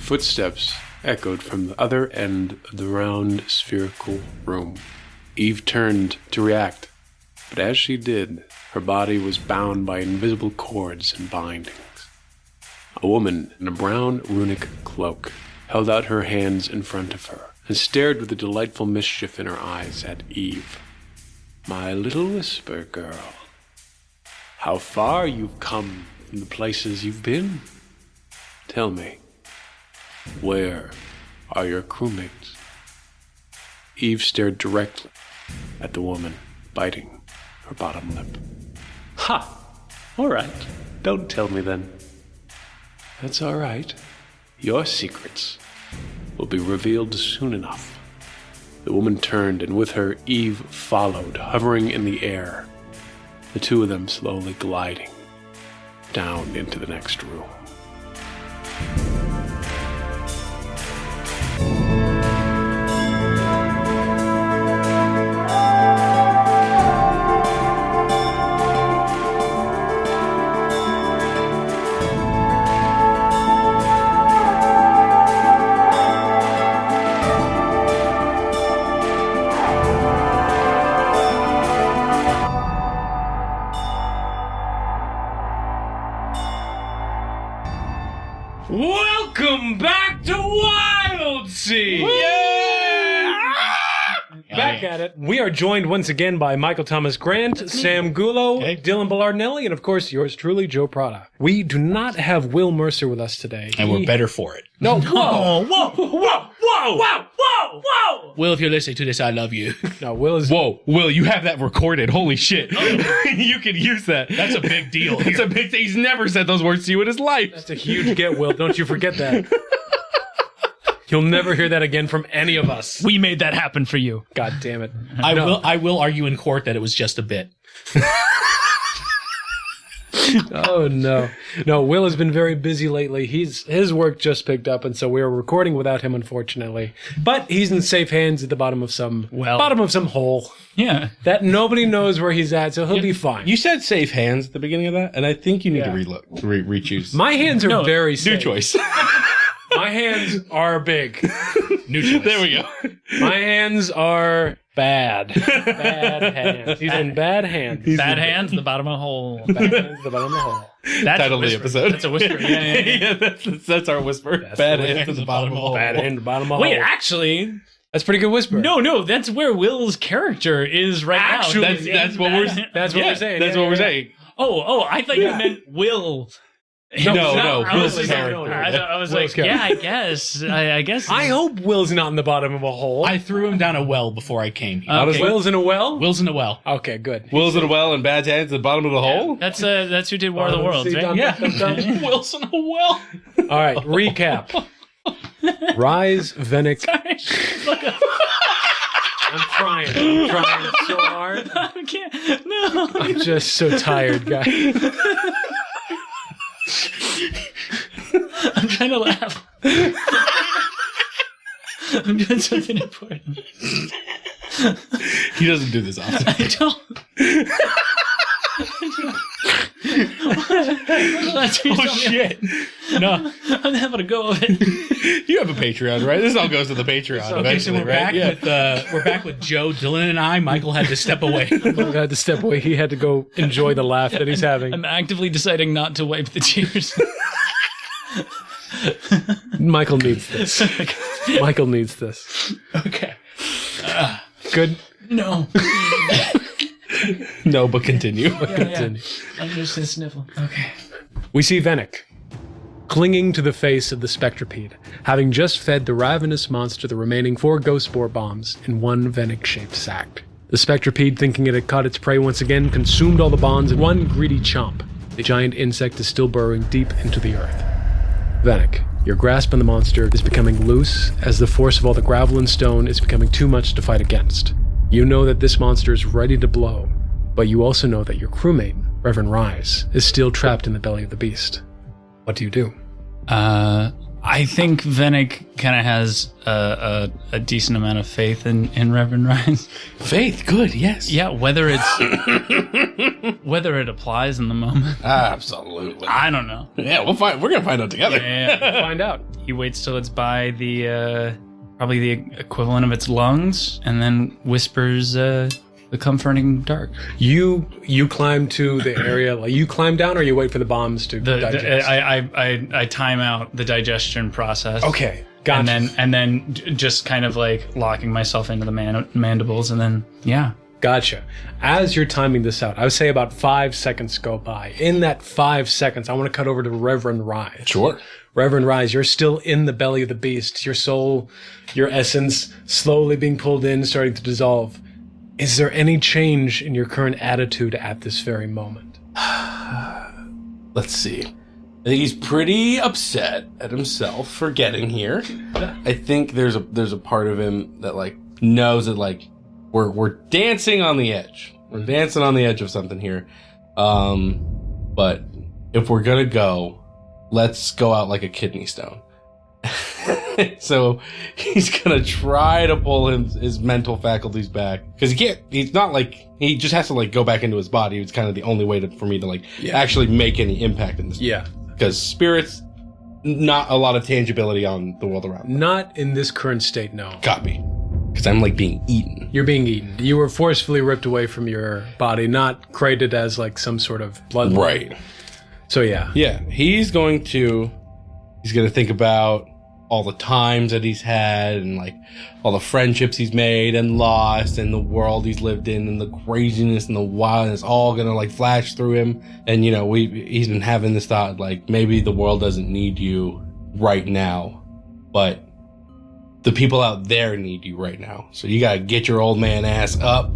Footsteps echoed from the other end of the round, spherical room. Eve turned to react, but as she did, her body was bound by invisible cords and bindings. A woman in a brown runic cloak held out her hands in front of her and stared with a delightful mischief in her eyes at Eve. "My little whisper girl, how far you've come from the places you've been. Tell me, where are your crewmates?" Eve stared directly at the woman, biting her bottom lip. "Ha! All right. Don't tell me then." "That's all right. Your secrets will be revealed soon enough." The woman turned, and with her, Eve followed, hovering in the air, the two of them slowly gliding down into the next room. Welcome back to Wild Sea! Back at it. We are joined once again by Michael Thomas Grant, Sam Gullo, Dylan Ballardinelli, and of course yours truly, Joe Prada. We do not have Will Mercer with us today. And we're better for it. No, whoa, whoa. Will, if you're listening to this, I love you. No, Will is... Whoa, Will, you have that recorded. Holy shit. You can use that. That's a big deal. It's a big thing. He's never said those words to you in his life. That's a huge get, Will. Don't you forget that. You'll never hear that again from any of us. We made that happen for you. God damn it. I will argue in court that it was just a bit. Oh, no. No, Will has been very busy lately. His work just picked up, and so we are recording without him, unfortunately. But he's in safe hands at the bottom of some hole. Yeah. That nobody knows where he's at, so he'll be fine. You said safe hands at the beginning of that, and I think you need to re-choose. My hands are very safe. New choice. My hands are big. New choice. There we go. My hands are bad. Bad hands. He's in bad hands. Bad hands, the bottom of the hole. Bad hands, the bottom of the hole. That's title of the episode. That's a whisper. Yeah. That's our whisper. Bad hands at the bottom of the hole. Bad hand, the bottom of the hole. Wait, actually... That's a pretty good whisper. No, that's where Will's character is right now. That's what we're saying. That's what we're saying. That's what we're saying. Oh, I thought you meant Will. No, Will's Will's character. I was Will's like, yeah, I guess. I hope Will's not in the bottom of a hole. I threw him down a well before I came here. Okay. Will's in a well? Will's in a well. Okay, good. Will's in a well and bad hands at the bottom of the hole? That's who did War of the Worlds, right? Will's in a well. All right, recap. Rise, Vennick. I'm trying so hard. I can't. No. I'm just so tired, guys. I'm trying to laugh. I'm doing something important. He doesn't do this often. I don't. Oh shit! No, I'm having a go of it. You have a Patreon, right? This all goes to the Patreon eventually, right? We're back with Joe, Dylan, and I. Michael had to step away. Michael had to step away. He had to go enjoy the laugh that he's having. I'm actively deciding not to wipe the tears. Michael needs this. Michael needs this. Okay. Good. No. No, but continue. Continue. I'm just gonna sniffle. Okay. We see Vennick clinging to the face of the spectrapede, having just fed the ravenous monster the remaining 4 ghost spore bombs in one Vennick-shaped sack. The spectrapede, thinking it had caught its prey once again, consumed all the bonds in one greedy chomp. The giant insect is still burrowing deep into the earth. Vennick, your grasp on the monster is becoming loose as the force of all the gravel and stone is becoming too much to fight against. You know that this monster is ready to blow, but you also know that your crewmate, Reverend Rise, is still trapped in the belly of the beast. What do you do? I I think Vennick kind of has a decent amount of faith in Reverend Rise. Faith, good, yes. Yeah, whether it applies in the moment, Absolutely. I don't know. Yeah, we'll find. We're gonna find out together. Yeah, Find out. he waits till it's by the probably the equivalent of its lungs, and then whispers the comforting dark. You climb to the area. Like you climb down, or you wait for the bombs to digest. I time out the digestion process. Okay, gotcha. And then just kind of like locking myself into the mandibles, and then Gotcha. As you're timing this out, I would say about 5 seconds go by. In that 5 seconds, I want to cut over to Reverend Rise. Sure. Reverend Rise, you're still in the belly of the beast. Your soul, your essence, slowly being pulled in, starting to dissolve. Is there any change in your current attitude at this very moment? Let's see. I think he's pretty upset at himself for getting here. I think there's a part of him that like knows that like we're dancing on the edge. We're dancing on the edge of something here. But if we're gonna go, let's go out like a kidney stone. So he's gonna try to pull his mental faculties back because he can't. He's not like he just has to like go back into his body. It's kind of the only way for me to like actually make any impact in this. Yeah, because spirits, not a lot of tangibility on the world around them. not in this current state. No, Copy. Because I'm like being eaten. you're being eaten. You were forcefully ripped away from your body, not created as like some sort of blood. Right. So yeah. Yeah. He's gonna think about all the times that he's had and like all the friendships he's made and lost and the world he's lived in and the craziness and the wildness all gonna like flash through him. And you know, he's been having this thought like maybe the world doesn't need you right now, but the people out there need you right now. So you gotta get your old man ass up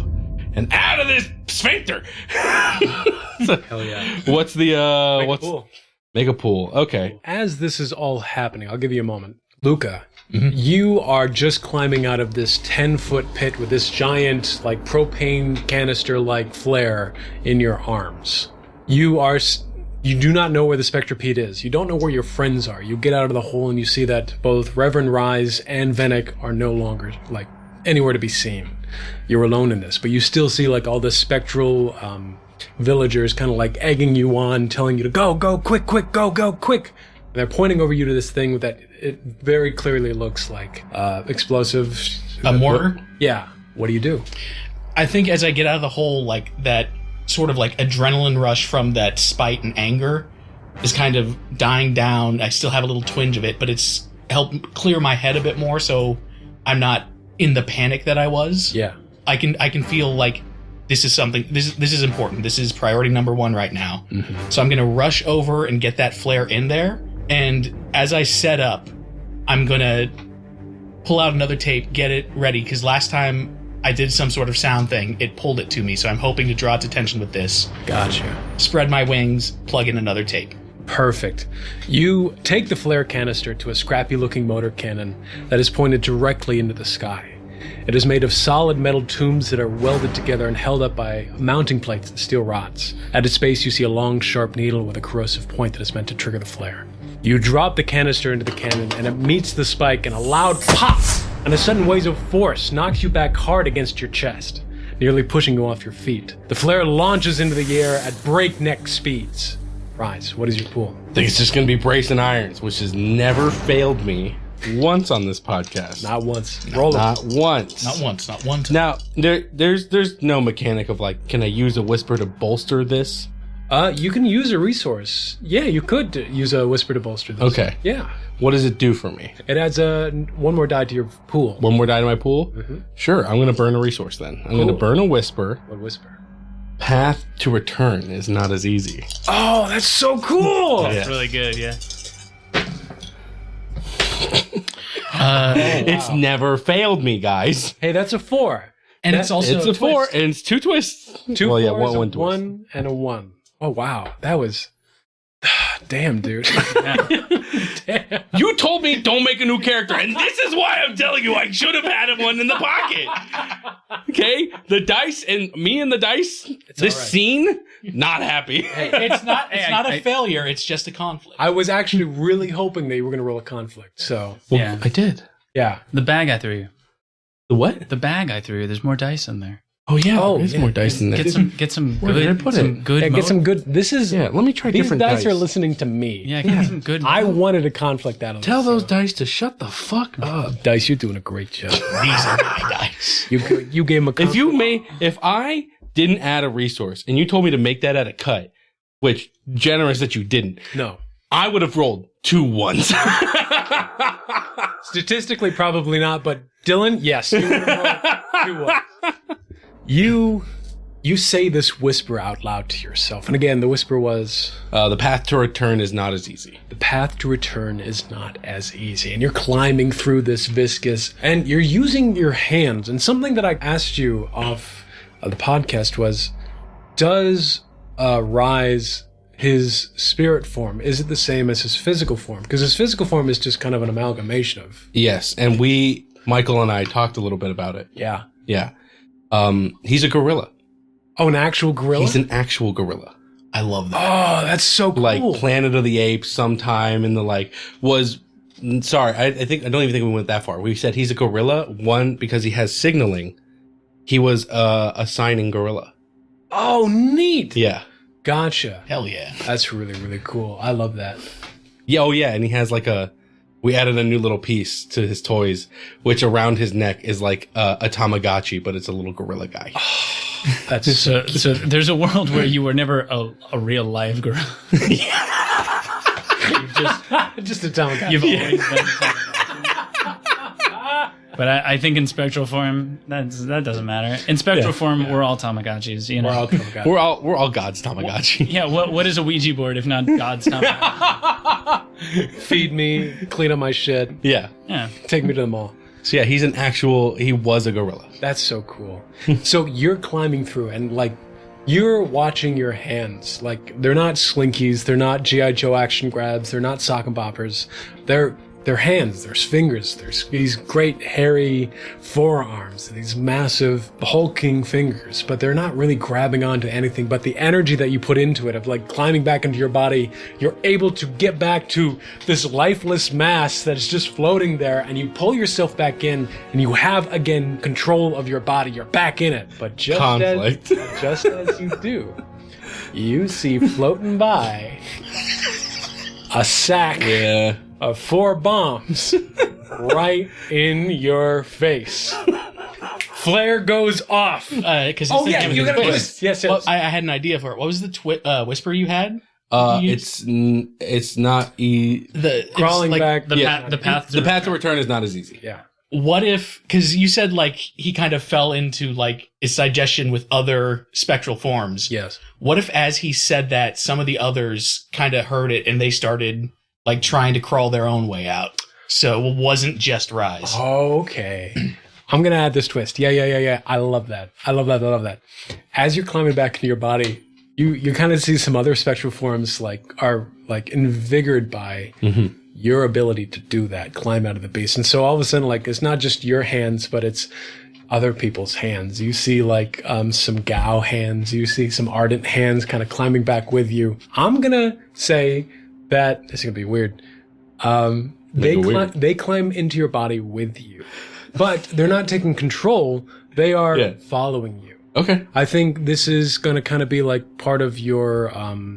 and out of this sphincter. Hell yeah. What's the Cool. Make a pool. Okay. As this is all happening, I'll give you a moment. Luca, you are just climbing out of this 10-foot pit with this giant, like, propane canister-like flare in your arms. You do not know where the spectrapede is. You don't know where your friends are. You get out of the hole and you see that both Reverend Rise and Vennick are no longer, like, anywhere to be seen. You're alone in this, but you still see, like, all the spectral, villagers kind of like egging you on, telling you to go, quick, go, quick. And they're pointing over you to this thing that it very clearly looks like explosive. A mortar? Yeah. What do you do? I think as I get out of the hole, like that sort of like adrenaline rush from that spite and anger is kind of dying down. I still have a little twinge of it, but it's helped clear my head a bit more, so I'm not in the panic that I was. Yeah. I can feel like this is something. This is important. This is priority number one right now. Mm-hmm. So I'm gonna rush over and get that flare in there. And as I set up, I'm gonna pull out another tape, get it ready, because last time I did some sort of sound thing, it pulled it to me. So I'm hoping to draw its attention with this. Gotcha. Spread my wings, plug in another tape. Perfect. You take the flare canister to a scrappy-looking motor cannon that is pointed directly into the sky. It is made of solid metal tubes that are welded together and held up by mounting plates and steel rods. At its base, you see a long, sharp needle with a corrosive point that is meant to trigger the flare. You drop the canister into the cannon, and it meets the spike, and a loud pop and a sudden wave of force knocks you back hard against your chest, nearly pushing you off your feet. The flare launches into the air at breakneck speeds. Rise, what is your pool? I think it's just going to be brace and irons, which has never failed me once on this podcast. Not once. Roll Not once. Not once, not one time. Now, there's no mechanic of like, can I use a whisper to bolster this? You can use a resource. Yeah, you could use a whisper to bolster this. Okay. Yeah. What does it do for me? It adds one more die to your pool. One more die to my pool? Mm-hmm. Sure, I'm going to burn a resource then. I'm going to burn a whisper. What whisper? Path to return is not as easy. Oh, that's so cool! That's really good, yeah. It's never failed me, guys. Hey, that's a 4. And it's also It's a 4, and it's 2 twists. Two well, yeah, fours, one a twist. 1 and a 1. Oh, wow. That was Damn, dude. Damn. You told me don't make a new character, and this is why I'm telling you I should have had one in the pocket. Okay? The dice and me and the dice, this all right. scene, not happy. It's not a failure. It's just a conflict. I was actually really hoping that you were going to roll a conflict. So, Yeah. I did. yeah. The bag I threw you. The what? The bag I threw you. There's more dice in there. Oh, yeah. Oh, there's yeah. more dice in there. Get some Where did I good put some it? good Yeah, get some mo- good. This is. Yeah, let me try These different dice dice. are listening to me. Yeah, get some good I mo- wanted a conflict out of Tell this, those so- dice to shut the fuck up. Dice, you're doing a great job. These are my dice. You gave him a conflict. If I didn't add a resource and you told me to make that at a cut, which generous that you didn't, No. I would have rolled 2 ones. Statistically, probably not, but Dylan, yes. You would have rolled 2 ones. You say this whisper out loud to yourself. And again, the whisper was, The path to return is not as easy. the path to return is not as easy. And you're climbing through this viscous, and you're using your hands. And something that I asked you off of the podcast was, does Rise, his spirit form, is it the same as his physical form? Because his physical form is just kind of an amalgamation of, Yes, and Michael and I talked a little bit about it. yeah. Yeah. He's a gorilla. Oh, an actual gorilla? He's an actual gorilla. I love that. Oh, that's so cool. Like Planet of the Apes sometime in the I don't even think we went that far. We said he's a gorilla, one, because he has signaling. He was a signing gorilla. Oh, neat. Yeah. Gotcha. Hell yeah. That's really, really cool. I love that. Yeah, oh yeah, and he has we added a new little piece to his toys, which around his neck is like a Tamagotchi, but it's a little gorilla guy. That's So there's a world where you were never a real live gorilla. just a Tamagotchi. You've always been. But I think in spectral form, that doesn't matter. In spectral form, we're all Tamagotchis. You know. We're all Tamagotchi. We're all God's Tamagotchi. Yeah. What is a Ouija board if not God's Tamagotchi? Feed me, clean up my shit, Yeah. Yeah. take me to the mall. So yeah, he was a gorilla. That's so cool. So you're climbing through and you're watching your hands. They're not slinkies, they're not G.I. Joe action grabs, they're not sock and boppers. They're hands, there's fingers, there's these great hairy forearms, these massive hulking fingers, but they're not really grabbing onto anything. But the energy that you put into it of climbing back into your body, you're able to get back to this lifeless mass that is just floating there, and you pull yourself back in, and you have again control of your body. You're back in it. But just as you do, you see floating by a sack Yeah. of 4 bombs right in your face. Flare goes off. Because Oh yeah, you gotta twist. Yes. Well, I had an idea for it. What was the whisper you had? It's not Crawling back. The path. the path to return is not as easy. Yeah. What if, because you said he kind of fell into his digestion with other spectral forms. Yes. What if as he said that, some of the others kind of heard it and they started trying to crawl their own way out? So it wasn't just Rise. Okay. I'm gonna add this twist. Yeah. I love that. I love that. As you're climbing back into your body, you kind of see some other spectral forms are invigorated by your ability to do that, climb out of the beast. And so all of a sudden, it's not just your hands, but it's other people's hands. You see some Gao hands. You see some Ardent hands kind of climbing back with you. I'm gonna say that this is gonna be weird. They climb into your body with you, but they're not taking control. They are following you. Okay. I think this is going to kind of be part of your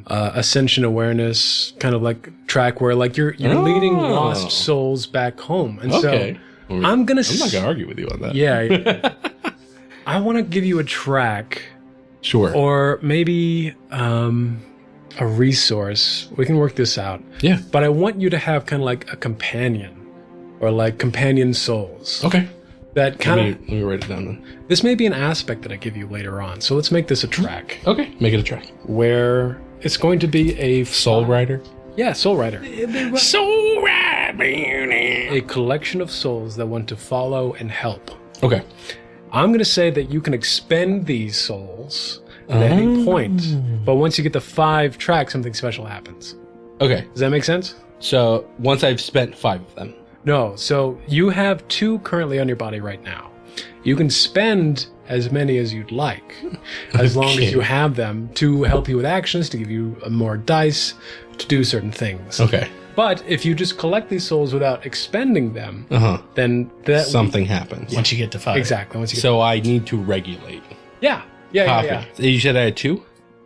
ascension awareness kind of track where you're leading lost souls back home. And Okay. so I'm not going to argue with you on that. Yeah. I want to give you a track. Sure. Or maybe a resource. We can work this out. Yeah. But I want you to have kind of a companion or companion souls. Okay. That kind of. Let me write it down then. This may be an aspect that I give you later on. So let's make this a track. Okay. Make it a track. Where it's going to be a Soul Rider. Yeah, Soul Rider. Soul Rider. A collection of souls that want to follow and help. Okay. I'm going to say that you can expend these souls at any point, but once you get the 5 tracks, something special happens. Okay. Does that make sense? So once I've spent 5 of them. No. So you have 2 currently on your body right now. You can spend as many as you'd like, as long as you have them to help you with actions, to give you more dice, to do certain things. Okay. But if you just collect these souls without expending them, then that something happens. Once you get to 5. Exactly. Once you get So I need to regulate. yeah. You said I had 2?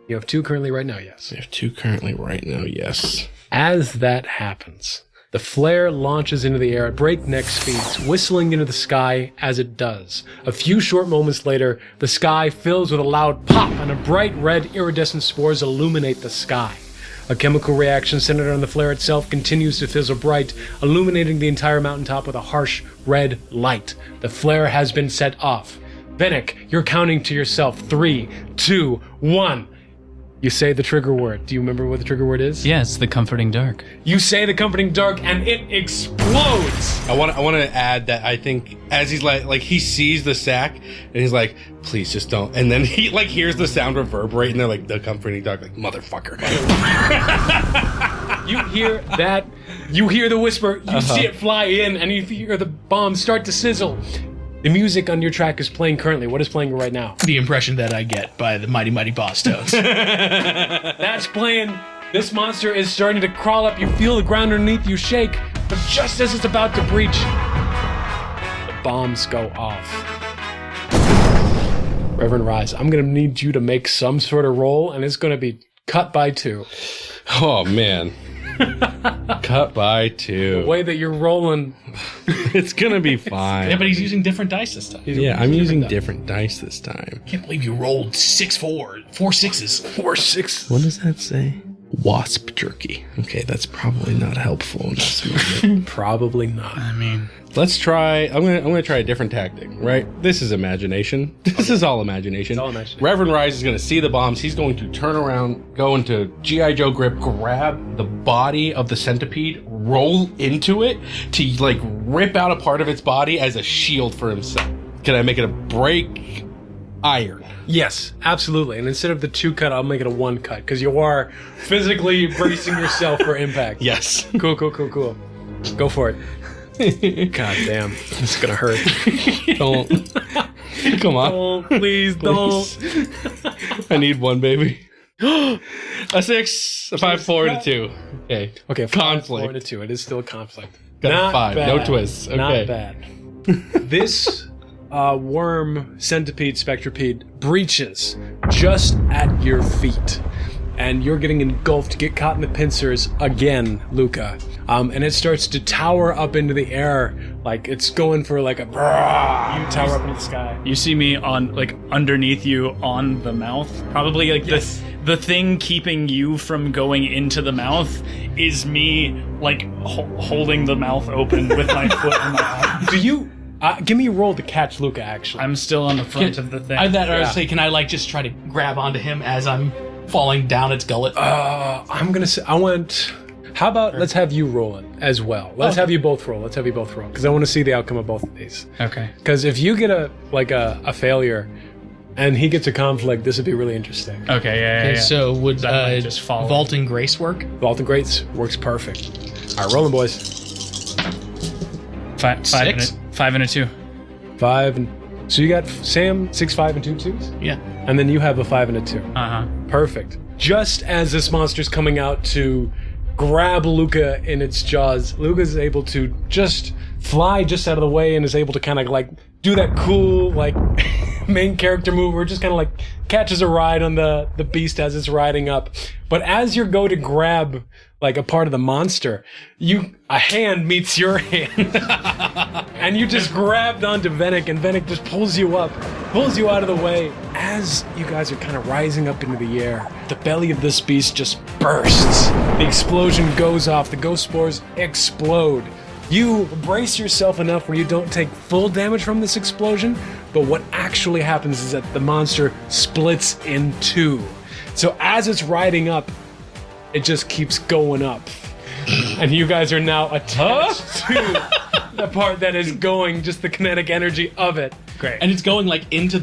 You have 2 currently right now, yes. I have 2 currently right now, yes. As that happens, the flare launches into the air at breakneck speeds, whistling into the sky as it does. A few short moments later, the sky fills with a loud pop and a bright red iridescent spores illuminate the sky. A chemical reaction centered on the flare itself continues to fizzle bright, illuminating the entire mountaintop with a harsh red light. The flare has been set off. Vennick, you're counting to yourself. 3, 2, 1. You say the trigger word. Do you remember what the trigger word is? Yeah, it's the comforting dark. You say the comforting dark and it explodes. I want to add that I think as he's like he sees the sack and he's like, please just don't. And then he like hears the sound reverberate and they're like, the comforting dark, like, motherfucker. You hear that. You hear the whisper. You see it fly in and you hear the bombs start to sizzle. The music on your track is playing currently. What is playing right now? The impression that I get by the Mighty Mighty Boss Tones. That's playing. This monster is starting to crawl up. You feel the ground underneath you shake, but just as it's about to breach, the bombs go off. Reverend Rise, I'm going to need you to make some sort of roll, and it's going to be cut by 2. Oh, man. Cut by 2. The way that you're rolling. It's going to be fine. Yeah, but he's using different dice this time. Yeah, I'm using different dice this time. I can't believe you rolled 4 6s. 4, 6. What does that say? Wasp jerky. Okay, that's probably not helpful in this moment. Probably not. I mean, Let's try. I'm gonna try a different tactic. Right? This is imagination. This is all imagination. It's all imagination. Reverend Rise is gonna see the bombs. He's going to turn around, go into GI Joe grip, grab the body of the centipede, roll into it to like rip out a part of its body as a shield for himself. Can I make it a break iron? Yes, absolutely. And instead of the 2 cut, I'll make it a 1 cut because you are physically bracing yourself for impact. Yes. Cool. Go for it. God damn. It's gonna hurt. Don't. Come on. Don't, please don't. I need 1, baby. A 6, a 5, 4, and a 2. Okay. Okay, 4 Conflict. and a 2. It is still a conflict. Got a Not 5. bad. No twists. Okay. Not bad. This worm centipede spectrapede breaches just at your feet. And you're getting engulfed, get caught in the pincers again, Luca. And it starts to tower up into the air, like it's going for like a tower up into the sky. you see me on like underneath you on the mouth. Probably like the thing keeping you from going into the mouth is me like holding the mouth open with my foot on my arm. Do you give me a roll to catch Luca? Actually, I'm still on the front of the thing. I was say, can I like just try to grab onto him as I'm falling down its gullet? I'm gonna say I want. How about let's have you roll it as well. Let's have you both roll. Because I want to see the outcome of both of these. Okay. Because if you get a failure, and he gets a conflict, this would be really interesting. Okay. Yeah. Okay, so would That might just fall. Vaulting Grace work? Vault and Greats works perfect. All right, rolling, boys. Five and 5 and a 2. 5 and so you got Sam 6, 5, and 2 2s, Yeah. and then you have a 5 and a 2. Perfect. Just as this monster's coming out to grab Luca in its jaws, Luca's able to just fly just out of the way and is able to kind of like do that cool like main character move where it just kind of like catches a ride on the beast as it's riding up. But as you go to grab like a part of the monster, a hand meets your hand and you just grabbed onto Vennick, and Vennick just pulls you up, pulls you out of the way. As you guys are kind of rising up into the air, the belly of this beast just bursts. The explosion goes off, the ghost spores explode. You brace yourself enough where you don't take full damage from this explosion, but what actually happens is that the monster splits in 2. So as it's riding up, it just keeps going up. And you guys are now attached to the part that is going, just the kinetic energy of it. Great. And it's going like into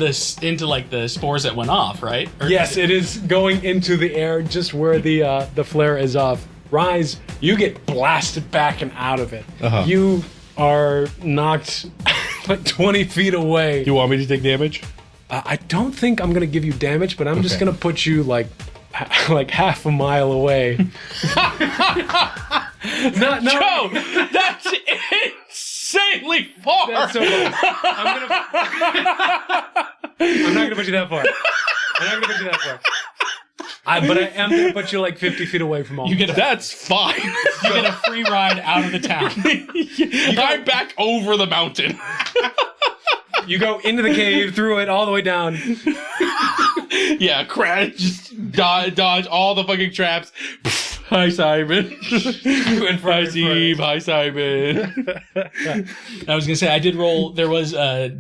like the spores that went off, right? Or- Yes, it is going into the air just where the flare is off. rise, you get blasted back and out of it. Uh-huh. You are knocked like 20 feet away. You want me to take damage? I don't think I'm gonna give you damage, but I'm just Okay. gonna put you like half a mile away. no, Joe, that's insanely far. that's so far. I'm not gonna put you that far. But I am gonna put you like 50 feet away from all. That's fine. You get a free ride out of the town. I'm back over the mountain. You go into the cave, through it, all the way down. Yeah, crash, just dodge all the fucking traps. Hi, Simon. Hi, Steve. Hi, Simon. I was gonna say I did roll. There was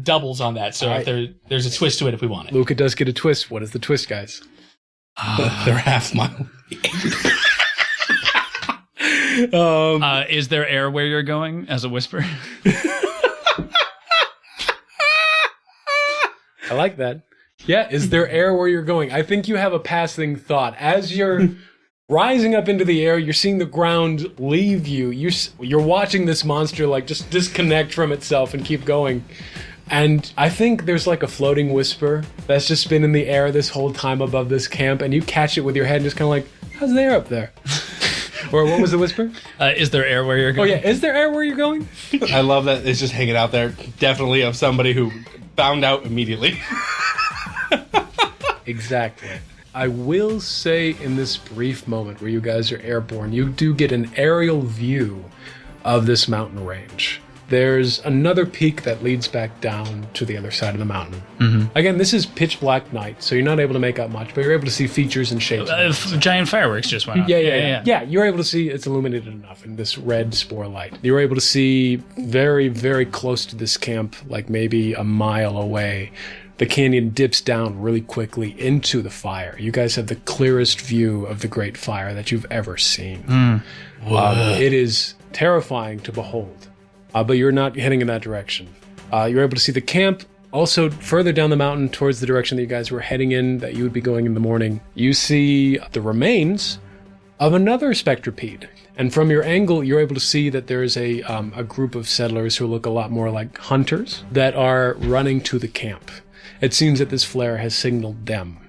doubles on that, so Alright. if there's a twist to it if we want it. Luca does get a twist. What is the twist, guys? They're half mile. Is there air where you're going as a whisper? I like that. Yeah, is there air where you're going? I think you have a passing thought. As you're rising up into the air, you're seeing the ground leave you. You're watching this monster like just disconnect from itself and keep going. And I think there's like a floating whisper that's just been in the air this whole time above this camp, and you catch it with your head and just kind of like, how's the air up there? Or what was the whisper? Is there air where you're Oh going? yeah, is there air where you're going? I love that it's just hanging out there. Definitely of somebody who found out immediately. Exactly. I will say in this brief moment where you guys are airborne, you do get an aerial view of this mountain range. There's another peak that leads back down to the other side of the mountain. Mm-hmm. Again, this is pitch black night, so you're not able to make out much, but you're able to see features and shapes. Giant fireworks just went off. Yeah, you're able to see it's illuminated enough in this red spore light. You're able to see very, very close to this camp, like maybe a mile away. The canyon dips down really quickly into the fire. You guys have the clearest view of the great fire that you've ever seen. It is terrifying to behold, but you're not heading in that direction. You're able to see the camp. Also, further down the mountain towards the direction that you guys were heading in, that you would be going in the morning, you see the remains of another spectrapede. And from your angle, you're able to see that there is a group of settlers who look a lot more like hunters that are running to the camp. It seems that this flare has signaled them.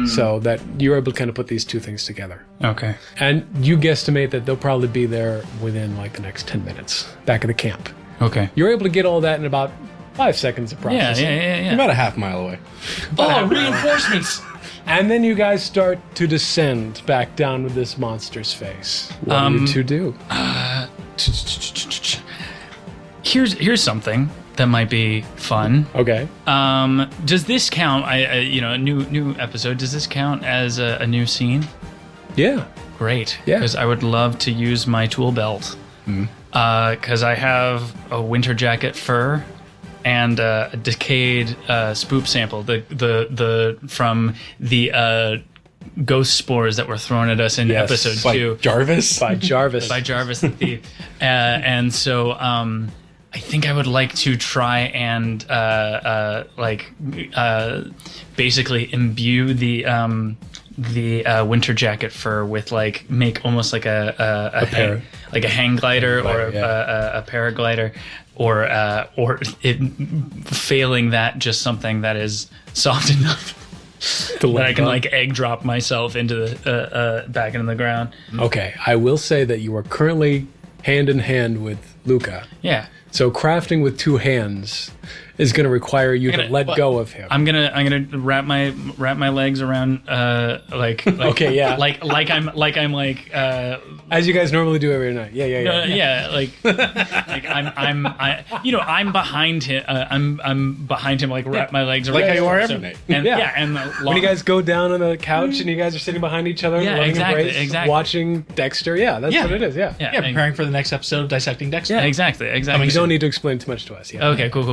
So that you're able to kind of put these two things together. Okay. And you guesstimate that they'll probably be there within like the next 10 minutes back at the camp. Okay. You're able to get all that in about 5 seconds of processing. Yeah. About a half mile away. Oh, reinforcements! And then you guys start to descend back down with this monster's face. What do you two do? Here's something that might be fun. Okay. Does this count? A new episode. Does this count as a new scene? Yeah. Great. Yeah. Because I would love to use my tool belt. Because I have a winter jacket fur and a decayed spoop sample. The from the ghost spores that were thrown at us in Yes. episode By 2 Jarvis? By Jarvis. by Jarvis the thief. And so I think I would like to try and basically imbue the winter jacket fur with make almost like a hang glider or a paraglider or failing that, just something that is soft enough that I can egg drop myself into the back into the ground. Okay. I will say that you are currently hand in hand with Luca. Yeah. So crafting with two hands is going to require you to let go of him. I'm gonna wrap my legs around Okay, yeah. like I'm As you guys normally do every night. Yeah. I'm behind him. I'm behind him. Wrap my legs around. Like how you are so- every night. And Yeah. and When you guys go down on the couch and you guys are sitting behind each other, Yeah, laying exactly, embrace, exactly. watching Dexter. Yeah, that's what it is. Yeah. Yeah, preparing for the next episode of Dissecting Dexter. Yeah, exactly. You don't need to explain too much to us. Yeah. Okay, cool.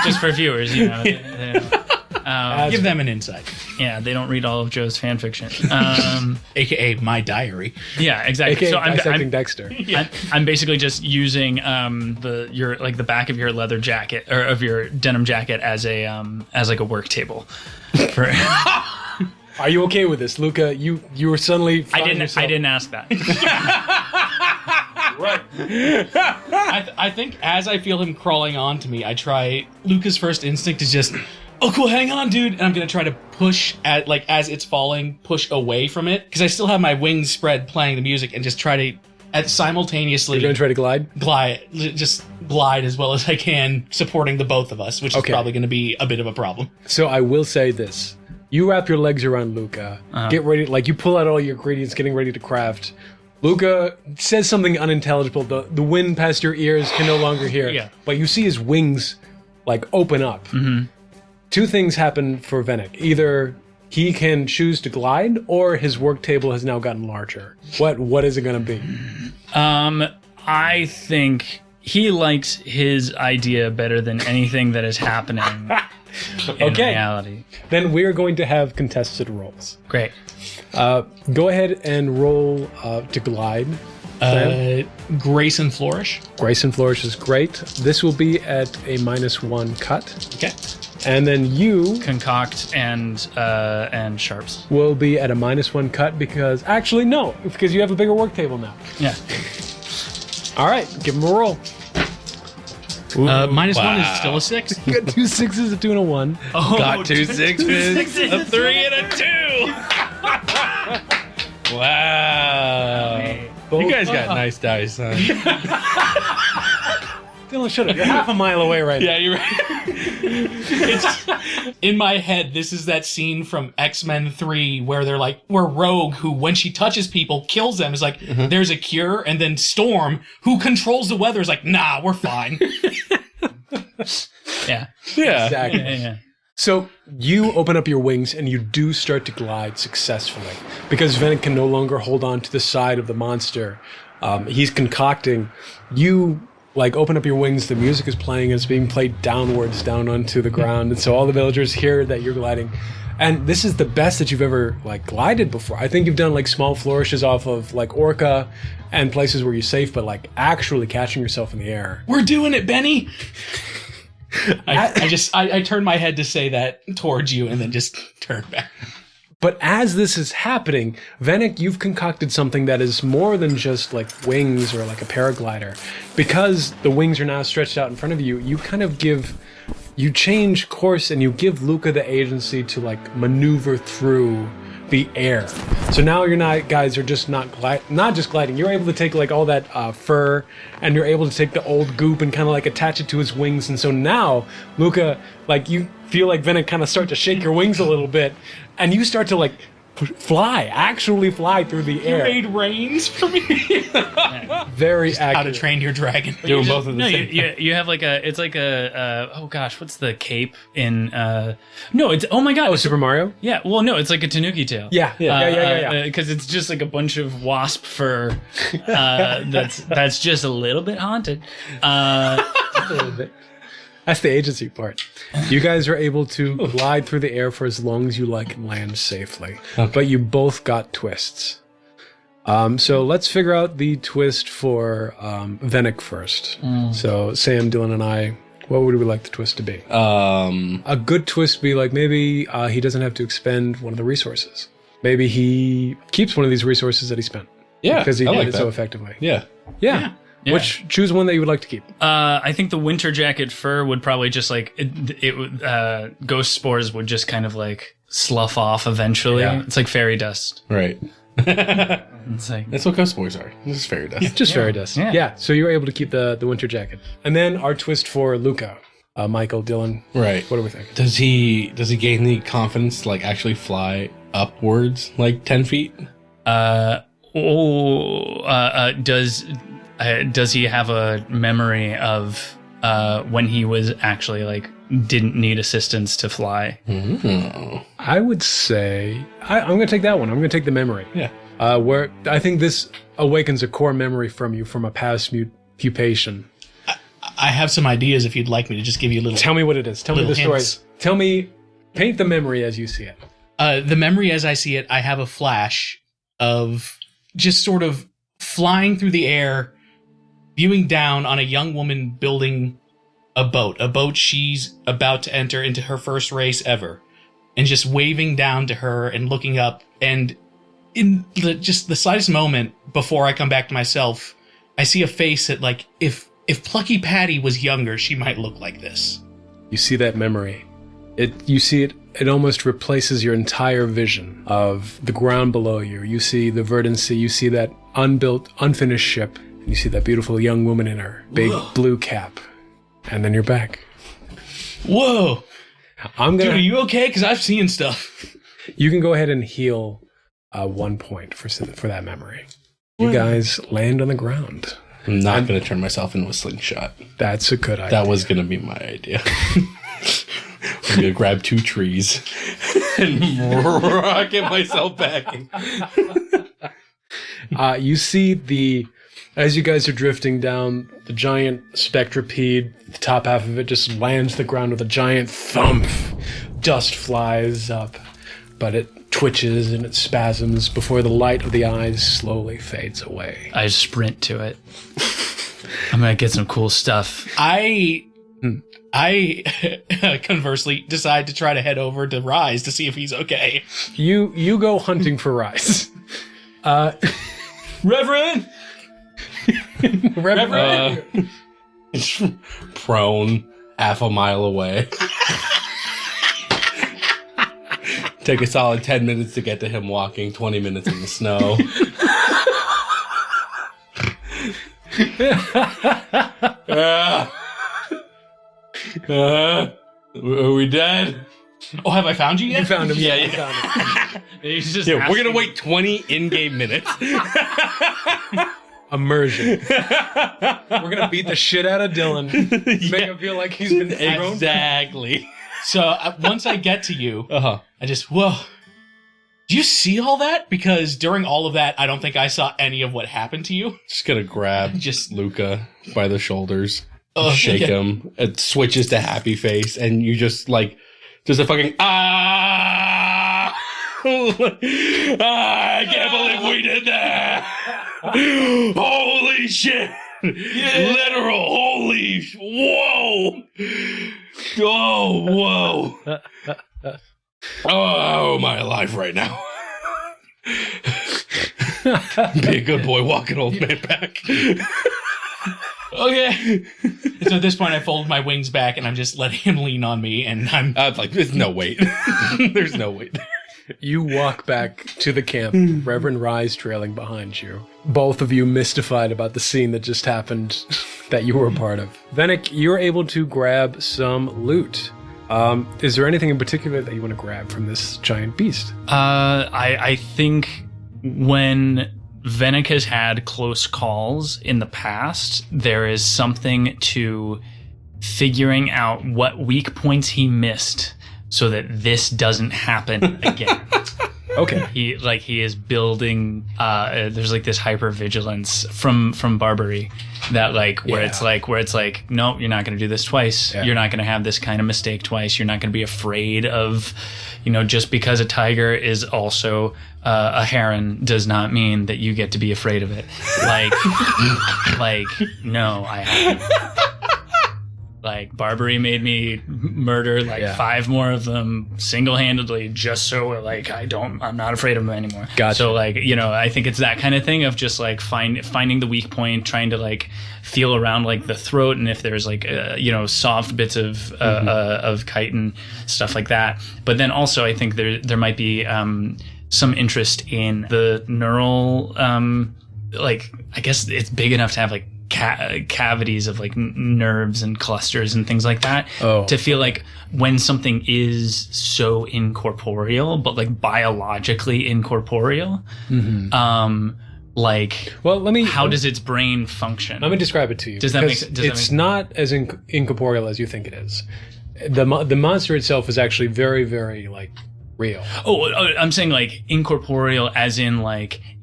Just for viewers, Give them an insight. yeah, they don't read all of Joe's fan fiction. AKA my diary. Yeah, exactly. AKA So dissecting Dexter. I'm basically just using the back of your leather jacket or of your denim jacket as a work table. For Are you okay with this, Luca? You were suddenly. I didn't ask that. Right. I think as I feel him crawling onto me, I try. Luca's first instinct is just, oh cool, hang on, dude, and I'm gonna try to push at as it's falling, push away from it because I still have my wings spread, playing the music, and just try to simultaneously. You're gonna try to glide. Glide as well as I can, supporting the both of us, which is probably gonna be a bit of a problem. So I will say this: you wrap your legs around Luca, get ready, you pull out all your ingredients, getting ready to craft. Luca says something unintelligible. The wind past your ears can no longer hear. Yeah. But you see his wings open up. Mm-hmm. Two things happen for Vennick. Either he can choose to glide, or his work table has now gotten larger. What is it going to be? I think he likes his idea better than anything that is happening in reality. Then we're going to have contested rolls. Great. Go ahead and roll to glide. Grace and Flourish. Grace and Flourish is great. This will be at a -1 cut. Okay. And then you Concoct and Sharps. will be at a -1 cut because you have a bigger work table now. Yeah. All right, give him a roll. -1 is still a 6. You got 2 6s, a 2, and a 1. Oh, Got 2 6s, a 3 and a 2. Wow. You guys got nice dice, huh? Dylan, shut up. You're half a mile away right now. Yeah, you're right. It's in my head. This is that scene from X-Men 3 where where Rogue, who when she touches people kills them, is like, there's a cure, and then Storm, who controls the weather, is like, nah, we're fine. Yeah. Yeah. Exactly. Yeah. So you open up your wings and you do start to glide successfully because Vennick can no longer hold on to the side of the monster. He's concocting. You open up your wings, the music is playing, it's being played downwards, down onto the ground, and so all the villagers hear that you're gliding. And this is the best that you've ever glided before. I think you've done small flourishes off of Orca and places where you're safe, but actually catching yourself in the air. We're doing it, Benny. I turn my head to say that towards you and then just turn back. But as this is happening, Vennick, you've concocted something that is more than just wings or a paraglider. Because the wings are now stretched out in front of you, you kind of you change course and you give Luca the agency to maneuver through the air. So now guys are just not just gliding. You're able to take all that fur, and you're able to take the old goop and kind of attach it to his wings. And so now, Luca, you feel Vennick kind of start to shake your wings a little bit, and you start to actually fly through the air. You made reins for me. Very accurate. How to Train Your Dragon. Doing both of the same. You have oh gosh, what's the cape in? No, it's oh my god. Oh, Super Mario? Yeah, well, no, it's like a tanuki tail. Yeah. Because it's just a bunch of wasp fur. That's just a little bit haunted. A little bit. That's the agency part. You guys are able to glide through the air for as long as you like and land safely. Okay. But you both got twists. So let's figure out the twist for Vennick first. So Sam, Dylan, and I, what would we like the twist to be? A good twist would be maybe he doesn't have to expend one of the resources. Maybe he keeps one of these resources that he spent. Yeah, because he did it that. so effectively. Yeah. Yeah. Which choose one that you would like to keep. I think the winter jacket fur would probably just ghost spores would just kind of slough off eventually. Yeah. It's like fairy dust. Right. It's that's what ghost spores are. This is fairy dust. Yeah, just fairy dust. Yeah. So you're able to keep the winter jacket. And then our twist for Luca. Michael, Dylan. Right. What do we think? Does he gain the confidence to actually fly upwards 10 feet? Does he have a memory of when he was actually didn't need assistance to fly? Mm-hmm. I would say I'm going to take that one. I'm going to take the memory. Yeah. Where I think this awakens a core memory from you from a past pupation. I have some ideas if you'd like me to just give you a little. Tell me what it is. Tell me the story. Hints. Tell me, paint the memory as you see it. The memory as I see it, I have a flash of just sort of flying through the air, viewing down on a young woman building a boat she's about to enter into her first race ever. and just waving down to her and looking up. And in just the slightest moment before I come back to myself, I see a face that, like, if Plucky Patty was younger, she might look like this. You see that memory. You see it. It almost replaces your entire vision of the ground below you. You see the verdant sea. You see that unbuilt, unfinished ship. And you see that beautiful young woman in her big blue cap. And then you're back. Whoa. Dude, are you okay? Because I've seen stuff. You can go ahead and heal 1 point for that memory. You guys land on the ground. I'm not going to turn myself into a slingshot. That's a good idea. That was going to be my idea. I'm going to grab 2 trees and rocket myself back. You see as you guys are drifting down, the giant spectrapede, the top half of it just lands the ground with a giant thump. Dust flies up, but it twitches and it spasms before the light of the eyes slowly fades away. I sprint to it. I'm gonna get some cool stuff. I conversely decide to try to head over to Rise to see if he's okay. You go hunting for Rise. Reverend! Reverend! Prone, half a mile away. Take a solid 10 minutes to get to him walking, 20 minutes in the snow. Are we dead? Oh, have I found you yet? You found him. Yeah. You found him. He's just Yeah, we're gonna wait 20 in-game minutes. Immersion. We're gonna beat the shit out of Dylan. Make him feel like he's been thrown. Exactly. So once I get to you, Uh-huh. I just, whoa. Do you see all that? Because during all of that, I don't think I saw any of what happened to you. Just gonna grab Luca by the shoulders, shake yeah. him. It switches to happy face, and you just like, there's a fucking I can't believe we did that! Holy shit! Literal holy whoa! Oh whoa! Oh, my life right now. Be a good boy, walk an old man back. Okay. So at this point, I fold my wings back and I'm just letting him lean on me, and I'm like, there's no weight. There's no weight. You walk back to the camp, Reverend Rise trailing behind you. Both of you mystified about the scene that just happened that you were a part of. Vennick, you're able to grab some loot. Is there anything in particular that you want to grab from this giant beast? I think when Vennick has had close calls in the past, there is something to figuring out what weak points he missed so that this doesn't happen again. Okay. He is building there's like this hypervigilance from Barbary that where it's like no, you're not going to do this twice. Yeah. You're not going to have this kind of mistake twice. You're not going to be afraid of, just because a tiger is also a heron does not mean that you get to be afraid of it. No, I haven't. Barbary made me murder 5 more of them single-handedly just so I'm not afraid of them anymore. Gotcha. So I think it's that kind of thing of just finding the weak point, trying to feel around the throat, and if there's soft bits of chitin, stuff like that. But then also I think there might be some interest in the neural I guess it's big enough to have cavities of nerves and clusters and things like that, to feel like when something is so incorporeal but biologically incorporeal, how does its brain function? Let me describe it to you. Does that make sense? It's not as incorporeal as you think it is. The monster itself is actually very, very real. I'm saying incorporeal as in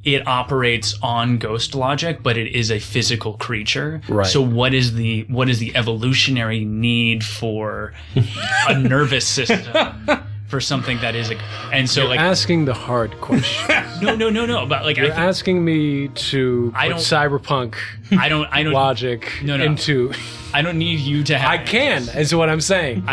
it operates on ghost logic, but it is a physical creature. Right. So what is the evolutionary need for a nervous system for something that is and so You're like asking the hard question. no, but like You're asking me to put cyberpunk I don't logic No. into. I don't need you to have. I can, is what I'm saying.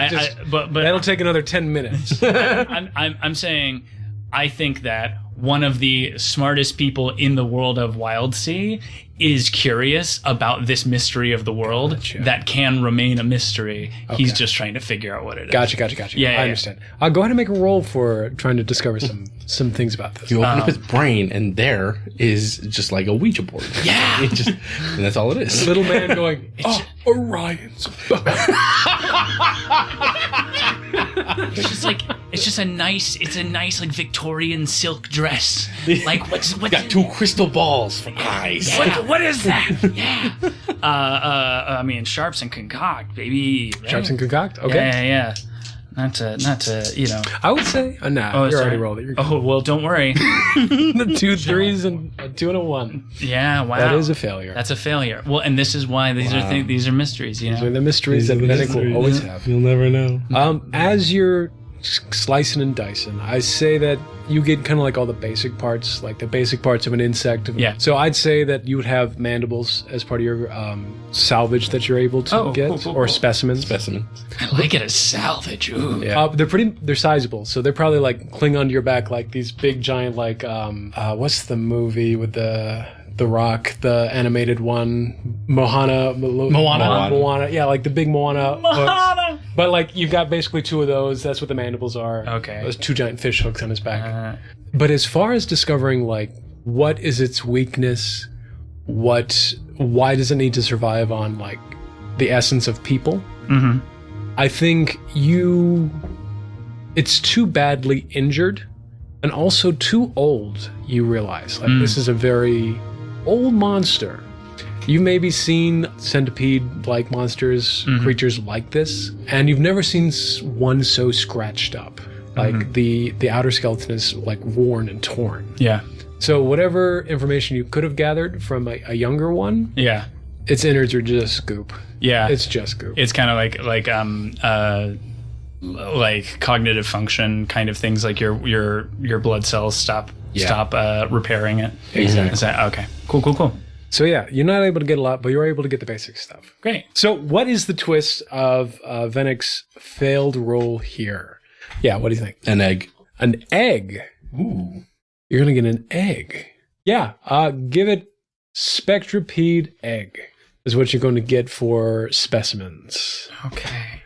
But that'll take another 10 minutes. I'm saying I think that one of the smartest people in the world of Wildsea is curious about this mystery of the world that can remain a mystery. Okay. He's just trying to figure out what it is. Gotcha. Yeah, I understand. I'll go ahead and make a roll for trying to discover some things about this. You open up his brain, and there is just like a Ouija board. Yeah. And that's all it is. Little man going, Orion's. It's just a nice like Victorian silk dress. Like what's got 2 crystal balls for eyes. What is that? Yeah. I mean sharps and concoct, baby. Right? Sharps and concoct? Okay. Yeah. Not to you know. I would say you're already rolled it. Oh well, don't worry. The 2 3s and a 2 and a 1. Yeah, wow. That is a failure. That's a failure. Well, and this is why these are mysteries. You know, these are the mysteries that Vennick will always have. You'll never know. As you're slicing and dicing, I say that you get kind of like all the basic parts, like the basic parts of an insect. Yeah. So I'd say that you would have mandibles as part of your salvage that you're able to get, cool. or specimens. I like it as salvage. Ooh. Yeah. They're sizable, so they're probably like cling onto your back like these big giant like what's the movie with the Rock, the animated one, Moana. Yeah, like the big Moana. Hooks. But like you've got basically 2 of those. That's what the mandibles are. Okay. Those 2 giant fish hooks on his back. But as far as discovering like what is its weakness, why does it need to survive on like the essence of people? Mm-hmm. I think it's too badly injured and also too old. You realize like this is a very old monster. You've maybe seen centipede-like monsters, creatures like this, and you've never seen one so scratched up. Like the outer skeleton is like worn and torn. Yeah. So whatever information you could have gathered from a younger one, its innards are just goop. Yeah, it's just goop. It's kind of like cognitive function kind of things, like your blood cells stop repairing it. Exactly. Is that okay? Cool. So yeah, you're not able to get a lot, but you're able to get the basic stuff. Great. So what is the twist of Vennick's failed roll here? Yeah, what do you think? An egg. An egg? Ooh. You're going to get an egg. Yeah, give it spectrapede egg is what you're going to get for specimens. Okay.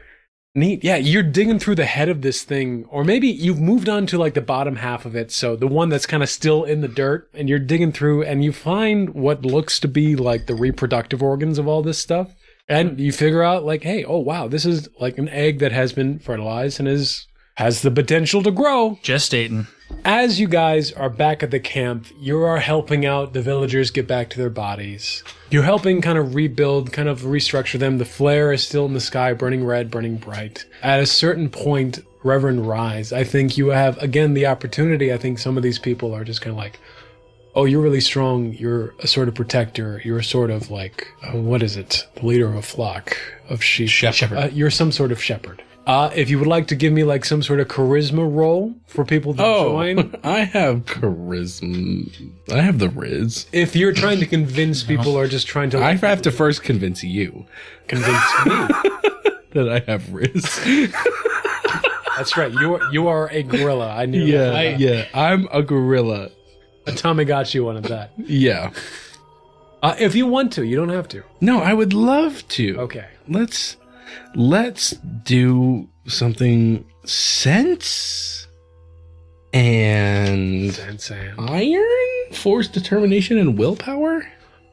Neat. Yeah, you're digging through the head of this thing, or maybe you've moved on to like the bottom half of it, so the one that's kind of still in the dirt, and you're digging through and you find what looks to be like the reproductive organs of all this stuff. And you figure out like, hey, oh wow, this is like an egg that has been fertilized and has the potential to grow. Gestating. As you guys are back at the camp, you are helping out the villagers get back to their bodies. You're helping kind of rebuild, kind of restructure them. The flare is still in the sky, burning red, burning bright. At a certain point, Reverend Rise, I think you have, again, the opportunity. I think some of these people are just kind of like, oh, you're really strong. You're a sort of protector. You're a sort of like, what is it? The leader of a flock of sheep. Shepherd. You're some sort of shepherd. If you would like to give me like some sort of charisma roll for people to join. I have charisma. I have the Riz. If you're trying to convince people or just trying to... I have to first convince you. Convince me. That I have Riz. That's right. You are a gorilla. I knew that. Yeah. I'm a gorilla. Tamagotchi wanted that. Yeah. If you want to, you don't have to. No, I would love to. Okay. Let's do something sense and iron, force, determination, and willpower.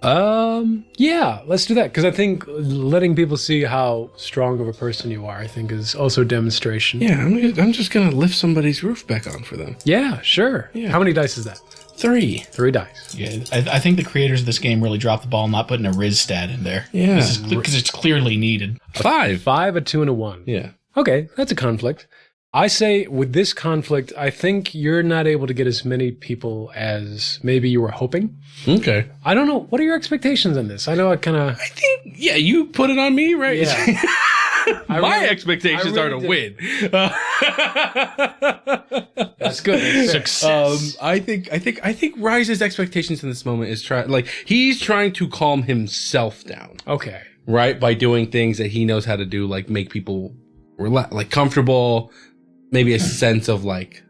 Yeah, let's do that, because I think letting people see how strong of a person you are, I think, is also a demonstration. Yeah, I'm just gonna lift somebody's roof back on for them. Yeah, sure. Yeah. How many dice is that? 3. 3 dice. Yeah, I think the creators of this game really dropped the ball not putting a Riz stat in there. Yeah. Because it's clearly needed. 5. 5, a 2, and a 1. Yeah. Okay, that's a conflict. I say with this conflict, I think you're not able to get as many people as maybe you were hoping. Okay. I don't know. What are your expectations on this? I know I kind of... I think, you put it on me, right? Yeah. My expectations are to win. That's good. Success. I think Rise's expectations in this moment is he's trying to calm himself down, Okay. right? By doing things that he knows how to do, like make people comfortable, maybe a sense of like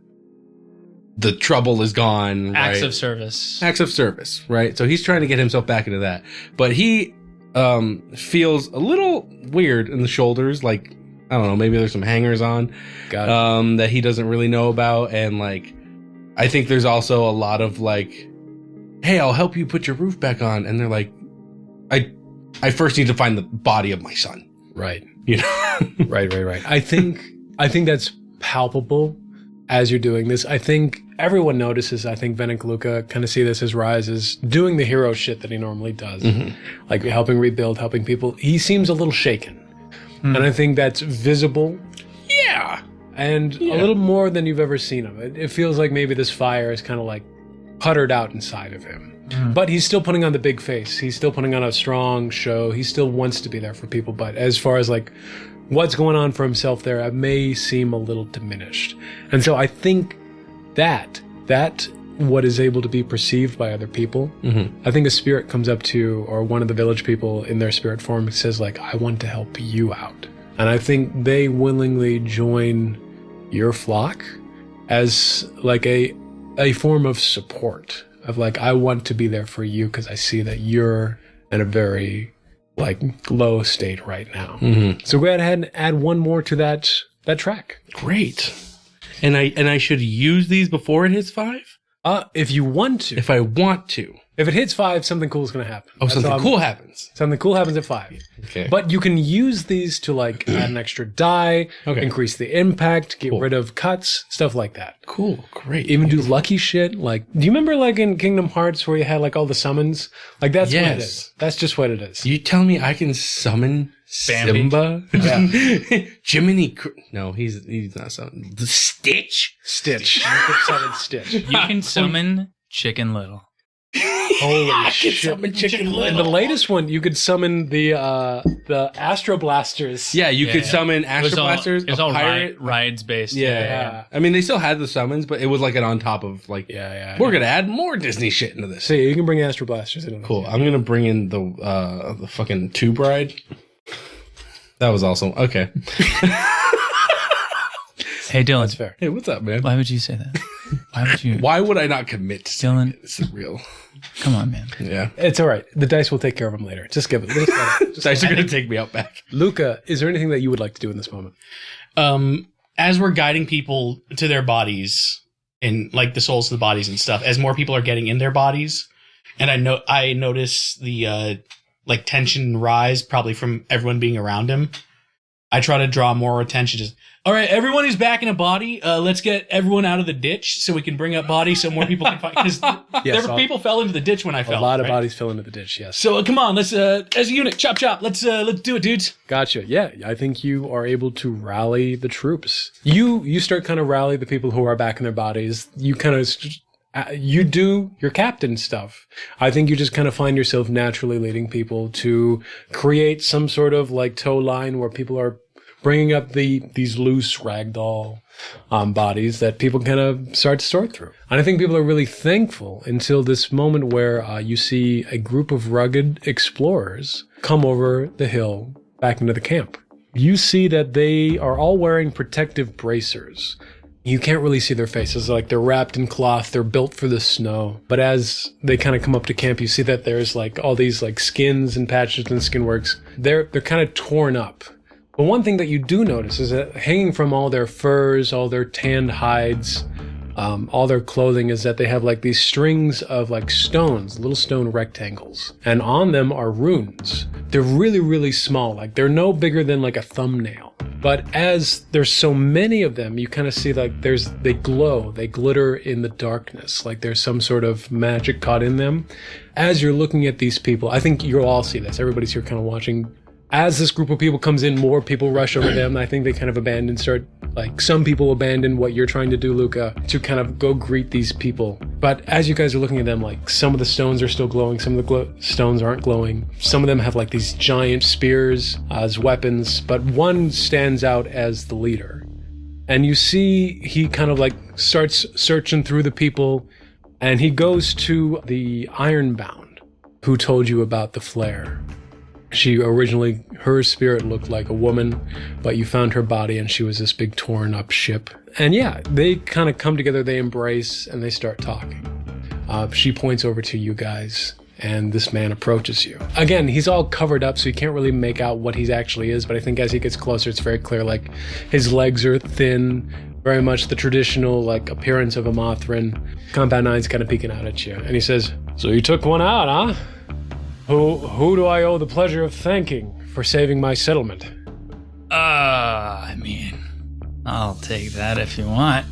the trouble is gone. Acts right? of service. Acts of service, right? So he's trying to get himself back into that, but he feels a little weird in the shoulders, like I don't know, maybe there's some hangers on that he doesn't really know about, and like I think there's also a lot of like, hey, I'll help you put your roof back on, and they're like, I first need to find the body of my son. Right. You know? Right. I think that's palpable as you're doing this. I think everyone notices. I think Vennick, Luca kind of see this as Rise is doing the hero shit that he normally does, like helping rebuild, helping people. He seems a little shaken, and I think that's visible. Yeah. And a little more than you've ever seen him. It feels like maybe this fire is kind of like puttered out inside of him. But he's still putting on the big face. He's still putting on a strong show. He still wants to be there for people. But as far as like what's going on for himself there, it may seem a little diminished. And so I think that what is able to be perceived by other people, I think a spirit comes up to, or one of the village people in their spirit form says like, I want to help you out. And I think they willingly join your flock as like a form of support. Of like, I want to be there for you because I see that you're in a very like low state right now. So go ahead and add one more to that track. Great. And I should use these before it hits 5? If you want to. If I want to. If it hits 5, something cool is going to happen. Oh, something cool happens. Something cool happens at 5. Okay. But you can use these to like add an extra die, increase the impact, get rid of cuts, stuff like that. Cool. Great. Even do lucky shit. Like, do you remember like in Kingdom Hearts where you had like all the summons? Like that's what it is. That's just what it is. You tell me I can summon Simba? Yeah. Jiminy... No, he's not summoned. The Stitch? Stitch. You can summon Stitch. You can summon Chicken Little. Holy shit. Summon Chicken In Little. the latest one, you could summon the Astro Blasters. Yeah, you could summon Astro Blasters. It's all rides based. Yeah. I mean, they still had the summons, but it was like an on top of like, we're going to add more Disney shit into this. So you can bring Astro Blasters in. Cool. I'm going to bring in the fucking Tube Ride. That was awesome. Okay. Hey, Dylan. That's fair. Hey, what's up, man? Why would you say that? Why would you? Why would I not commit to Dylan? It's real. Come on, man. Yeah. It's all right. The dice will take care of them later. Just give it. Dice are going to take me out back. Luca, is there anything that you would like to do in this moment? As we're guiding people to their bodies and like the souls to the bodies and stuff, as more people are getting in their bodies, and I notice the like tension rise probably from everyone being around him. I try to draw more attention. Just, all right, everyone is back in a body. Let's get everyone out of the ditch so we can bring up bodies so more people can find. Because people fell into the ditch when I fell. A lot of bodies fell into the ditch. Yes. So come on, let's as a unit, chop chop. Let's do it, dudes. Gotcha. Yeah, I think you are able to rally the troops. You start kind of rally the people who are back in their bodies. You kind of you do your captain stuff. I think you just kind of find yourself naturally leading people to create some sort of like tow line where people are bringing up these loose ragdoll bodies that people kind of start to sort through. And I think people are really thankful until this moment where you see a group of rugged explorers come over the hill back into the camp. You see that they are all wearing protective bracers. You can't really see their faces. Like they're wrapped in cloth. They're built for the snow. But as they kind of come up to camp, you see that there's like all these like skins and patches and skin works. They're kind of torn up. But one thing that you do notice is that hanging from all their furs, all their tanned hides, all their clothing is that they have like these strings of like stones, little stone rectangles. And on them are runes. They're really, really small. Like they're no bigger than like a thumbnail. But as there's so many of them, you kind of see like they glow, they glitter in the darkness. Like there's some sort of magic caught in them. As you're looking at these people, I think you'll all see this. Everybody's here kind of watching. As this group of people comes in, more people rush over them. I think they kind of abandon, start Like, some people abandon what you're trying to do, Luca, to kind of go greet these people. But as you guys are looking at them, like, some of the stones are still glowing, some of the stones aren't glowing. Some of them have, like, these giant spears as weapons, but one stands out as the leader. And you see he kind of, like, starts searching through the people, and he goes to the Ironbound, who told you about the flare. She originally, her spirit looked like a woman, but you found her body and she was this big torn up ship. And yeah, they kind of come together, they embrace, and they start talking. She points over to you guys, and this man approaches you. Again, he's all covered up, so you can't really make out what he actually is, but I think as he gets closer, it's very clear, like, his legs are thin, very much the traditional, like, appearance of a Mothran. Compound 9's kind of peeking out at you, and he says, "So you took one out, huh? Who do I owe the pleasure of thanking for saving my settlement?" I mean, I'll take that if you want.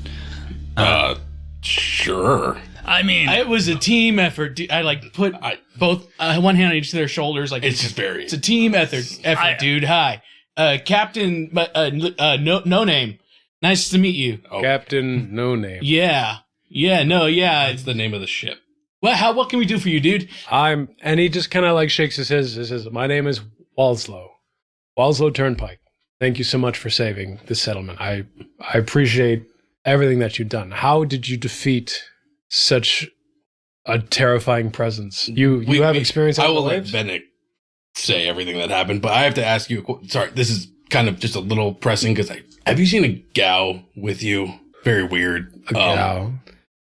Sure. I mean, It was a team effort. I like put both one hand on each of their shoulders. Like It's just very. it's a team effort, dude. Hi, Captain. No name. Nice to meet you. Oh, Captain No Name. Yeah. It's the name of the ship. What can we do for you, dude? And he just kind of like shakes his head. He says, "My name is Walslow. Walslow Turnpike. Thank you so much for saving this settlement. I appreciate everything that you've done. How did you defeat such a terrifying presence? You have experience. I will let Vennick say everything that happened, but I have to ask you. Sorry, this is kind of just a little pressing because have you seen a gal with you? Very weird. A gal.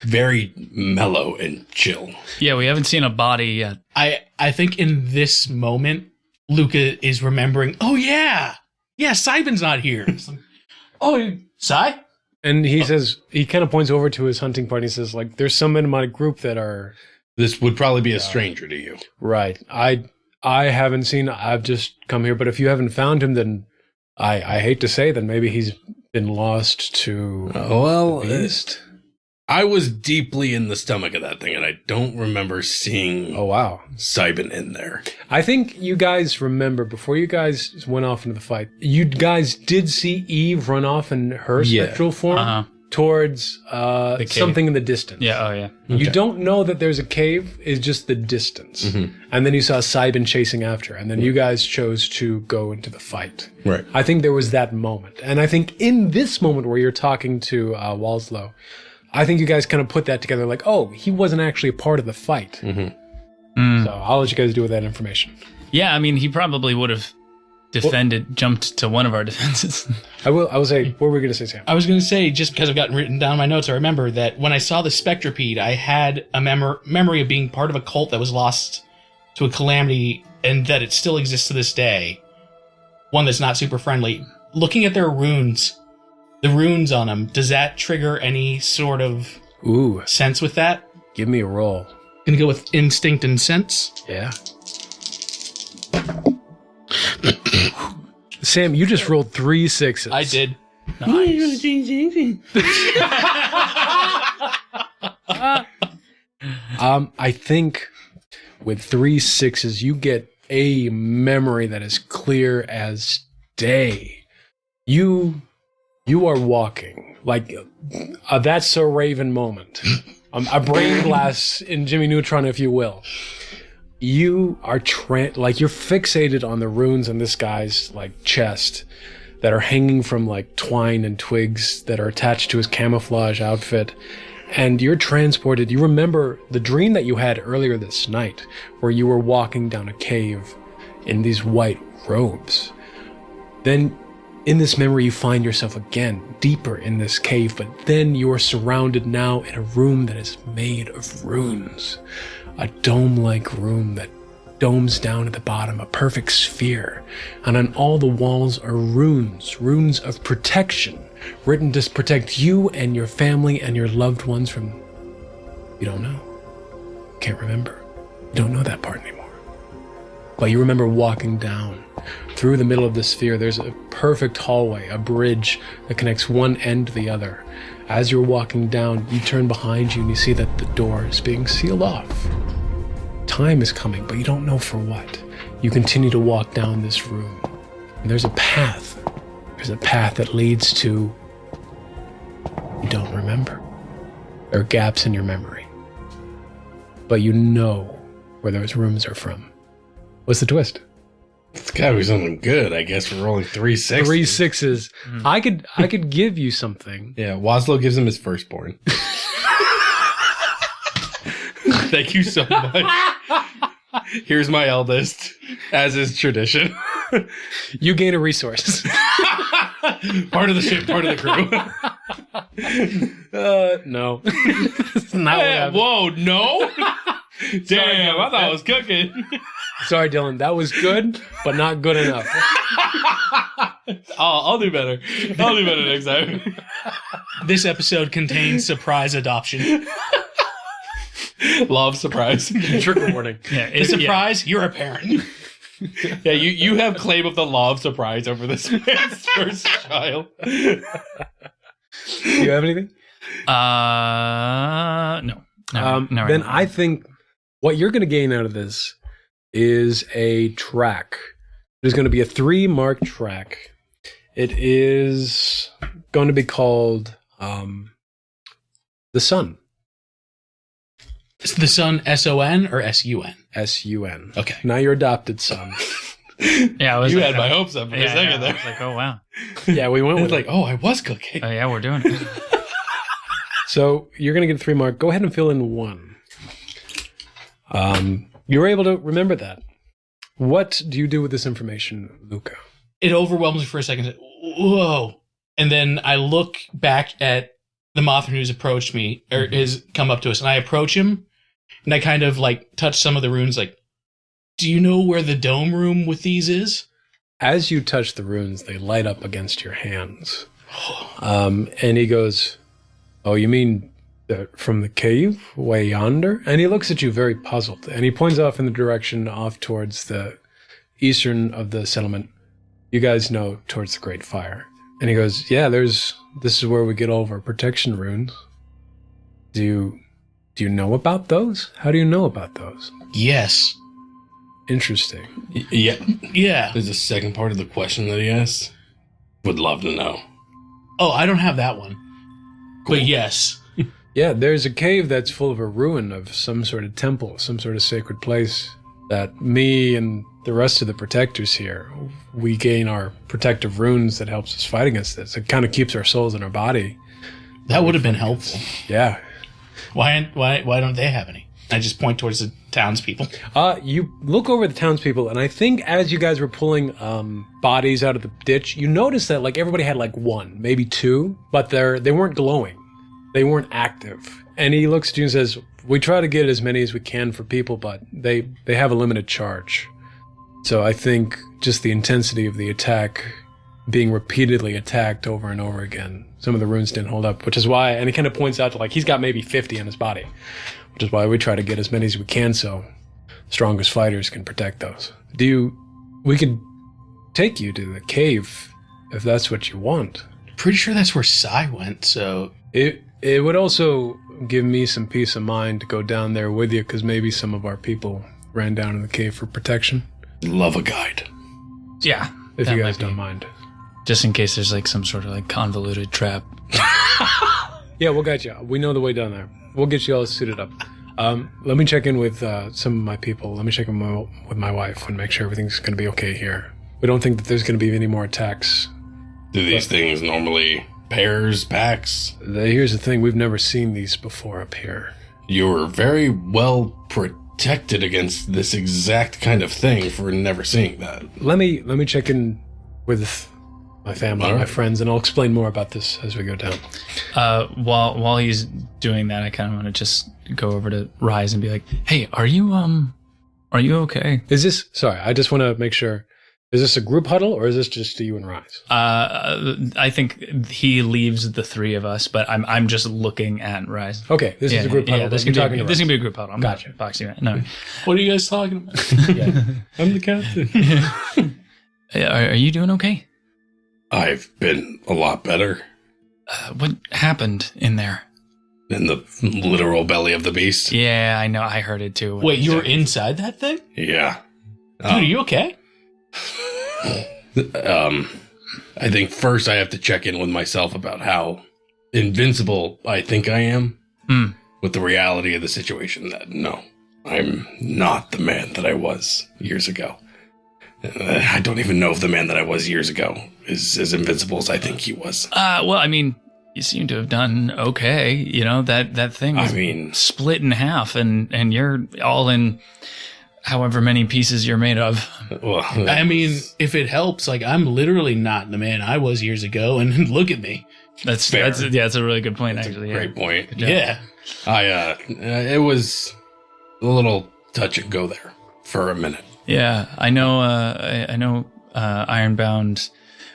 Very mellow and chill. yeah, we haven't seen a body yet. I think in this moment, Luca is remembering. Oh yeah, Simon's not here. Oh, Si? And he says, he kind of points over to his hunting party. He says, like, there's some in my group that are This would probably be a stranger to you. right. I haven't seen. I've just come here. But if you haven't found him, then I hate to say that maybe he's been lost to the beast. I was deeply in the stomach of that thing, and I don't remember seeing Oh wow. Simon in there. I think you guys remember, before you guys went off into the fight, you guys did see Eve run off in her spectral form towards something in the distance. Yeah, oh yeah. You don't know that there's a cave, it's just the distance. And then you saw Simon chasing after, and then you guys chose to go into the fight. Right. I think there was that moment. And I think in this moment where you're talking to Walslow, I think you guys kind of put that together like, oh, he wasn't actually a part of the fight. So I'll let you guys do with that information. Yeah, I mean, he probably would have jumped to one of our defenses. I will say, what were we going to say, Sam? I was going to say, just because I've gotten written down in my notes, I remember that when I saw the spectrapede, I had a memory of being part of a cult that was lost to a calamity, and that it still exists to this day. One that's not super friendly. Looking at their runes, the runes on them, does that trigger any sort of sense with that? Give me a roll. Gonna go with instinct and sense. Yeah. Sam, you just rolled 3 6s. I did. I think with 3 6s, you get a memory that is clear as day. You are walking like that's so Raven moment. A brain blast in Jimmy Neutron, if you will. You are you're fixated on the runes on this guy's like chest that are hanging from like twine and twigs that are attached to his camouflage outfit. And you're transported. You remember the dream that you had earlier this night where you were walking down a cave in these white robes. Then in this memory, you find yourself again deeper in this cave, but then you are surrounded now in a room that is made of runes. A dome-like room that domes down at the bottom, a perfect sphere. And on all the walls are runes of protection, written to protect you and your family and your loved ones from, you don't know. Can't remember. You don't know that part anymore. But you remember walking down through the middle of the sphere. There's a perfect hallway, a bridge that connects one end to the other. As you're walking down, you turn behind you and you see that the door is being sealed off. Time is coming, but you don't know for what. You continue to walk down this room. And there's a path. There's a path that leads to remember. There are gaps in your memory. But you know where those rooms are from. What's the twist? It's gotta be something good, I guess. We're rolling 3 6s. 3 6s. I could give you something. Yeah, Waslow gives him his firstborn. Thank you so much. Here's my eldest, as is tradition. You gain a resource. Part of the ship, part of the crew. No. That's not what happened. Whoa, no? Damn, I thought I was cooking. Sorry, Dylan. That was good, but not good enough. I'll do better. I'll do better next time. This episode contains surprise adoption. Love surprise. Trigger warning. Yeah, The surprise, you're a parent. Yeah, you have claim of the law of surprise over this man's first child. Do you have anything? No. No, Then I think what you're going to gain out of this is a track. There's going to be a 3-mark track. It is going to be called The Sun. Is the son S-O-N or S-U-N? S-U-N. Okay. Not your adopted son. Yeah, I was You like, had my hopes up for a second I there. was like, oh wow. Yeah, we went with Like, oh, I was cooking. Oh yeah, we're doing it. So you're going to get a 3-mark. Go ahead and fill in 1. You're able to remember that. What do you do with this information, Luca? It overwhelms me for a second. Whoa. And then I look back at the Mothman who's approached me, or has come up to us, and I approach him, and I kind of like touch some of the runes, like, do you know where the dome room with these is? As you touch the runes, they light up against your hands. And he goes, oh, you mean from the cave way yonder? And he looks at you very puzzled, and he points off in the direction off towards the eastern of the settlement. You guys know, towards the Great Fire. And he goes, yeah, this is where we get all of our protection runes. Do you know about those? How do you know about those? Yes. Interesting. Yeah. Yeah. There's a second part of the question that he asked. Would love to know. Oh, I don't have that one. Cool. But yes. Yeah, there's a cave that's full of a ruin of some sort of temple, some sort of sacred place that me and the rest of the protectors here, we gain our protective runes that helps us fight against this. It kind of keeps our souls in our body. That would have been helpful. Yeah. Why don't they have any? I just point towards the townspeople. You look over the townspeople, and I think as you guys were pulling bodies out of the ditch, you noticed that like everybody had like 1, maybe 2, but they weren't glowing. They weren't active. And he looks at you and says, we try to get as many as we can for people, but they have a limited charge. So I think just the intensity of the attack, being repeatedly attacked over and over again, some of the runes didn't hold up, which is why, and he kind of points out to like, he's got maybe 50 in his body, which is why we try to get as many as we can so strongest fighters can protect those. We could take you to the cave if that's what you want. Pretty sure that's where Sai went, so... It would also give me some peace of mind to go down there with you, because maybe some of our people ran down in the cave for protection. Love a guide. Yeah. If that you guys might be. don't mind. Just in case there's like some sort of like convoluted trap. Yeah, we'll get you. We know the way down there. We'll get you all suited up. Let me check in with some of my people. Let me check in with my wife and make sure everything's going to be okay here. We don't think that there's going to be any more attacks. Do these things normally pairs, packs? Here's the thing. We've never seen these before up here. You're very well protected against this exact kind of thing for never seeing that. Let me check in with my family, All right. my friends, and I'll explain more about this as we go down. While he's doing that, I kind of want to just go over to Rise and be like, "Hey, are you okay?" Is this... Sorry, I just want to make sure. Is this a group huddle, or is this just you and Rise? I think he leaves the 3 of us, but I'm just looking at Rise. Okay, this is a group huddle. Yeah, this You're can talking to be a Rise. group huddle. I'm Gotcha. not boxing it. No. What are you guys talking about? Yeah. I'm the captain. Are you doing okay? I've been a lot better What happened in there? in the literal belly of the beast. Yeah, I know. I heard it too. Wait, you were inside that thing? Yeah. Dude, are you okay? I think first I have to check in with myself about how invincible I think I am, Hmm. with the reality of the situation that no, I'm not the man that I was years ago. I don't even know if the man that I was years ago is as invincible as I think he was. Well, I mean, you seem to have done okay. You know, that thing was split in half, and you're all in however many pieces you're made of. Well, I mean, if it helps, like, I'm literally not the man I was years ago, and look at me. That's fair. That's a really good point, That's actually. a great point. Yeah. It was a little touch and go there for a minute. Yeah, I know. I know. Ironbound,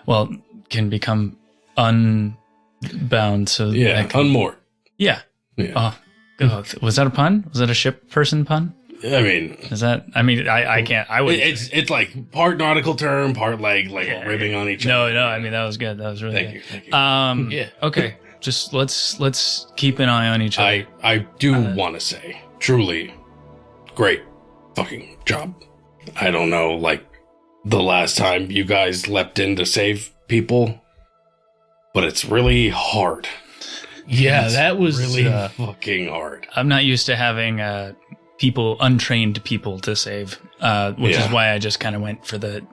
well, can become unbound. So Yeah, unmoored. Yeah. Yeah. Oh, was that a pun? Was that a ship person pun? I mean, Is that? I mean, I can't. I would. it's like part nautical term, part like ribbing on each other. No. I mean, that was good. That was really good. Thank you. Yeah. Okay. Just let's keep an eye on each other. I do want to say, truly, great fucking job. I don't know, like, the last time you guys leapt in to save people, but it's really hard. Yeah, It's that was really fucking hard. I'm not used to having untrained people to save, which is why I just kind of went for the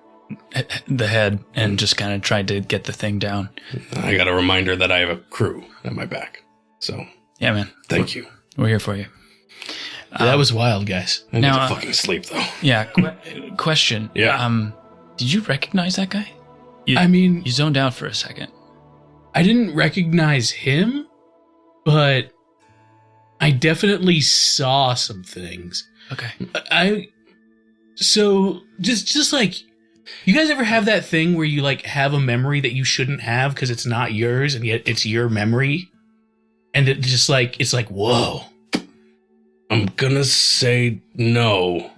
head and just kind of tried to get the thing down. I got a reminder that I have a crew at my back. So, Yeah, man. thank you. We're here for you. that was wild, guys. I need Now, to fucking sleep, though. Yeah. Question. Yeah. Did you recognize that guy? I mean, You zoned out for a second. I didn't recognize him, but I definitely saw some things. Okay. So just like, you guys ever have that thing where you like have a memory that you shouldn't have because it's not yours and yet it's your memory? And it just like, it's like, whoa. I'm gonna say no.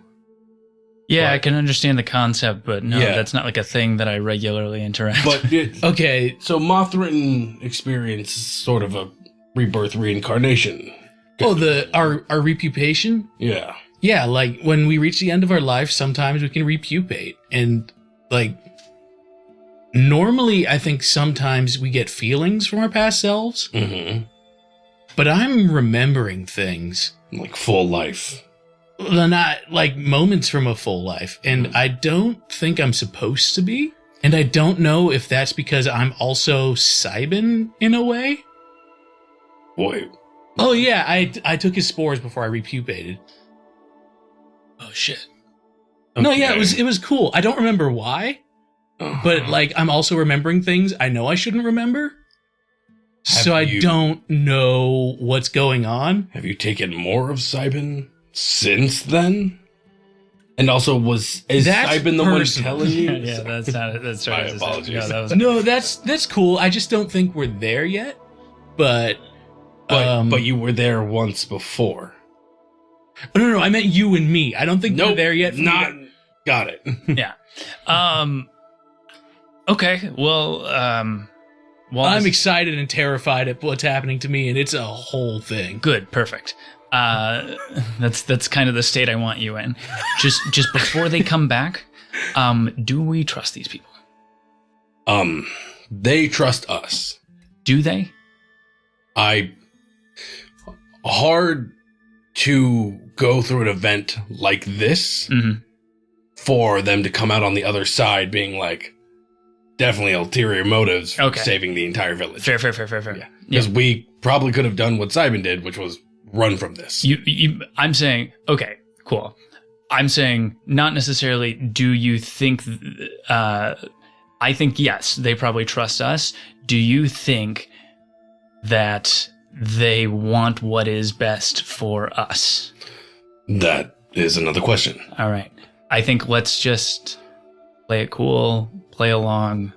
Yeah, But- I can understand the concept, but no, Yeah. that's not like a thing that I regularly interact. But, Okay. so Mothrin experience is sort of a rebirth reincarnation. Oh, our repupation? Yeah. Yeah, like when we reach the end of our life, sometimes we can repupate. And like, normally I think sometimes we get feelings from our past selves, Mm-hmm. but I'm remembering things. Like full life. Well, not like moments from a full life. And I don't think I'm supposed to be. And I don't know if that's because I'm also Cybin in a way. Boy. Oh yeah, I took his spores before I repupated. Oh shit. No, yeah, Okay. it was cool. I don't remember why, but like I'm also remembering things I know I shouldn't remember. So I don't know what's going on. Have you taken more of Cybin since then? And also, is That's Cybin the one personal. telling you? Yeah, that's My right. apologies. Yeah, that was No, that's cool. I just don't think we're there yet. But But you were there once before. no, I meant you and me. I don't think we're there yet. Not got it. yeah. Okay. Well, I'm excited and terrified at what's happening to me, and it's a whole thing. good. Perfect. That's kind of the state I want you in. Just before they come back, do we trust these people? They trust us. Do they? Hard to go through an event like this Mm-hmm. for them to come out on the other side being like, definitely ulterior motives for Okay. saving the entire village. Fair. Yeah. Because we probably could have done what Cybin did, which was run from this. I'm saying, okay, cool. I'm saying not necessarily do you think, I think yes, they probably trust us. Do you think that they want what is best for us? That is another question. All right. I think let's just play it cool, play along.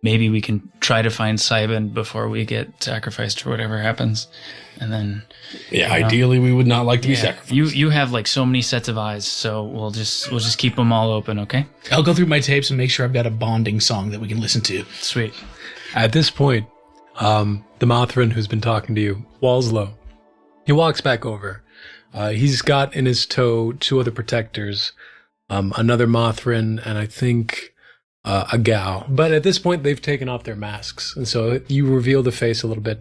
Maybe we can try to find Cybin before we get sacrificed or whatever happens. And then Yeah, ideally we would not like to be yeah, sacrificed. you have like so many sets of eyes, so we'll just keep them all open, okay? I'll go through my tapes and make sure I've got a bonding song that we can listen to. Sweet. At this point, the Mothrin who's been talking to you, walls low. He walks back over. He's got in his tow two other protectors, another Mothrin, and I think a gal. But at this point, they've taken off their masks. And so you reveal the face a little bit.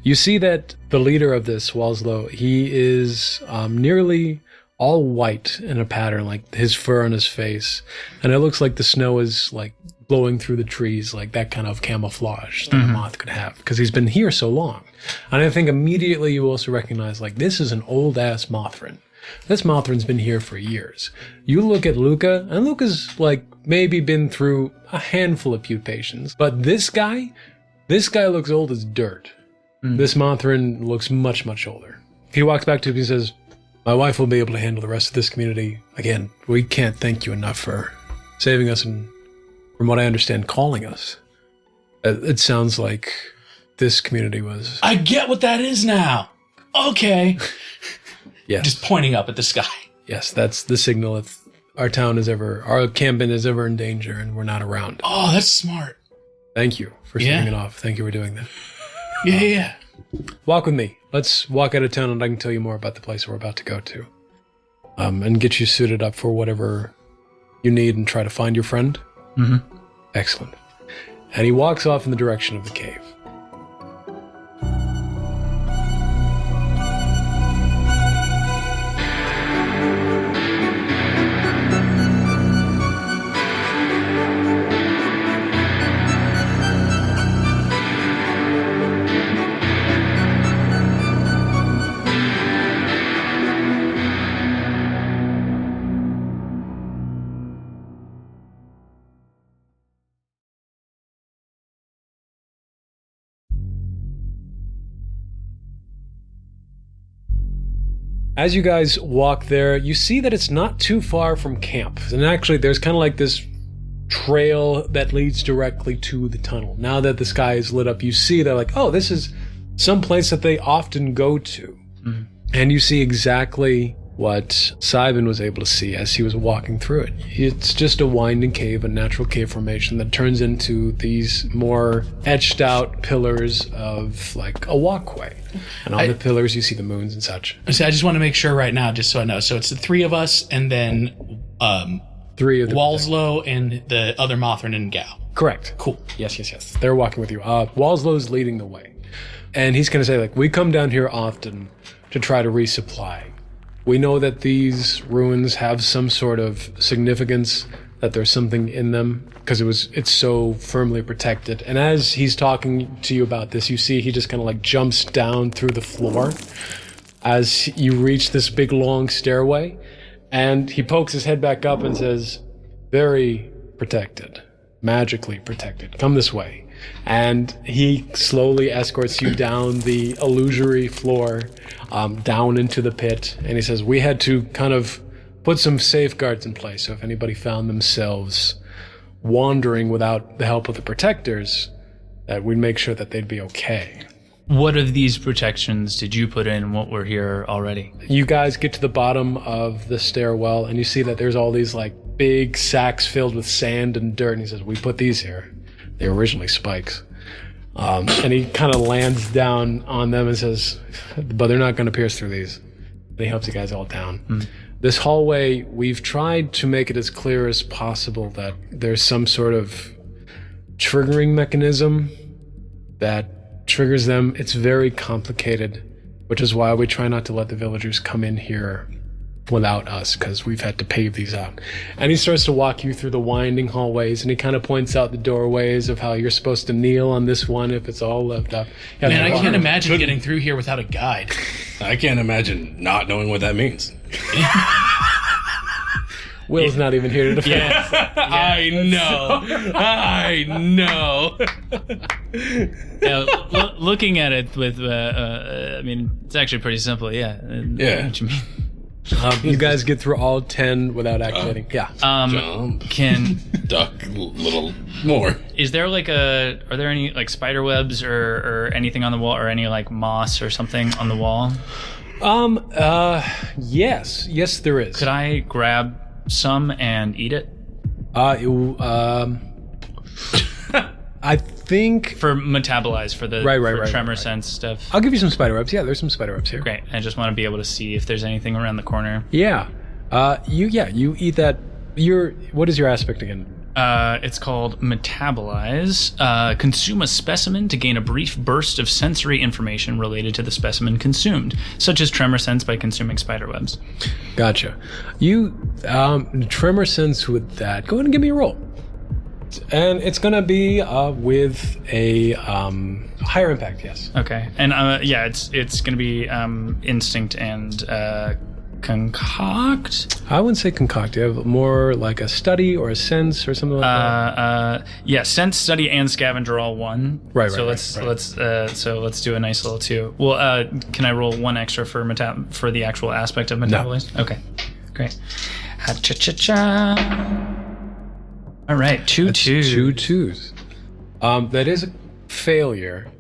You see that the leader of this, Walslow, he is nearly all white in a pattern, like his fur on his face. And it looks like the snow is like blowing through the trees, like that kind of camouflage that a moth could have, because he's been here so long. And I think immediately you also recognize, like, this is an old-ass Mothran. This Mothran's been here for years. You look at Luca, and Luca's, like, maybe been through a handful of putations. But this guy looks old as dirt. This Mothran looks much, much older. He walks back to him and says, my wife will be able to handle the rest of this community. Again, we can't thank you enough for saving us and, from what I understand, calling us. It sounds like this community was... I get what that is now. Okay. Yes. Just pointing up at the sky. Yes, that's the signal if our camping is ever in danger and we're not around. Oh, that's smart. Thank you for setting it off. Thank you for doing that. Yeah. Walk with me. Let's walk out of town and I can tell you more about the place we're about to go to. And get you suited up for whatever you need and try to find your friend. Mm-hmm. Excellent. And he walks off in the direction of the cave. As you guys walk there, you see that it's not too far from camp. And actually, there's kind of like this trail that leads directly to the tunnel. Now that the sky is lit up, you see that like, oh, this is some place that they often go to. Mm-hmm. And you see exactly what Simon was able to see as he was walking through it. It's just a winding cave, a natural cave formation that turns into these more etched out pillars of like a walkway. And on the pillars, you see the moons and such. So I just want to make sure right now, just so I know. So it's the three of us and then three of the Walslow and the other Mothran and Gal. Correct. Cool. Yes. They're walking with you. Walslow's leading the way. And he's going to say, like, we come down here often to try to resupply. We know that these ruins have some sort of significance, that there's something in them, because it's so firmly protected. And as he's talking to you about this, you see he just kind of like jumps down through the floor as you reach this big long stairway, and he pokes his head back up and says, very protected, magically protected. Come this way. And he slowly escorts you down the illusory floor, down into the pit. And he says, we had to kind of put some safeguards in place. So if anybody found themselves wandering without the help of the protectors, that we'd make sure that they'd be okay. What of these protections did you put in what were here already? You guys get to the bottom of the stairwell and you see that there's all these like big sacks filled with sand and dirt. And he says, we put these here. They were originally spikes. And he kind of lands down on them and says, but they're not going to pierce through these. And he helps you guys all down. This hallway, we've tried to make it as clear as possible that there's some sort of triggering mechanism that triggers them. It's very complicated, which is why we try not to let the villagers come in here without us, because we've had to pave these out. And he starts to walk you through the winding hallways, and he kind of points out the doorways of how you're supposed to kneel on this one if it's all left up. Yeah, man, I can't imagine getting through here without a guide. I can't imagine not knowing what that means. Will's not even here to defend. Yeah. I know. Looking at it with, I mean, it's actually pretty simple. Yeah. What you mean? You guys get through all 10 without activating. Jump. Can Duck a little more. Is there like are there any like spider webs or anything on the wall, or any like moss or something on the wall? Yes there is. Could I grab some and eat it? I think for metabolize for the tremor sense stuff. I'll give you some spider webs. Yeah, there's some spider webs here. Great. I just want to be able to see if there's anything around the corner. Yeah. You eat that. What is your aspect again? It's called Metabolize. Consume a specimen to gain a brief burst of sensory information related to the specimen consumed, such as tremor sense by consuming spiderwebs. Gotcha. You tremor sense with that. Go ahead and give me a roll. And it's going to be with a higher impact, yes. Okay. And it's going to be instinct and concoct. I wouldn't say concoct. You have more like a study or a sense or something like that. Yeah, sense, study, and scavenger all one. Right. So let's do a nice little 2. Well, can I roll 1 extra for the actual aspect of metabolize? No. Okay, great. Ha-cha-cha-cha. All right, 2 2s. 2 2s. That is a failure,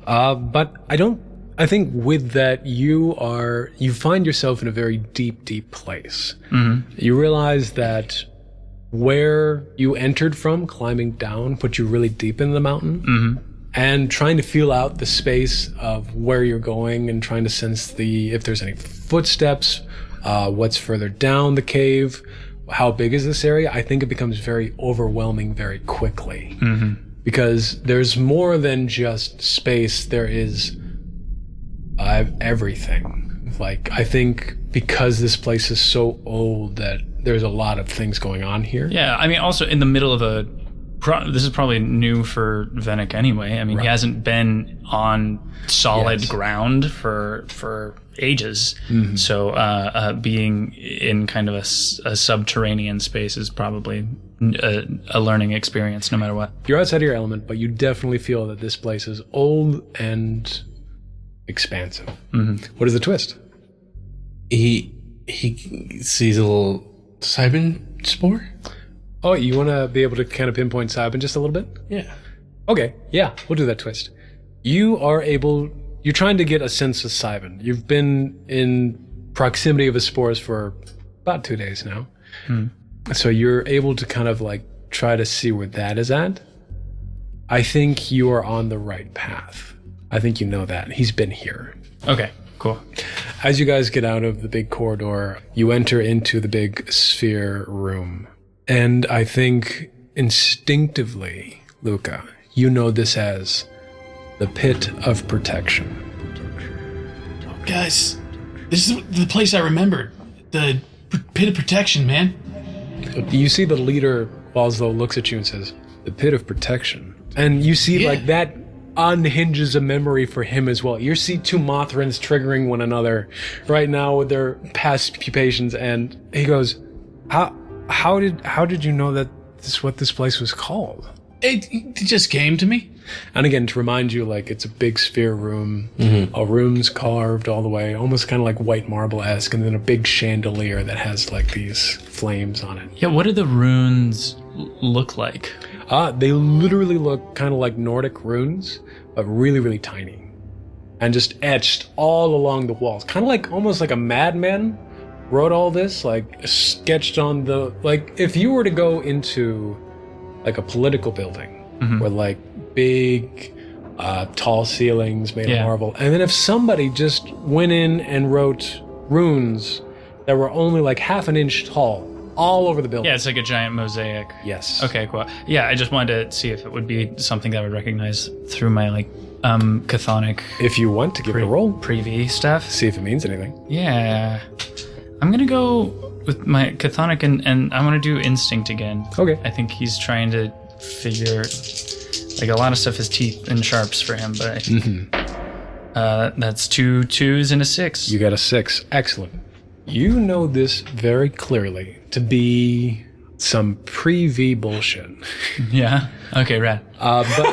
but I think with that you find yourself in a very deep place. Mm-hmm. You realize that where you entered from, climbing down, put you really deep in the mountain, mm-hmm. and trying to feel out the space of where you're going and trying to sense if there's any footsteps, what's further down the cave, how big is this area. I think it becomes very overwhelming very quickly, mm-hmm. because there's more than just space. There is everything. Like, I think because this place is so old that there's a lot of things going on here. Yeah, I mean, also in the middle of this is probably new for Vennick anyway. I mean, right. He hasn't been on solid ground for ages. Mm-hmm. So being in kind of a subterranean space is probably a learning experience no matter what. You're outside of your element, but you definitely feel that this place is old and expansive. Mm-hmm. What is the twist? He sees a little cybin spore. Oh, you want to be able to kind of pinpoint cybin just a little bit? Yeah. Okay, yeah, we'll do that twist. You're trying to get a sense of cybin. You've been in proximity of his spores for about 2 days now. So you're able to kind of like try to see where that is at. I think you are on the right path. I think you know that. He's been here. Okay, cool. As you guys get out of the big corridor, you enter into the big sphere room. And I think instinctively, Luca, you know this as the Pit of Protection. Guys, this is the place I remembered. The Pit of Protection, man. You see the leader, Walslow, looks at you and says, the Pit of Protection. And you see like that unhinges a memory for him as well. You see 2 Mothrans triggering one another right now with their past occupations, and he goes, How did you know that this is what this place was called? It just came to me. And again, to remind you, like, it's a big sphere room, mm-hmm. a room's carved all the way, almost kind of like white marble-esque, and then a big chandelier that has like these flames on it. Yeah, what do the runes look like? They literally look kind of like Nordic runes, but really, really tiny. And just etched all along the walls. Kind of like, almost like a madman wrote all this, like sketched on the, like if you were to go into like a political building mm-hmm. with like big tall ceilings made of marble, and then if somebody just went in and wrote runes that were only like half an inch tall all over the building. Yeah, it's like a giant mosaic. Yes. Okay, cool. Yeah, I just wanted to see if it would be something that I would recognize through my like chthonic. If you want to give it a roll, preview stuff. See if it means anything. Yeah. I'm gonna go with my chthonic and I want to do instinct again. Okay. I think he's trying to figure, like, a lot of stuff is teeth and sharps for him, but that's 2 2s and a 6. You got a 6. Excellent. You know this very clearly to be some pre-V bullshit. Yeah. Okay, rad. But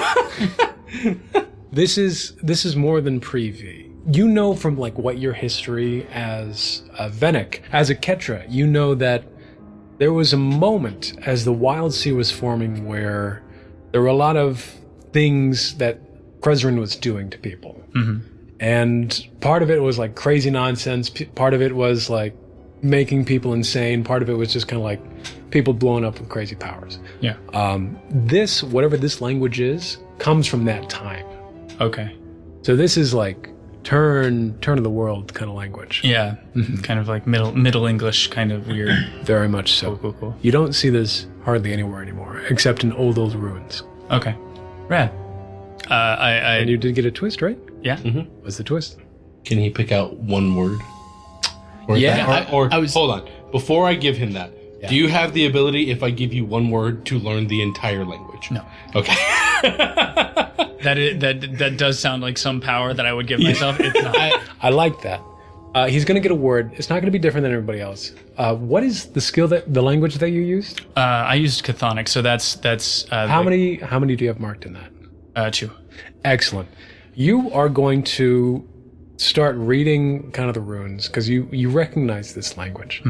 this is more than pre-V. You know from like what your history as a Vennick, as a Ketra, you know that there was a moment as the Wild Sea was forming where there were a lot of things that Krezrin was doing to people. Mm-hmm. And part of it was like crazy nonsense. Part of it was like making people insane. Part of it was just kind of like people blowing up with crazy powers. Yeah. This, whatever this language is, comes from that time. Okay. So this is like turn of the world kind of language. Yeah, kind of like Middle English, kind of weird. Very much so. Cool. You don't see this hardly anywhere anymore, except in old ruins. Okay, rad. And you did get a twist, right? Yeah. What's the twist? Can he pick out one word? Or Yeah, hold on. Before I give him that, do you have the ability, if I give you one word, to learn the entire language? No. Okay. That does sound like some power that I would give myself. It's not. I like that. He's going to get a word. It's not going to be different than everybody else. What is the language that you used? I used Chthonic, so that's How many do you have marked in that? 2. Excellent. You are going to start reading kind of the runes because you recognize this language,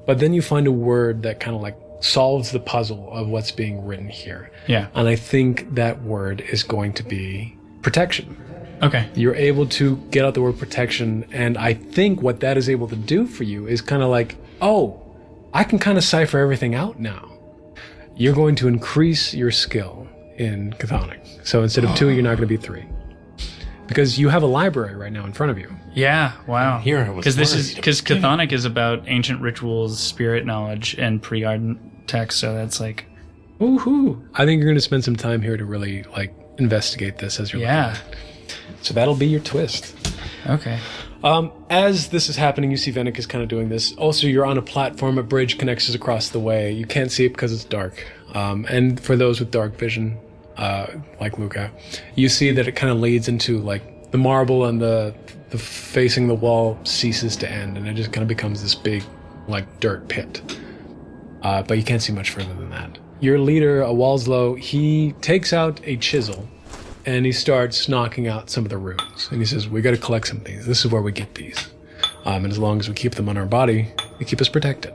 but then you find a word that kind of like solves the puzzle of what's being written here. Yeah. And I think that word is going to be protection. Okay. You're able to get out the word protection, and I think what that is able to do for you is kind of like, oh, I can kind of cipher everything out now. You're going to increase your skill in Chthonic. So instead of 2, you're not going to be 3. Because you have a library right now in front of you. Yeah. Wow. Here I was because Chthonic is about ancient rituals, spirit knowledge, and pre-ardent text. So that's like, Woohoo! I think you're going to spend some time here to really like investigate this as you're looking at it. So that'll be your twist. Okay. As this is happening, you see Vennick is kind of doing this. Also, you're on a platform. A bridge connects us across the way. You can't see it because it's dark. And for those with dark vision, like Luca, you see that it kind of leads into like the marble, and the facing the wall ceases to end, and it just kind of becomes this big like dirt pit. But you can't see much further than that. Your leader, Walslow, he takes out a chisel and he starts knocking out some of the runes. And he says, we got to collect some things. This is where we get these. And as long as we keep them on our body, they keep us protected.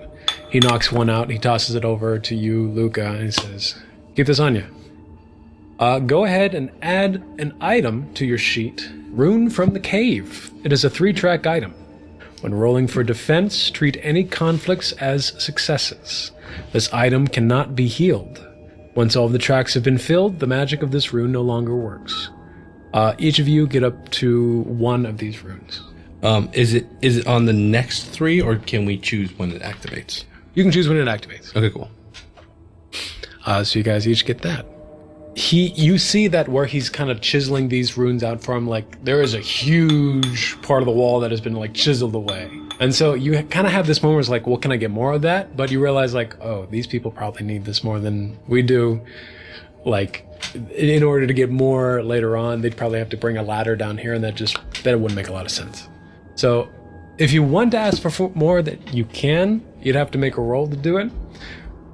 He knocks one out. He tosses it over to you, Luca, and he says, keep this on you. Go ahead and add an item to your sheet. Rune from the Cave. It is a 3-track item. When rolling for defense, treat any conflicts as successes. This item cannot be healed. Once all of the tracks have been filled, the magic of this rune no longer works. Each of you get up to 1 of these runes. Is it on the next 3, or can we choose when it activates? You can choose when it activates. Okay, cool. So you guys each get that. You see that where he's kind of chiseling these runes out from, like, there is a huge part of the wall that has been, like, chiseled away. And so you kind of have this moment where it's like, well, can I get more of that? But you realize, like, oh, these people probably need this more than we do. Like, in order to get more later on, they'd probably have to bring a ladder down here, and that wouldn't make a lot of sense. So if you want to ask for more that you can, you'd have to make a roll to do it.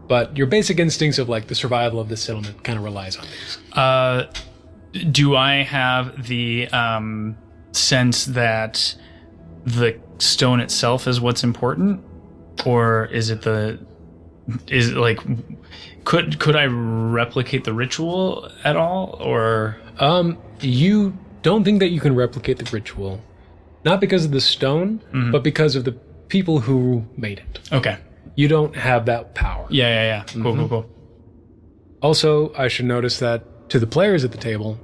But your basic instincts of like the survival of the settlement kind of relies on these. Do I have the sense that the stone itself is what's important, or is it like could I replicate the ritual at all, or you don't think that you can replicate the ritual, not because of the stone, but because of the people who made it. Okay. You don't have that power. Yeah. Cool. Also, I should notice that to the players at the table,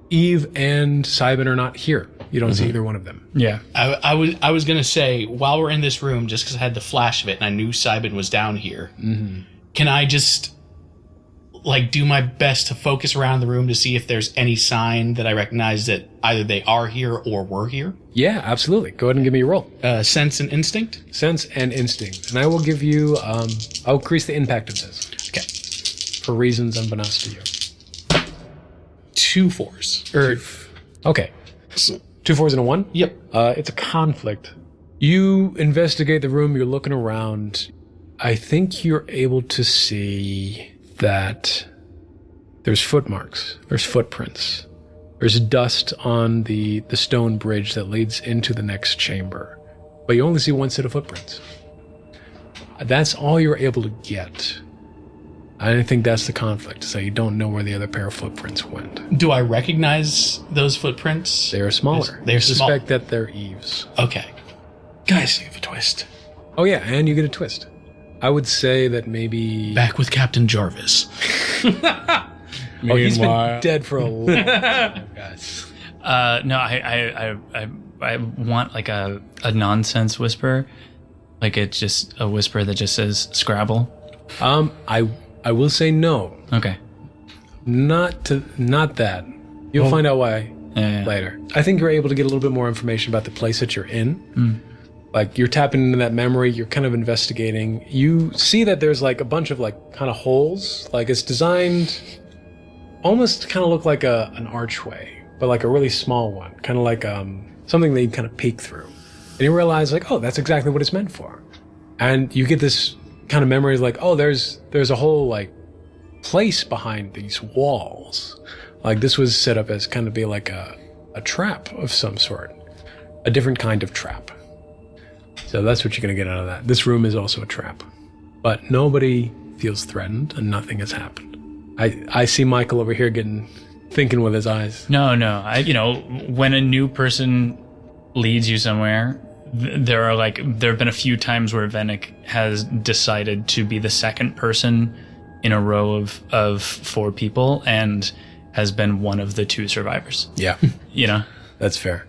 Eve and Simon are not here. You don't see either one of them. Yeah. I was gonna say, while we're in this room, just because I had the flash of it and I knew Simon was down here, can I just like do my best to focus around the room to see if there's any sign that I recognize that either they are here or were here? Yeah, absolutely. Go ahead and give me a roll. Sense and instinct? Sense and instinct. And I will give you, I'll increase the impact of this. Okay. For reasons unbeknownst to you. 2 4s. Okay. 2 4s and a 1? Yep. It's a conflict. You investigate the room, you're looking around. I think you're able to see that there's footmarks, there's footprints, there's dust on the stone bridge that leads into the next chamber, but you only see 1 set of footprints. That's all you're able to get. I think that's the conflict, so you don't know where the other pair of footprints went. Do I recognize those footprints? They're smaller. They're suspect that they're Eve's. Okay. Guys, you have a twist. Oh yeah, and you get a twist. I would say that maybe... Back with Captain Jarvis. Oh, he's been dead for a long time, guys. No, I I want like a nonsense whisper, like it's just a whisper that just says Scrabble. I will say no. Okay. Not that. You'll find out why Yeah. later. I think you're able to get a little bit more information about the place that you're in. Like you're tapping into that memory, you're kind of investigating. You see that there's like a bunch of like kind of holes. Like it's designed almost to kind of look like an archway, but like a really small one, kind of like something that you kind of peek through. And you realize like, oh, that's exactly what it's meant for. And you get this kind of memory like, oh, there's a whole like place behind these walls. Like this was set up as kind of be like a trap of some sort, a different kind of trap. So that's what you're going to get out of that. This room is also a trap, but nobody feels threatened and nothing has happened. I see Michael over here thinking with his eyes. No. When a new person leads you somewhere, there have been a few times where Vennick has decided to be the second person in a row of 4 people and has been one of the 2 survivors. Yeah. That's fair.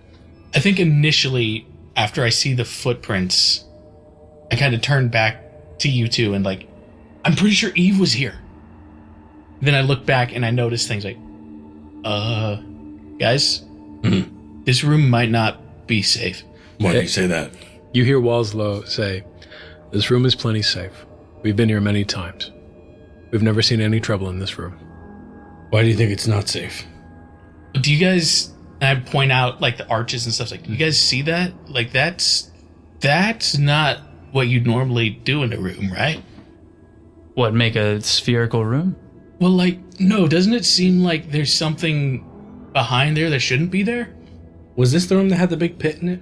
I think initially, after I see the footprints, I kind of turn back to you two and like, I'm pretty sure Eve was here. Then I look back and I notice things like, guys, this room might not be safe. Why do you say that? You hear Walslow say, this room is plenty safe. We've been here many times. We've never seen any trouble in this room. Why do you think it's not safe? Do you guys, and I point out like the arches and stuff, like, do you guys see that? Like that's not what you'd normally do in a room, right? What, make a spherical room? Well, like, no, doesn't it seem like there's something behind there that shouldn't be there? Was this the room that had the big pit in it?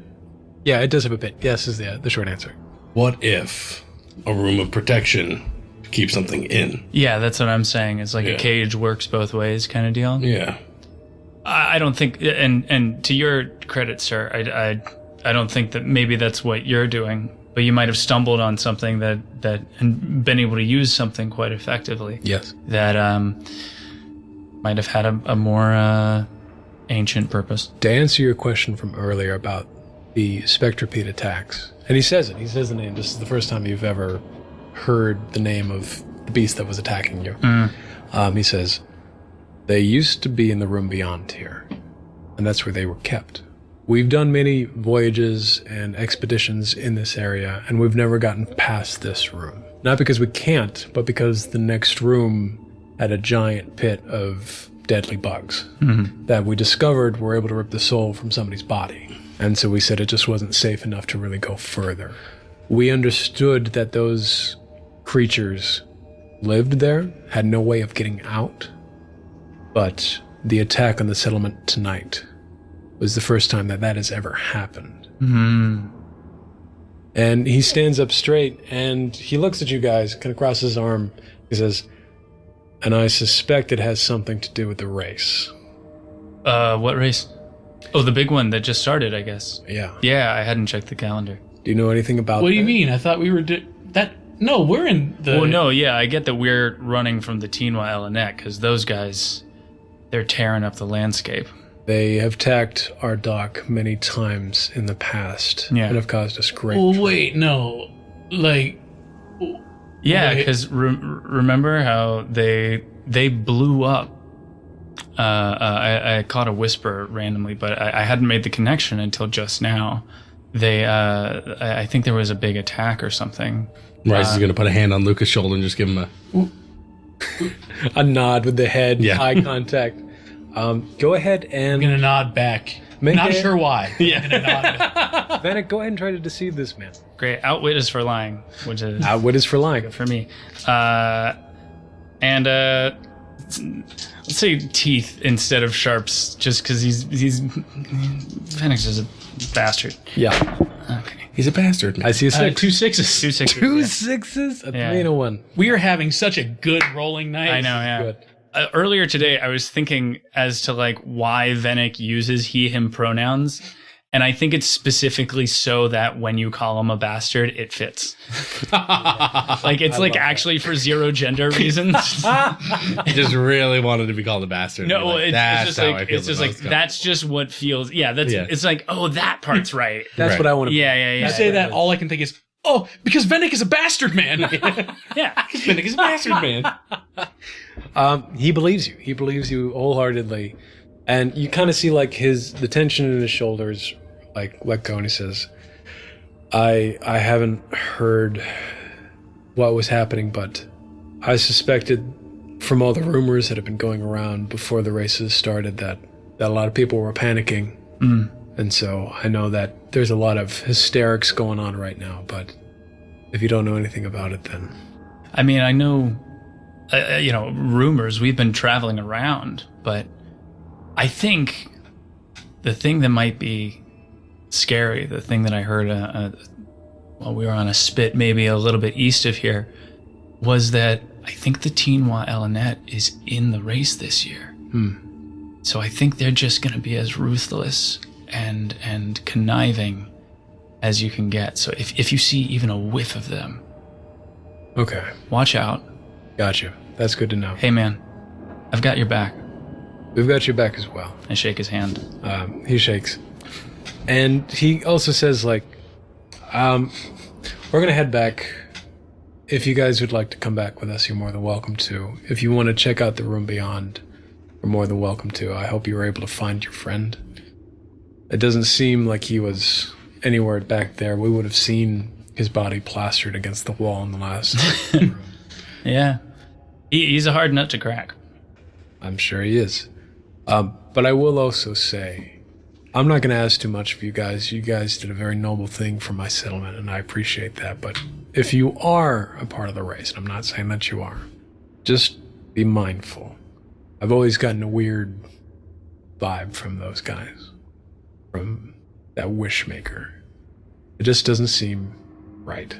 Yeah, it does have a bit. Yes is the short answer. What if a room of protection keeps something in? Yeah, that's what I'm saying. It's like Yeah. a cage works both ways kind of deal. Yeah. I don't think, and to your credit, sir, I don't think that maybe that's what you're doing, but you might have stumbled on something that and been able to use something quite effectively. Yes. That might have had a more ancient purpose. To answer your question from earlier about the spectrapede attacks, and he says it. He says the name. This is the first time you've ever heard the name of the beast that was attacking you. He says, they used to be in the room beyond here, and that's where they were kept. We've done many voyages and expeditions in this area, and we've never gotten past this room. Not because we can't, but because the next room had a giant pit of deadly bugs that we discovered were able to rip the soul from somebody's body. And so we said it just wasn't safe enough to really go further. We understood that those creatures lived there, had no way of getting out, but the attack on the settlement tonight was the first time that has ever happened. And he stands up straight and he looks at you guys, kind of crosses his arm. He says, and I suspect it has something to do with the race. What race? Oh, the big one that just started, I guess. Yeah. Yeah, I hadn't checked the calendar. Do you know anything about What do you that? mean? I thought we were that. No, we're in the. Well, no, yeah, I get that we're running from the Tinwa Elenet, because those guys, they're tearing up the landscape. They have attacked our dock many times in the past and have caused us great Oh trouble. wait, no, like. Yeah, Wait. because remember how they blew up. I caught a whisper randomly, but I hadn't made the connection until just now. They, I think there was a big attack or something. Rice is going to put a hand on Luca's shoulder and just give him A nod with the head, Yeah. eye contact. Go ahead and... I'm gonna nod back. Make Not it- sure why. Yeah. I'm gonna nod back. Vennick, go ahead and try to deceive this man. Great, outwit is for lying, which is What is for lying? for me. And let's say teeth instead of sharps, just because he's Vennick's is a bastard. Yeah. Okay, He's a bastard. I see a 6. 2 6s. 2 6. Two sixes? A 3 and a 1. We are having such a good rolling night. I know, yeah. Good. Earlier today, I was thinking as to like why Vennick uses he/him pronouns, And I think it's specifically so that when you call him a bastard, it fits. Like, it's like actually for zero gender reasons. I just really wanted to be called a bastard. No, Like, it's just like that's just what feels. Yeah, it's like, oh, that part's right. That's what I want to. Yeah. You say that, all I can think is, oh, because Vennick is a bastard man. Yeah. Vennick is a bastard man. He believes you. He believes you wholeheartedly, and you kind of see like the tension in his shoulders, like let go, and he says, "I haven't heard what was happening, but I suspected from all the rumors that have been going around before the races started that a lot of people were panicking, and so I know that there's a lot of hysterics going on right now. But if you don't know anything about it, then I mean, I know." Rumors, we've been traveling around, but I think the thing that might be scary, the thing that I heard while we were on a spit maybe a little bit east of here, was that I think the Teenwa Elenet is in the race this year. So I think they're just going to be as ruthless and conniving as you can get. So if you see even a whiff of them, okay, watch out. Gotcha. That's good to know. Hey, man, I've got your back. We've got your back as well. I shake his hand. He shakes. And he also says, like, we're going to head back. If you guys would like to come back with us, you're more than welcome to. If you want to check out the room beyond, you're more than welcome to. I hope you were able to find your friend. It doesn't seem like he was anywhere back there. We would have seen his body plastered against the wall in the last room. Yeah. He's a hard nut to crack. I'm sure he is. But I will also say, I'm not going to ask too much of you guys. You guys did a very noble thing for my settlement, and I appreciate that. But if you are a part of the race, and I'm not saying that you are, just be mindful. I've always gotten a weird vibe from those guys, from that wishmaker. It just doesn't seem right.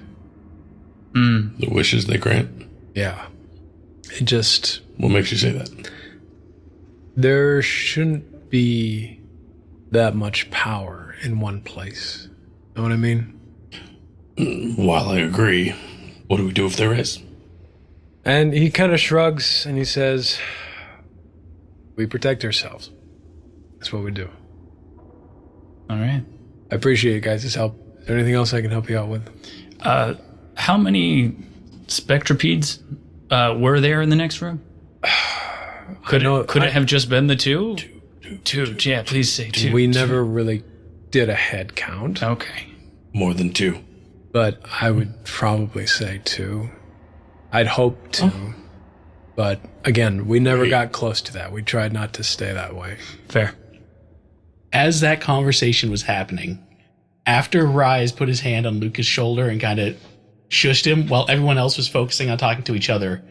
The wishes they grant. Yeah. It just... What makes you say that? There shouldn't be that much power in one place. Know what I mean? While I agree, what do we do if there is? And he kind of shrugs and he says, we protect ourselves. That's what we do. All right. I appreciate you guys' help. Is there anything else I can help you out with? How many spectrapedes were there in the next room? Could it have just been the two? Two. Yeah, please say two. We never really did a head count. Okay. More than two. But I would probably say two. I'd hope to. But again, we never got close to that. We tried not to stay that way. Fair. As that conversation was happening, after Rise put his hand on Luca's shoulder and kind of shushed him while everyone else was focusing on talking to each other,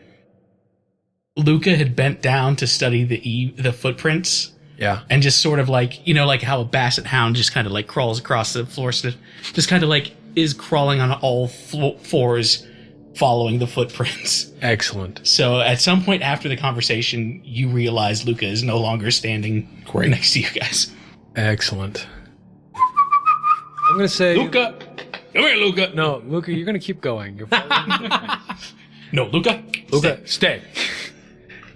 Luca had bent down to study the footprints. Yeah. And just sort of like, like how a basset hound just kind of like crawls across the floor, just kind of like is crawling on all fours following the footprints. Excellent. So at some point after the conversation, you realize Luca is no longer standing next to you guys. Excellent. I'm going to say... Luca! Come here, Luca! No, Luca, you're going to keep going. You're following No, Luca. Stay.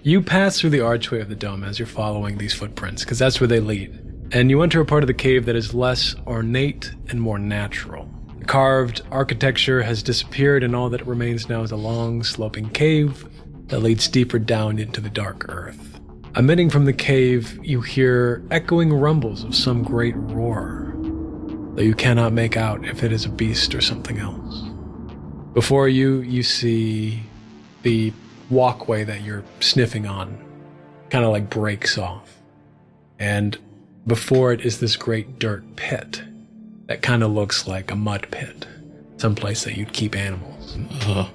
You pass through the archway of the dome as you're following these footprints, because that's where they lead. And you enter a part of the cave that is less ornate and more natural. The carved architecture has disappeared, and all that remains now is a long, sloping cave that leads deeper down into the dark earth. Emitting from the cave, you hear echoing rumbles of some great roar, though you cannot make out if it is a beast or something else. Before you see the walkway that you're sniffing on kind of like breaks off. And before it is this great dirt pit that kind of looks like a mud pit, someplace that you'd keep animals.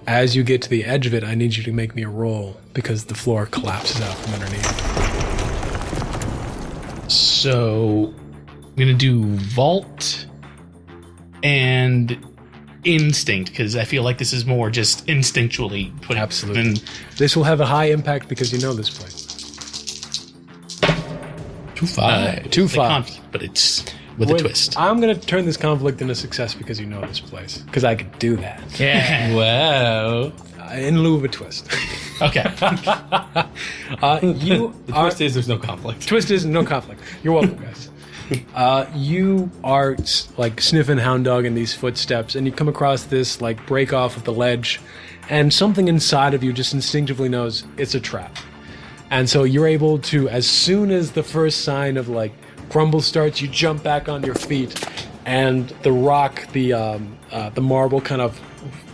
As you get to the edge of it, I need you to make me a roll because the floor collapses out from underneath. So I'm going to do Vault and Instinct, because I feel like this is more just instinctually put. Absolutely. This will have a high impact because you know this place. 2-5. 2-5. But it's with a twist. I'm going to turn this conflict into success because you know this place. Because I could do that. Yeah. Wow. In lieu of a twist. Okay. You The are... twist is there's no conflict. Twist is no conflict. You're welcome, guys. You are like sniffing hound dog in these footsteps, and you come across this like break off of the ledge, and something inside of you just instinctively knows it's a trap. And so you're able to, as soon as the first sign of like crumble starts, you jump back on your feet, and the rock, the marble kind of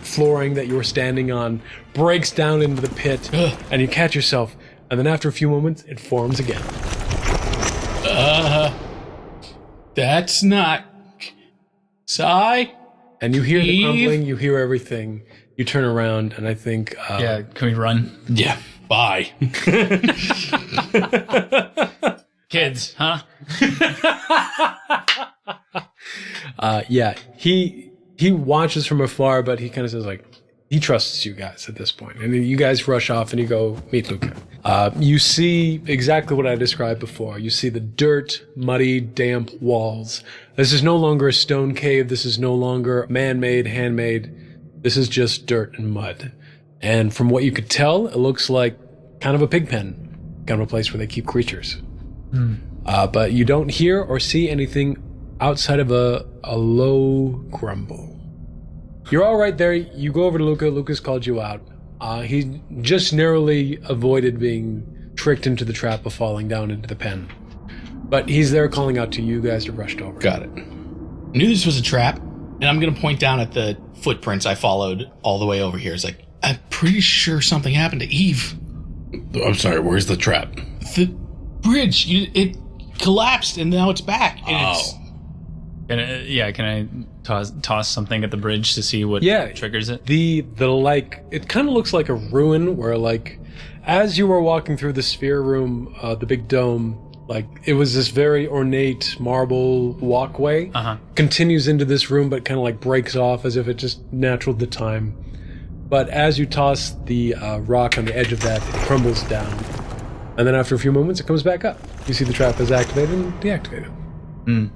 flooring that you were standing on breaks down into the pit, and you catch yourself, and then after a few moments, it forms again. That's not... Sigh? And you hear the Eve? crumbling, you hear everything. You turn around, and I think... Yeah, can we run? Yeah. Bye. Kids, huh? yeah, he watches from afar, but he kind of says, like, he trusts you guys at this point. And then you guys rush off, and you go meet Luca. You see exactly what I described before. You see the dirt, muddy, damp walls. This is no longer a stone cave. This is no longer man-made, handmade. This is just dirt and mud. And from what you could tell, it looks like kind of a pig pen, kind of a place where they keep creatures. But you don't hear or see anything outside of a low grumble. You're all right there. You go over to Luca. Luca's called you out. He just narrowly avoided being tricked into the trap of falling down into the pen. But he's there calling out to you guys to rush over. Got it. I knew this was a trap, and I'm going to point down at the footprints I followed all the way over here. It's like, I'm pretty sure something happened to Eve. I'm sorry, where's the trap? The bridge, it collapsed, and now it's back. And it's, Can I toss something at the bridge to see what triggers it? The like, it kind of looks like a ruin where, like, as you were walking through the sphere room, the big dome, like, it was this very ornate marble walkway. Continues into this room, but kind of like breaks off as if it just naturaled the time. But as you toss the rock on the edge of that, it crumbles down. And then after a few moments, it comes back up. You see the trap is activated and deactivated.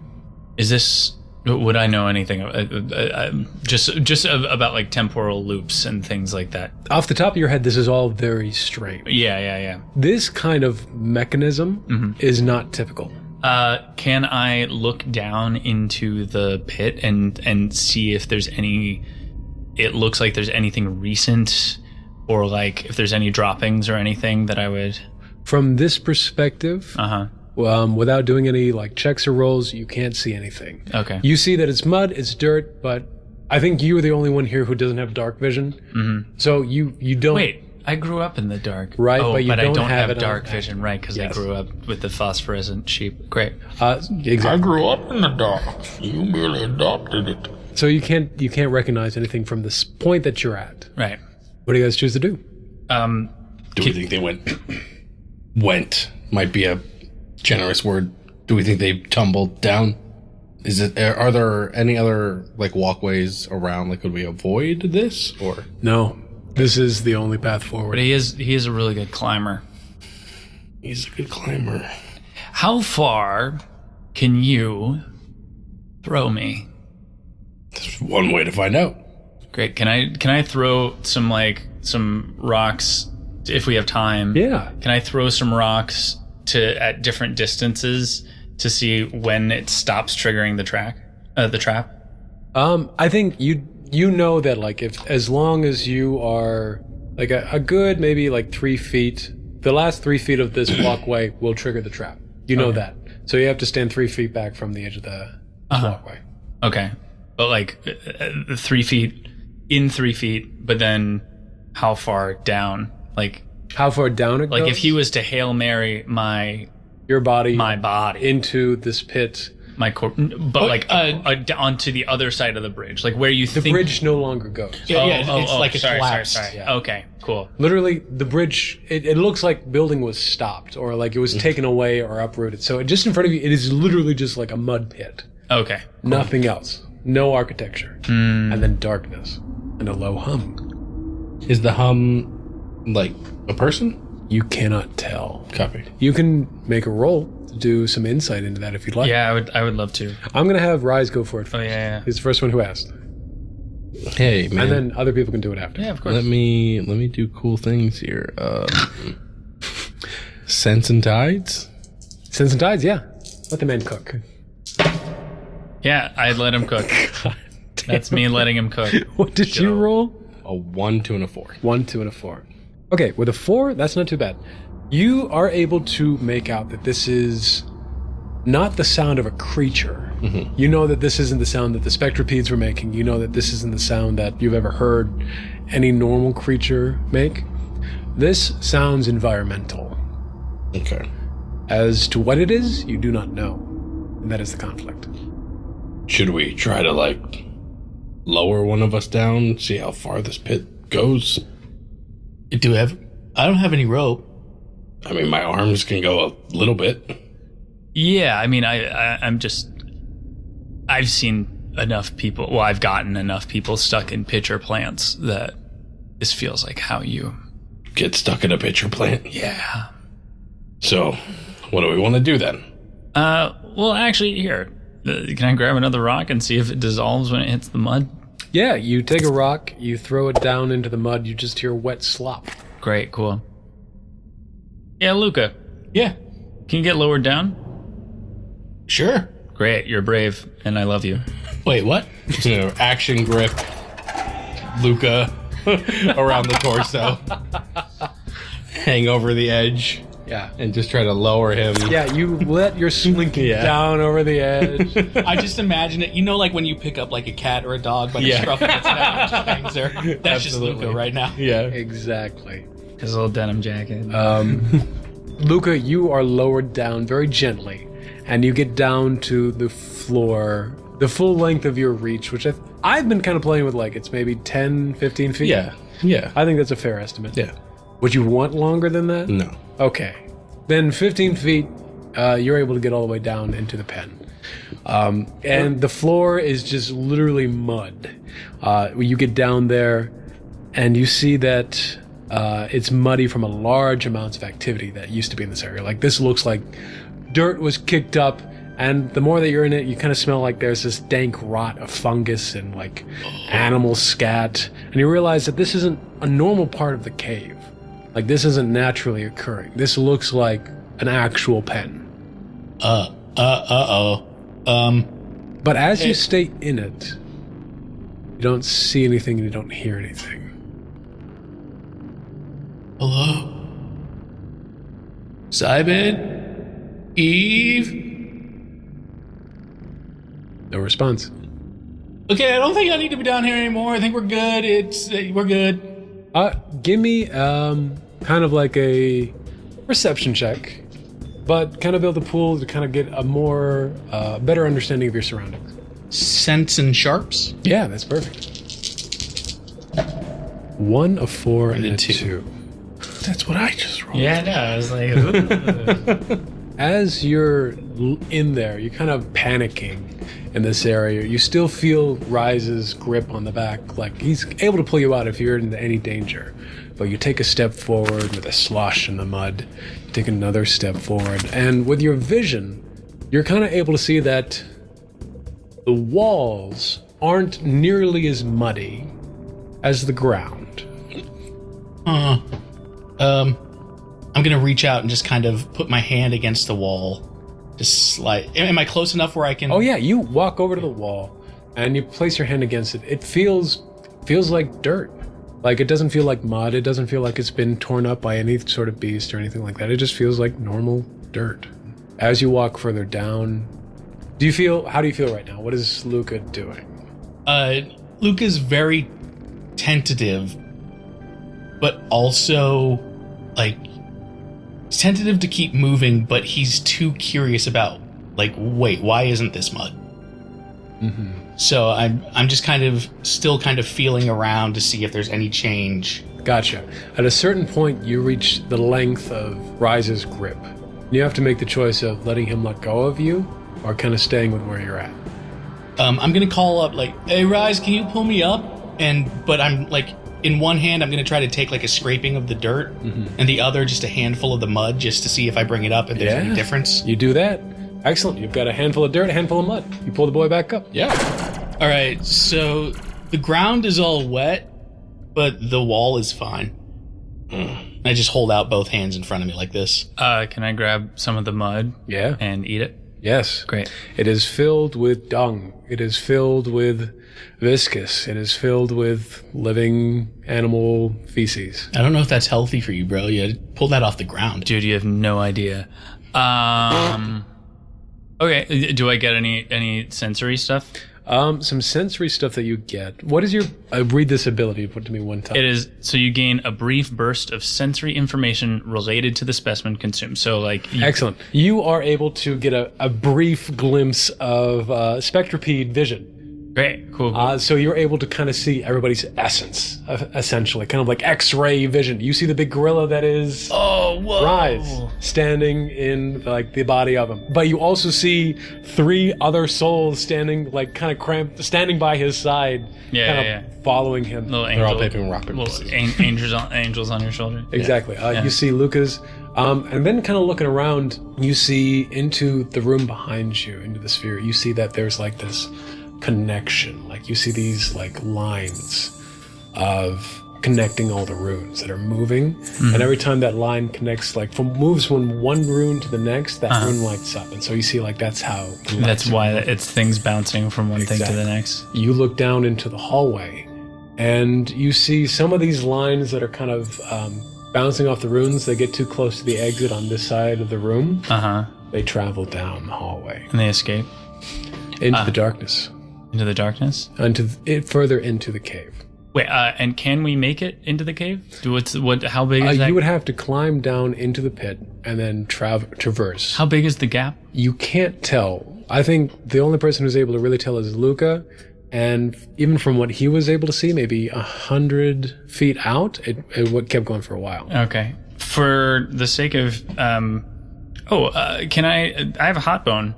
Is this... Would I know anything just about like temporal loops and things like that? Off the top of your head, this is all very strange. Yeah. This kind of mechanism is not typical. Can I look down into the pit and see if there's any... It looks like there's anything recent, or like if there's any droppings or anything that I would... From this perspective... without doing any like checks or rolls, you can't see anything. Okay. You see that it's mud, it's dirt, but I think you're the only one here who doesn't have dark vision. So you don't... Wait, I grew up in the dark. Right, but you I don't don't have have it dark on vision, right? Because Yes. I grew up with the phosphorescent sheep. Great. Exactly. grew up in the dark. You merely adopted it. So you can't recognize anything from this point that you're at. Right. What do you guys choose to do? Do we think they went might be a generous word. Do we think they tumbled down? Are there any other like walkways around? Like, could we avoid this, or No, this is the only path forward. But he is a really good climber. he's a good climber? How far can you throw me? There's one way to find out. Great. Can I throw some rocks if we have time? Yeah. Can I throw some rocks at different distances to see when it stops triggering the trap? I think you know that, like, as long as you are like a good maybe like 3 feet, the last 3 feet of this walkway will trigger the trap. You know that. So you have to stand 3 feet back from the edge of the walkway. Okay. But like 3 feet, in 3 feet, but then how far down? Like How far down it goes? if he was to Hail Mary my body into into this pit. my corp, but onto the other side of the bridge, like where you The think bridge no longer goes. it's like it sorry, collapsed. Sorry. Yeah. Okay, cool. Literally, the bridge, it looks like building was stopped or like it was taken away or uprooted. So just in front of you, it is literally just like a mud pit. Okay. Nothing else. No architecture. And then darkness and a low hum. Is the hum like a person? You cannot tell. Copied. You can make a roll to do some insight into that if you'd like. Yeah, I would love to. I'm going to have Rise go for it first. Oh, yeah. He's the first one who asked. Hey, man. And then other people can do it after. Yeah, of course. Let me do cool things here. Sense and Tides? Sense and Tides, yeah. Let the man cook. Yeah, I'd let him cook. That's me letting him cook. What did you roll? A 1, 2, and a 4. 1, 2, and a 4. Okay, with a 4, that's not too bad. You are able to make out that this is not the sound of a creature. Mm-hmm. You know that this isn't the sound that the spectrapedes were making. You know that this isn't the sound that you've ever heard any normal creature make. This sounds environmental. Okay. As to what it is, you do not know. And that is the conflict. Should we try to, lower one of us down, see how far this pit goes? I don't have any rope. I mean, my arms can go a little bit. Yeah, I mean, I've seen enough people, well, I've gotten enough people stuck in pitcher plants that this feels like how you get stuck in a pitcher plant. Yeah. So, what do we want to do then? Well, actually, here, can I grab another rock and see if it dissolves when it hits the mud? Yeah, you take a rock, you throw it down into the mud, you just hear wet slop. Great, cool. Yeah, Luca. Yeah. Can you get lowered down? Sure. Great, you're brave, and I love you. Wait, what? Action grip Luca around the torso. Hang over the edge. Yeah. And just try to lower him. Yeah, you let your slinky down over the edge. I just imagine it. You know, like when you pick up a cat or a dog by the scruff of its neck and just hangs there? That's Absolutely. just Luca right now. Yeah. Exactly. His little denim jacket. Luca, you are lowered down very gently, and you get down to the floor, the full length of your reach, which I've been kind of playing with, it's maybe 10, 15 feet. Yeah. Yeah. I think that's a fair estimate. Yeah. Would you want longer than that? No. Okay. Then 15 feet, you're able to get all the way down into the pen. And the floor is just literally mud. You get down there, and you see that it's muddy from a large amounts of activity that used to be in this area. This looks like dirt was kicked up, and the more that you're in it, you kind of smell like there's this dank rot of fungus and animal scat. And you realize that this isn't a normal part of the cave. This isn't naturally occurring. This looks like an actual pen. Uh-oh. But as you stay in it, you don't see anything and you don't hear anything. Hello? Simon? Eve? No response. Okay, I don't think I need to be down here anymore. I think we're good. We're good. Give me kind of like a perception check, but kind of build a pool to kind of get a more better understanding of your surroundings. Sense and sharps? Yeah, that's perfect. 1, a 4, and a 2. That's what I just rolled. Yeah, no, I was like, ooh. As you're in there, you're kind of panicking in this area. You still feel Rise's grip on the back, he's able to pull you out if you're in any danger. But you take a step forward with a slosh in the mud. You take another step forward, and with your vision, you're kind of able to see that the walls aren't nearly as muddy as the ground. I'm gonna reach out and just kind of put my hand against the wall. Just am I close enough where I can? Oh yeah, you walk over to the wall and you place your hand against it. It feels like dirt. It doesn't feel like mud. It doesn't feel like it's been torn up by any sort of beast or anything like that. It just feels like normal dirt. As you walk further down, how do you feel right now? What is Luca doing? Luca's very tentative, but also he's tentative to keep moving, but he's too curious about wait, why isn't this mud? Mm-hmm. So I'm just still feeling around to see if there's any change. Gotcha. At a certain point, you reach the length of Rise's grip. You have to make the choice of letting him let go of you or kind of staying with where you're at. I'm gonna call up hey Rise, can you pull me up? But I'm in one hand, I'm going to try to take like a scraping of the dirt, and the other just a handful of the mud, just to see if I bring it up if there's any difference. You do that. Excellent. You've got a handful of dirt, a handful of mud. You pull the boy back up. Yeah. All right, so the ground is all wet, but the wall is fine. I just hold out both hands in front of me like this. Can I grab some of the mud? Yeah. And eat it? Yes. Great. It is filled with dung. It is filled with viscous. It is filled with living animal feces. I don't know if that's healthy for you, bro. You pull that off the ground. Dude, you have no idea. Okay, do I get any sensory stuff? Some sensory stuff that you get. What is your... read this ability. Put to me one time. It is, so you gain a brief burst of sensory information related to the specimen consumed. So, like... Excellent. You are able to get a brief glimpse of spectrapede vision. Great, cool. So you're able to kind of see everybody's essence, essentially. Kind of like X-ray vision. You see the big gorilla that is... Oh, whoa! Rise, standing in like the body of him. But you also see 3 other souls standing like kind of cramped, standing by his side, following him. Little They're all angel, picking rock, paper, scissors. angels on your shoulder. Exactly. You see Luca's, and then kind of looking around, you see into the room behind you, into the sphere. You see that there's like this connection. Like you see these like lines of connecting all the runes that are moving, and every time that line connects, like moves from one rune to the next, that rune lights up, and so you see like that's how. That's why it's things bouncing from one thing to the next. You look down into the hallway, and you see some of these lines that are kind of bouncing off the runes. They get too close to the exit on this side of the room. They travel down the hallway and they escape into the darkness. Into the darkness? Further into the cave. Wait, and can we make it into the cave? How big is that? You would have to climb down into the pit and then traverse. How big is the gap? You can't tell. I think the only person who's able to really tell is Luca, and even from what he was able to see, maybe 100 feet out, it kept going for a while. Okay. For the sake of... can I have a hot bone.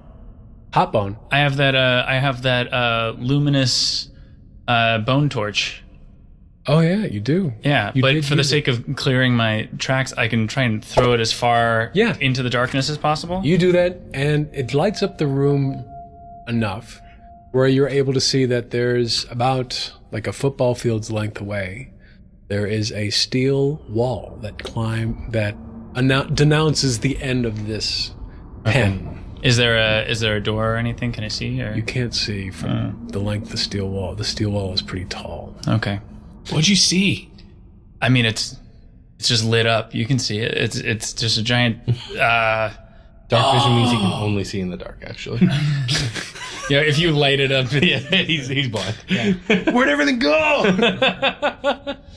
Hot bone. I have that luminous bone torch. Oh yeah, you do. Yeah, but for the sake of clearing my tracks, I can try and throw it as far into the darkness as possible. You do that, and it lights up the room enough where you're able to see that there's about like a football field's length away. There is a steel wall that denounces the end of this pen. Is there a door or anything? Can I see? Or? You can't see from the length of the steel wall. The steel wall is pretty tall. Okay. What'd you see? I mean, it's just lit up. You can see it. It's just a giant. Dark vision means you can only see in the dark. Actually, yeah. If you light it up, he's blind. Yeah. Where'd everything go?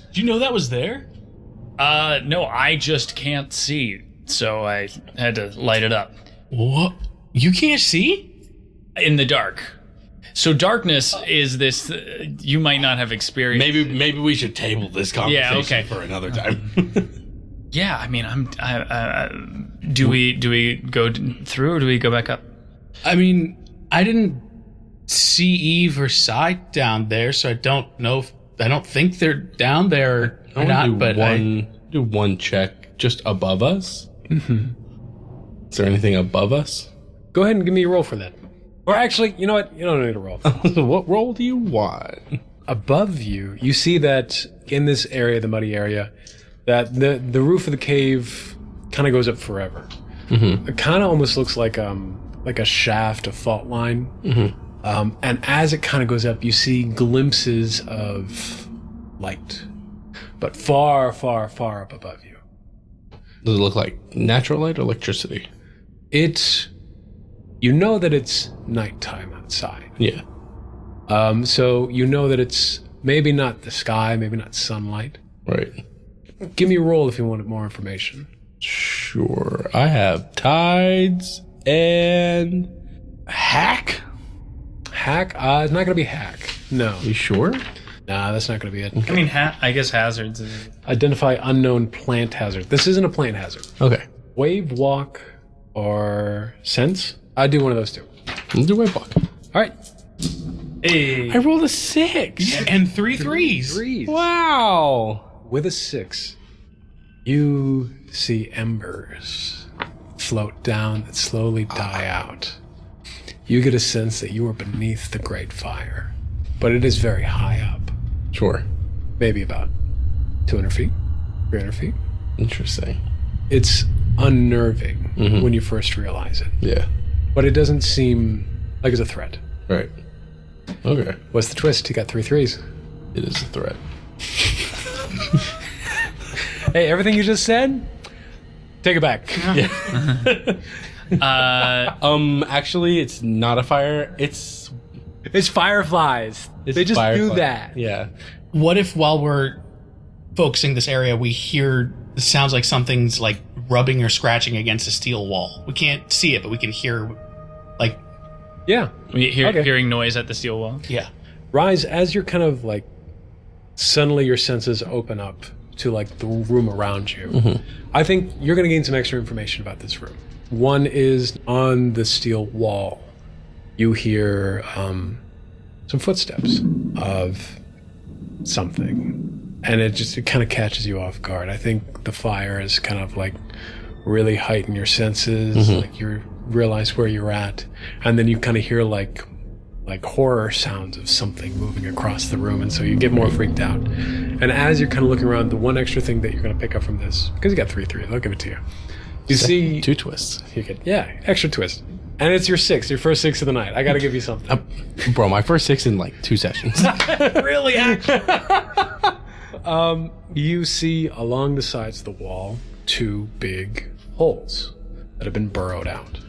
Did you know that was there? No, I just can't see, so I had to light it up. What? You can't see? In the dark. So darkness is this, you might not have experienced. Maybe we should table this conversation for another time. Yeah, I mean, do we go through or do we go back up? I mean, I didn't see Eve or Sai down there, so I don't know I don't think they're down there or not, but do one check just above us. Is there anything above us? Go ahead and give me a roll for that. Or actually, you know what? You don't need a roll. What roll do you want? Above you, you see that in this area, the muddy area, that the roof of the cave kind of goes up forever. It kind of almost looks like a shaft, a fault line. And as it kind of goes up, you see glimpses of light, but far, far, far up above you. Does it look like natural light or electricity? You know that it's nighttime outside. Yeah. So you know that it's maybe not the sky, maybe not sunlight. Right. Give me a roll if you wanted more information. Sure. I have tides and hack. Hack? It's not going to be hack. No. You sure? Nah, that's not going to be it. I mean, I guess hazards. Identify unknown plant hazard. This isn't a plant hazard. Okay. Wave walk or sense? I'd do one of those two. Let's do wave walk. All right. Hey. I rolled a 6. Yeah, and 3 threes. Wow. With a 6, you see embers float down that slowly die out. You get a sense that you are beneath the great fire, but it is very high up. Sure. Maybe about 200 feet, 300 feet. Interesting. It's unnerving when you first realize it, Yeah. but it doesn't seem like it's a threat. Right. Okay. What's the twist? You got 3 threes. It is a threat. Hey, everything you just said, take it back. Actually, it's not a fire. It's Fireflies. They just firefly. do that. Yeah. What if while we're focusing this area, we hear it sounds like something's like rubbing or scratching against a steel wall? We can't see it, but we can hear, like, Yeah. Hearing noise at the steel wall. yeah. Rise, as you're kind of like, suddenly your senses open up to like the room around you. I think you're going to gain some extra information about this room. One is on the steel wall, you hear some footsteps of something, and it kind of catches you off guard. I think the fire is kind of like really heighten your senses, like you realize where you're at, and then you kind of hear like horror sounds of something moving across the room, and so you get more freaked out. And as you're kind of looking around, the one extra thing that you're going to pick up from this, because you got 3 threes, I'll give it to you. You see 2 twists. you get extra twist, and it's your first 6 of the night. I got to give you something. Bro, my first 6 in like 2 sessions. Really? You see along the sides of the wall 2 big holes that have been burrowed out.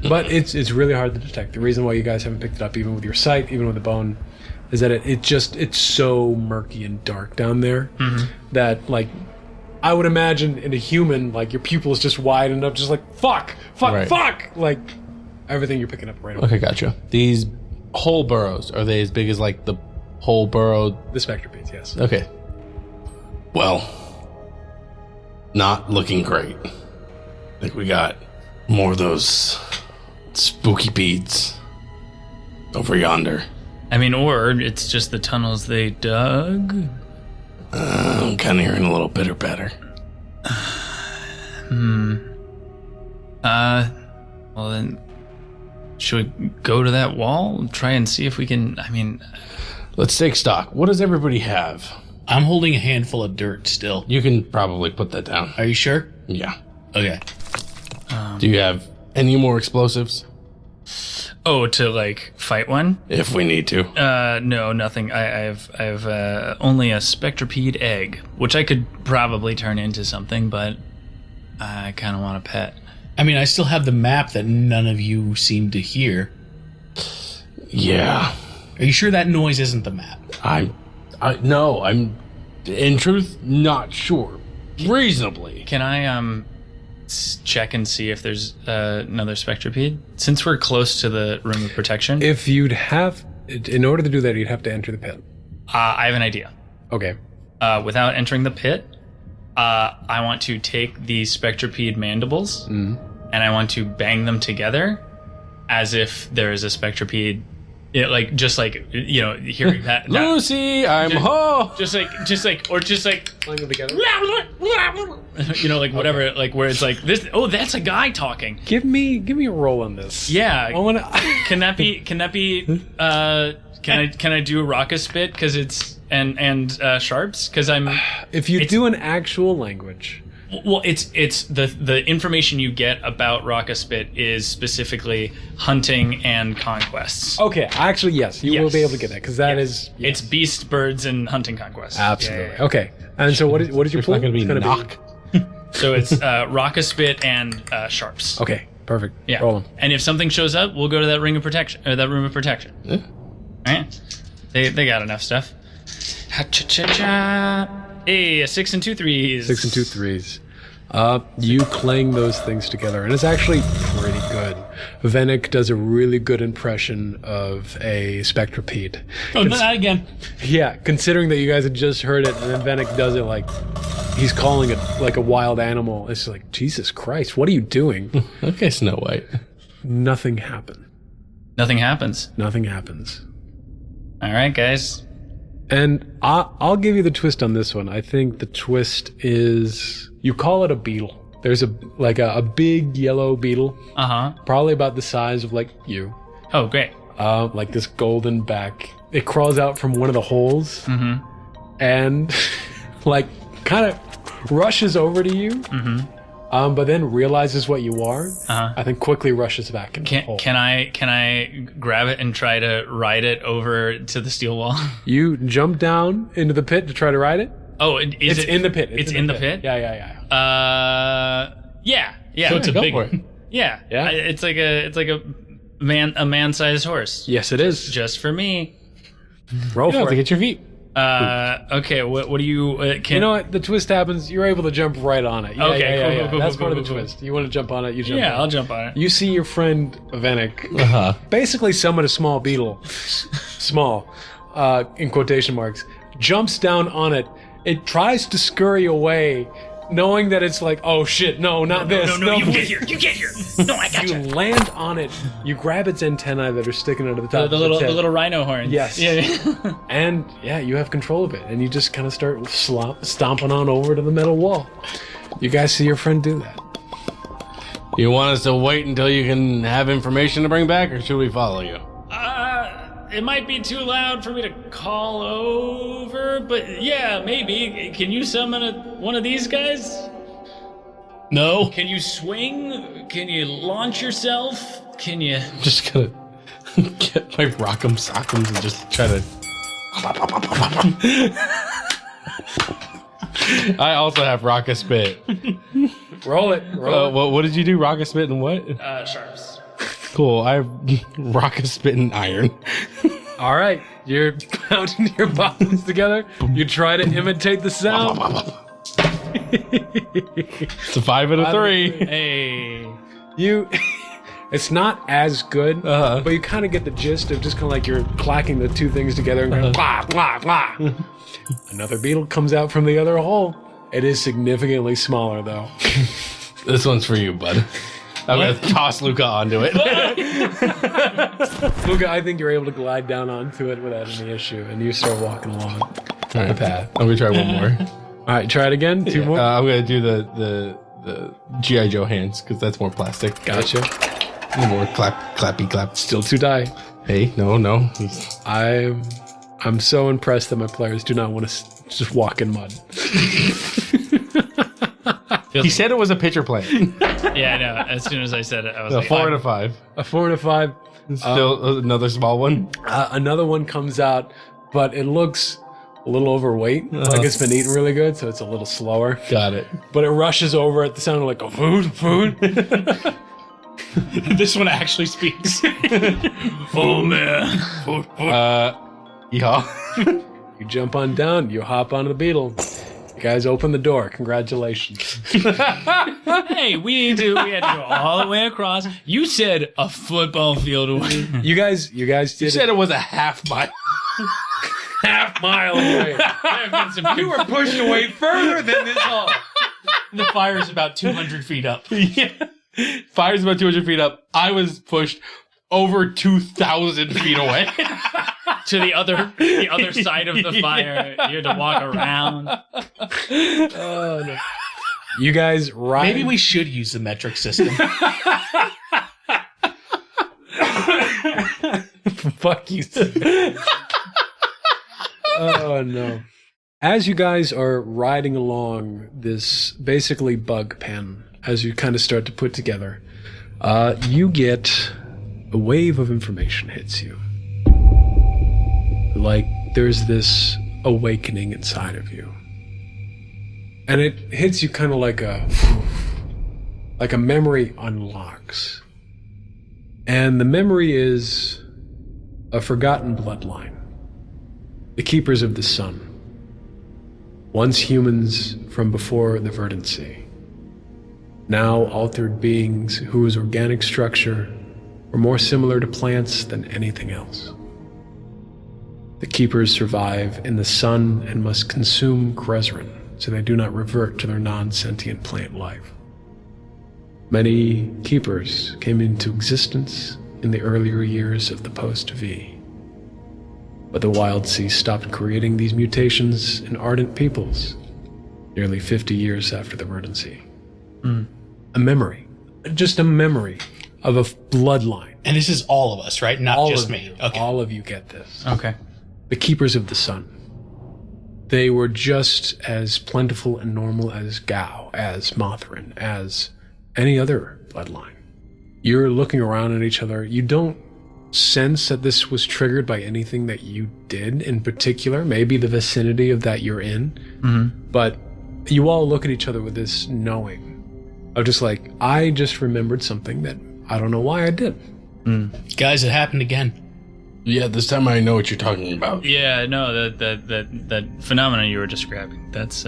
But it's really hard to detect. The reason why you guys haven't picked it up, even with your sight, even with the bone, is that it's so murky and dark down there that, like, I would imagine in a human, like, your pupils just widen up, just like, fuck, Right. like, everything you're picking up right away. Okay, gotcha. These hole burrows, are they as big as like the hole burrow? The spectrapede, yes. Okay. Well, not looking great. I think we got more of those spooky beads over yonder. I mean, or it's just the tunnels they dug. I'm kind of hearing a little bit better. Well then, should we go to that wall and try and see if we can? I mean, Let's take stock. What does everybody have? I'm holding a handful of dirt still. You can probably put that down. Are you sure? Yeah. Okay. Do you have any more explosives? oh, to like fight one? If we need to. No, nothing. I have only a spectrapede egg, which I could probably turn into something, but I kind of want a pet. I mean, I still have the map that none of you seem to hear. Yeah. Are you sure that noise isn't the map? No, I'm in truth not sure. Reasonably. Can I check and see if there's another spectrapede? Since we're close to the room of protection. If you'd have, in order to do that, you'd have to enter the pit. I have an idea. Okay. Without entering the pit, I want to take the spectrapede mandibles and I want to bang them together as if there is a spectrapede. Just like hearing that. Lucy, I'm ho. Just like, Playing them together. whatever, like where it's like this. Oh, that's a guy talking. Give me a roll on this. Yeah. I want to. Can that be? Can I do a raucous spit? Because it's and sharps. Because I'm. If you do an actual language. Well, it's the information you get about raucous spit is specifically hunting and conquests. Okay, actually, yes, you will be able to get that because that is. It's beast, birds, and hunting conquests. Absolutely. Yeah. Okay, and so what is your It's pool? not going to be It's gonna knock. So it's raucous spit and sharps. Okay, perfect. Yeah. Roll 'em. And if something shows up, we'll go to that ring of protection or that room of protection. Yeah. Right? They got enough stuff. Ha-cha-cha-cha. Hey, a 6 and 2 threes. 6 and 2 threes. You clang those things together, and it's actually pretty good. Vennick does a really good impression of a spectrapede. Oh, not again. Yeah, considering that you guys had just heard it, and then Vennick does it like he's calling it like a wild animal. It's like, Jesus Christ, what are you doing? Okay, Snow White. Nothing happened. Nothing happens. Nothing happens. All right, guys. And I'll give you the twist on this one. I think the twist is you call it a beetle. There's a big yellow beetle, probably about the size of like you. Oh, great. Like this golden back. It crawls out from one of the holes, and like kind of rushes over to you. But then realizes what you are. I think quickly rushes back into the hole. Can I grab it and try to ride it over to the steel wall? You jump down into the pit to try to ride it? Oh, it's in the pit. It's in the pit? Yeah. Yeah. So it's a big one. Yeah. Yeah? It's like a man-sized horse. Yes, it is. Just for me. Roll for it. Get your feet. Okay, what do you... You know what? The twist happens. You're able to jump right on it. Yeah, Cool. That's part of the twist. You want to jump on it, you jump on it. I'll jump on it. You see your friend Vennick, basically summon a small beetle, small, in quotation marks, jumps down on it. It tries to scurry away, knowing that it's like, oh shit, no, not this. No, you get here. No, I got You land on it. You grab its antennae that are sticking out of the top. The of its head. little rhino horns. Yes. Yeah. And yeah, you have control of it, and you just kind of start stomping on over to the metal wall. You guys see your friend do that. You want us to wait until you can have information to bring back, or should we follow you? It might be too loud for me to call over, but yeah, maybe. Can you summon one of these guys? No. Can you swing? Can you launch yourself? Can you... Just gonna get my rock'em sock'ems and just try to... I also have rock a spit. Roll it. What did you do? Rock a spit and what? Sharps. Cool. I have rock a spit and iron. All right, you're pounding your bottoms together. You try to imitate the sound. It's a 5 and a 3. Hey. It's not as good, but you kind of get the gist of just kind of like you're clacking the two things together and going blah, blah, blah. Another beetle comes out from the other hole. It is significantly smaller, though. This one's for you, bud. I'm going to toss Luca onto it. Luca, I think you're able to glide down onto it without any issue, and you start walking along the path. I'm going to try one more. All right, try it again. Two more. I'm going to do the G.I. Joe hands, because that's more plastic. Gotcha. More clappy clap. Still 2 die. Hey, no. I'm so impressed that my players do not want to just walk in mud. He said it was a pitcher plant. Yeah, I know. As soon as I said it, I was A like... 4 and a 5. A 4 and a 5. Still another small one. Another one comes out, but it looks a little overweight. Like it's been eaten really good, so it's a little slower. Got it. But it rushes over at the sound of like, oh, food. This one actually speaks. Oh man. Yeah. You jump on down, you hop onto the beetle. You guys open the door. Congratulations. Hey, we had to go all the way across. You said a football field away. You guys did You said it was a half mile. half mile away. You were pushed away further than this hall. The fire's about 200 feet up. Yeah. Fire's about 200 feet up. I was pushed over 2,000 feet away. To the other side of the fire. You had to walk around. Oh, no. You guys ride. Maybe we should use the metric system. Fuck you. Oh, no. As you guys are riding along this basically bug pen, as you kind of start to put together, you get a wave of information hits you. Like there's this awakening inside of you. And it hits you kind of like a memory unlocks. And the memory is a forgotten bloodline. The keepers of the sun. Once humans from before the verdant sea. Now altered beings whose organic structure were more similar to plants than anything else. The keepers survive in the sun and must consume Krezrin, so they do not revert to their non-sentient plant life. Many keepers came into existence in the earlier years of the post-V. But the wild sea stopped creating these mutations in ardent peoples nearly 50 years after the verdancy. A memory. Just a memory of a bloodline. And this is all of us, right? Not All just of me. you, Okay. all of you get this. Okay. The Keepers of the Sun. They were just as plentiful and normal as Gao, as Mothrin, as any other bloodline. You're looking around at each other. You don't sense that this was triggered by anything that you did in particular, maybe the vicinity of that you're in. But you all look at each other with this knowing of just like, I just remembered something that I don't know why I did. Guys, it happened again. Yeah, this time I know what you're talking about. Yeah, no, that phenomenon you were describing. That's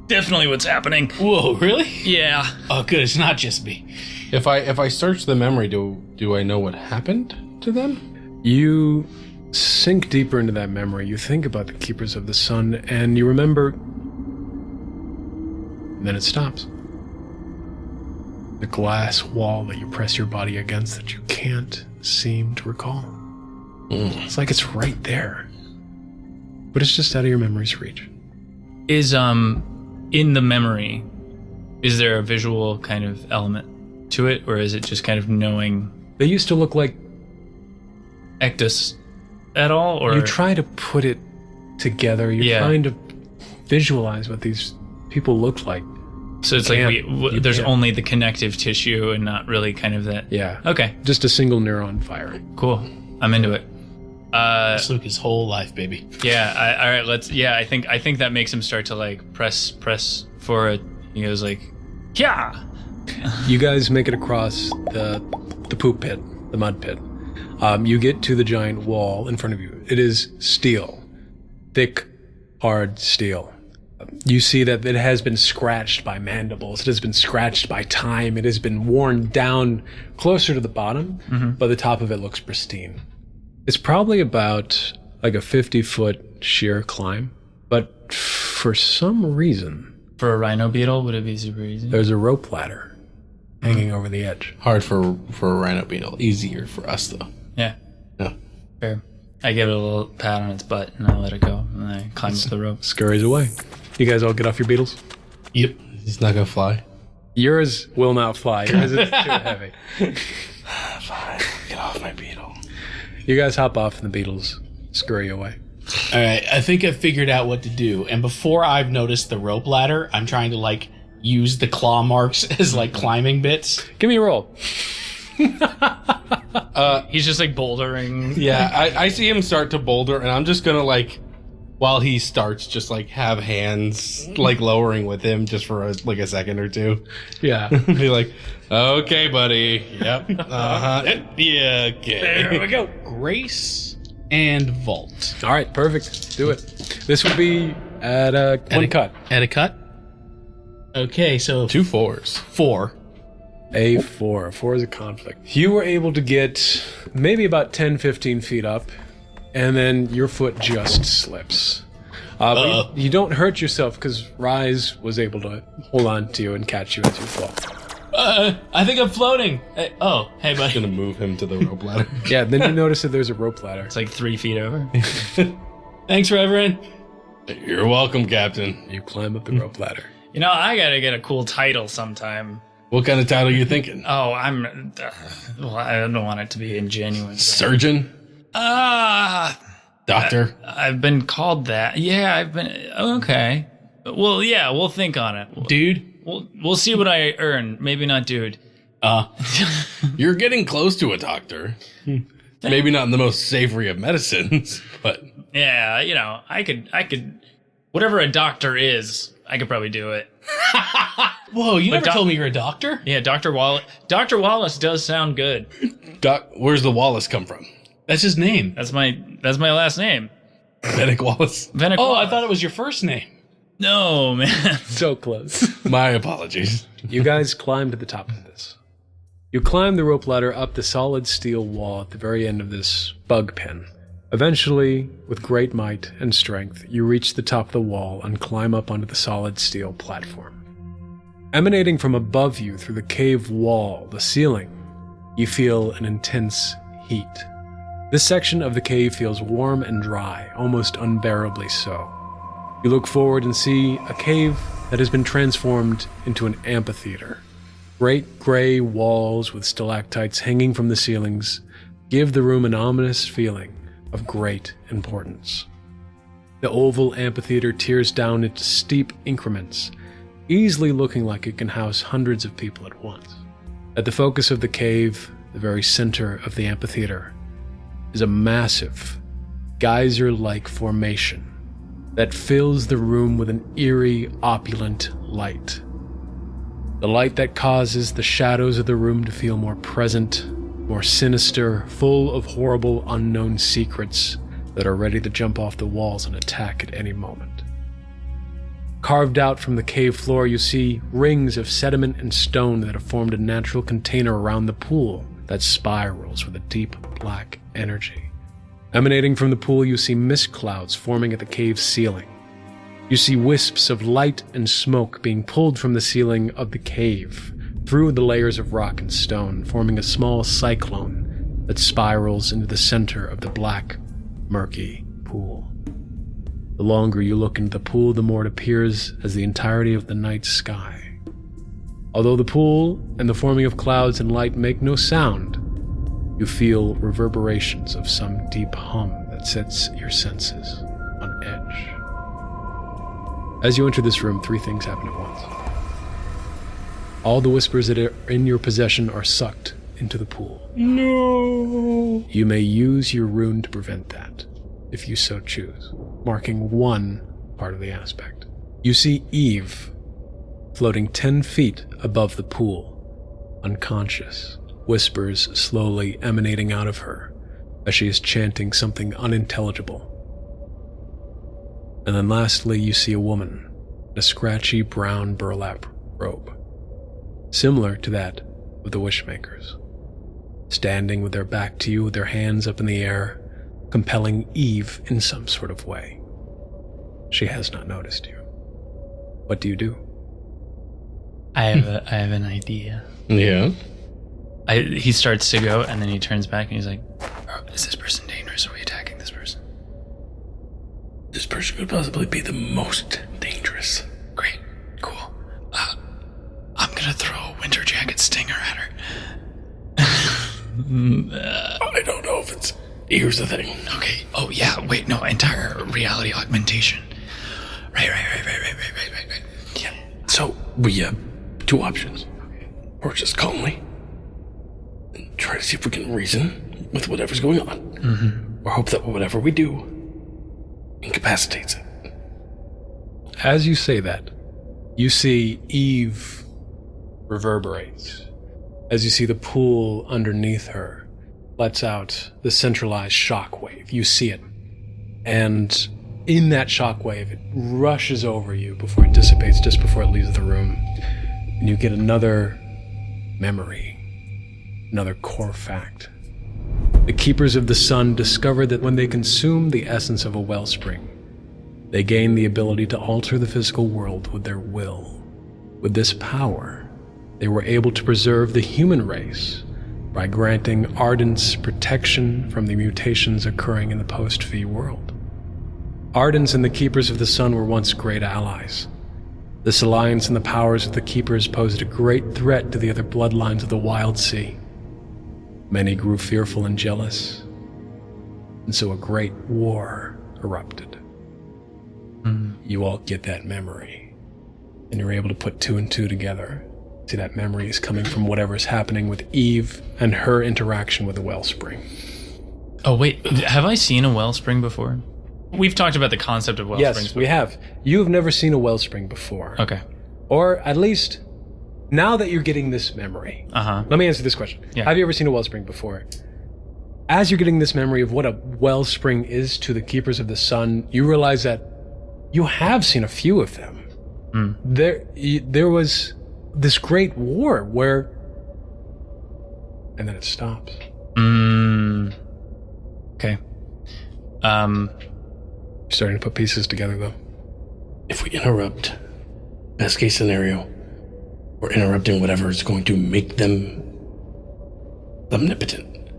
definitely what's happening. Whoa, really? Yeah. Oh, good. It's not just me. If I search the memory, do I know what happened to them? You sink deeper into that memory. You think about the Keepers of the Sun, and you remember. And then it stops. The glass wall that you press your body against that you can't seem to recall. It's like it's right there. But it's just out of your memory's reach. Is in the memory, is there a visual kind of element to it, or is it just kind of knowing They used to look like. Ectus at all, or You try to put it together. You're Yeah. trying to visualize what these people looked like. so it's like you there's can't. only the connective tissue and not really kind of that. Yeah. Okay, Just a single neuron firing. cool. I'm into it. That's Luca's whole life, baby. Yeah. All right. Let's. Yeah. I think that makes him start to like press for it. He goes like, yeah. You guys make it across the poop pit, the mud pit. You get to the giant wall in front of you. It is steel. Thick, hard steel. You see that it has been scratched by mandibles. It has been scratched by time. It has been worn down closer to the bottom, but the top of it looks pristine. It's probably about like a 50-foot sheer climb, but for some reason, For a rhino beetle, would it be super easy? there's a rope ladder hanging over the edge. Hard for a rhino beetle. Easier for us though. Yeah. Yeah. Fair. I give it a little pat on its butt and I let it go and I climb up the rope. Scurries away. You guys all get off your beetles? Yep. He's not gonna fly. Yours will not fly. Yours is too heavy. Fine. Get off my beetle. You guys hop off and the beetles scurry away. All right. I think I've figured out what to do. And before I've noticed the rope ladder, I'm trying to like use the claw marks as like climbing bits. Give me a roll. He's just like bouldering. Yeah, I see him start to boulder, and I'm just gonna like, while he starts, just like have hands like lowering with him just for a second or two. Yeah. Be like, okay, buddy. Yep. Yeah. Okay. There we go. Grace and vault. All right, perfect. Do it. This would be at one cut. At a cut. Okay, so 2 4s. 4. A 4. 4 is a conflict. You were able to get maybe about 10, 15 feet up, and then your foot just slips. But you don't hurt yourself because Rise was able to hold on to you and catch you as you fall. I think I'm floating. Hey, hey, buddy. Gonna move him to the rope ladder. Yeah, then you notice that there's a rope ladder. It's like 3 feet over. Thanks, Reverend. You're welcome, Captain. You climb up the rope ladder. You know, I gotta get a cool title sometime. What kind of title are you thinking? Oh, well, I don't want it to be ingenuine. Surgeon? Doctor? I've been called that. Yeah, I've been. Okay. Well, yeah, we'll think on it. Dude. We'll see what I earn. Maybe not dude. You're getting close to a doctor. Maybe not in the most savory of medicines, but Yeah, you know, I could, whatever a doctor is, I could probably do it. Whoa, you never doc- told me you're a doctor? Yeah, Dr. Wallace. Dr. Wallace does sound good. Where's the Wallace come from? That's his name. That's my last name. Vennick Wallace. Vennick Oh, Wallace. I thought it was your first name. No, man. So close. My apologies. You guys climb to the top of this. You climb the rope ladder up the solid steel wall at the very end of this bug pen. Eventually, with great might and strength, you reach the top of the wall and climb up onto the solid steel platform. Emanating from above you through the cave wall, the ceiling, you feel an intense heat. This section of the cave feels warm and dry, almost unbearably so. You look forward and see a cave that has been transformed into an amphitheater. Great gray walls with stalactites hanging from the ceilings give the room an ominous feeling of great importance. The oval amphitheater tears down into steep increments, easily looking like it can house hundreds of people at once. At the focus of the cave, the very center of the amphitheater, is a massive, geyser-like formation that fills the room with an eerie, opulent light. The light that causes the shadows of the room to feel more present, more sinister, full of horrible, unknown secrets that are ready to jump off the walls and attack at any moment. Carved out from the cave floor, you see rings of sediment and stone that have formed a natural container around the pool that spirals with a deep black energy. Emanating from the pool, you see mist clouds forming at the cave's ceiling. You see wisps of light and smoke being pulled from the ceiling of the cave through the layers of rock and stone, forming a small cyclone that spirals into the center of the black, murky pool. The longer you look into the pool, the more it appears as the entirety of the night sky. Although the pool and the forming of clouds and light make no sound, you feel reverberations of some deep hum that sets your senses on edge. As you enter this room, 3 things happen at once. All the whispers that are in your possession are sucked into the pool. No! You may use your rune to prevent that, if you so choose, marking 1 part of the aspect. You see Eve floating 10 feet above the pool, unconscious, whispers slowly emanating out of her as she is chanting something unintelligible. And then lastly, you see a woman in a scratchy brown burlap robe, similar to that of the Wishmakers, standing with their back to you, with their hands up in the air, compelling Eve in some sort of way. She has not noticed you. What do you do? I have an idea. Yeah. He starts to go, and then he turns back and he's like, "Is this person dangerous? Are we attacking this person?" This person could possibly be the most dangerous. Great. Cool. I'm gonna throw a winter jacket stinger at her. I don't know if it's... Here's the thing. Okay. Oh, yeah. Wait, no. Entire reality augmentation. Right. Yeah. So, we have 2 options. Or just calmly and try to see if we can reason with whatever's going on. Mm-hmm. Or hope that whatever we do incapacitates it. As you say that, you see Eve reverberates. As you see the pool underneath her lets out the centralized shockwave. You see it. And in that shockwave, it rushes over you before it dissipates, just before it leaves the room. And you get another memory, another core fact. The Keepers of the Sun discovered that when they consume the essence of a wellspring, they gain the ability to alter the physical world with their will. With this power, they were able to preserve the human race by granting Ardents protection from the mutations occurring in the post-V world. Ardents and the Keepers of the Sun were once great allies. This alliance and the powers of the Keepers posed a great threat to the other bloodlines of the Wild Sea. Many grew fearful and jealous, and so a great war erupted. You all get that memory, and you're able to put 2 and 2 together. See, that memory is coming from whatever's happening with Eve and her interaction with the wellspring. Oh, wait. Have I seen a wellspring before? We've talked about the concept of wellsprings. Yes, we have. You've never seen a wellspring before. Okay. Or at least, now that you're getting this memory. Let me answer this question. Yeah. Have you ever seen a wellspring before? As you're getting this memory of what a wellspring is to the Keepers of the Sun, you realize that you have seen a few of them. There was this great war where... And then it stops. Okay. Starting to put pieces together, though. If we interrupt, best case scenario, we're interrupting whatever is going to make them omnipotent.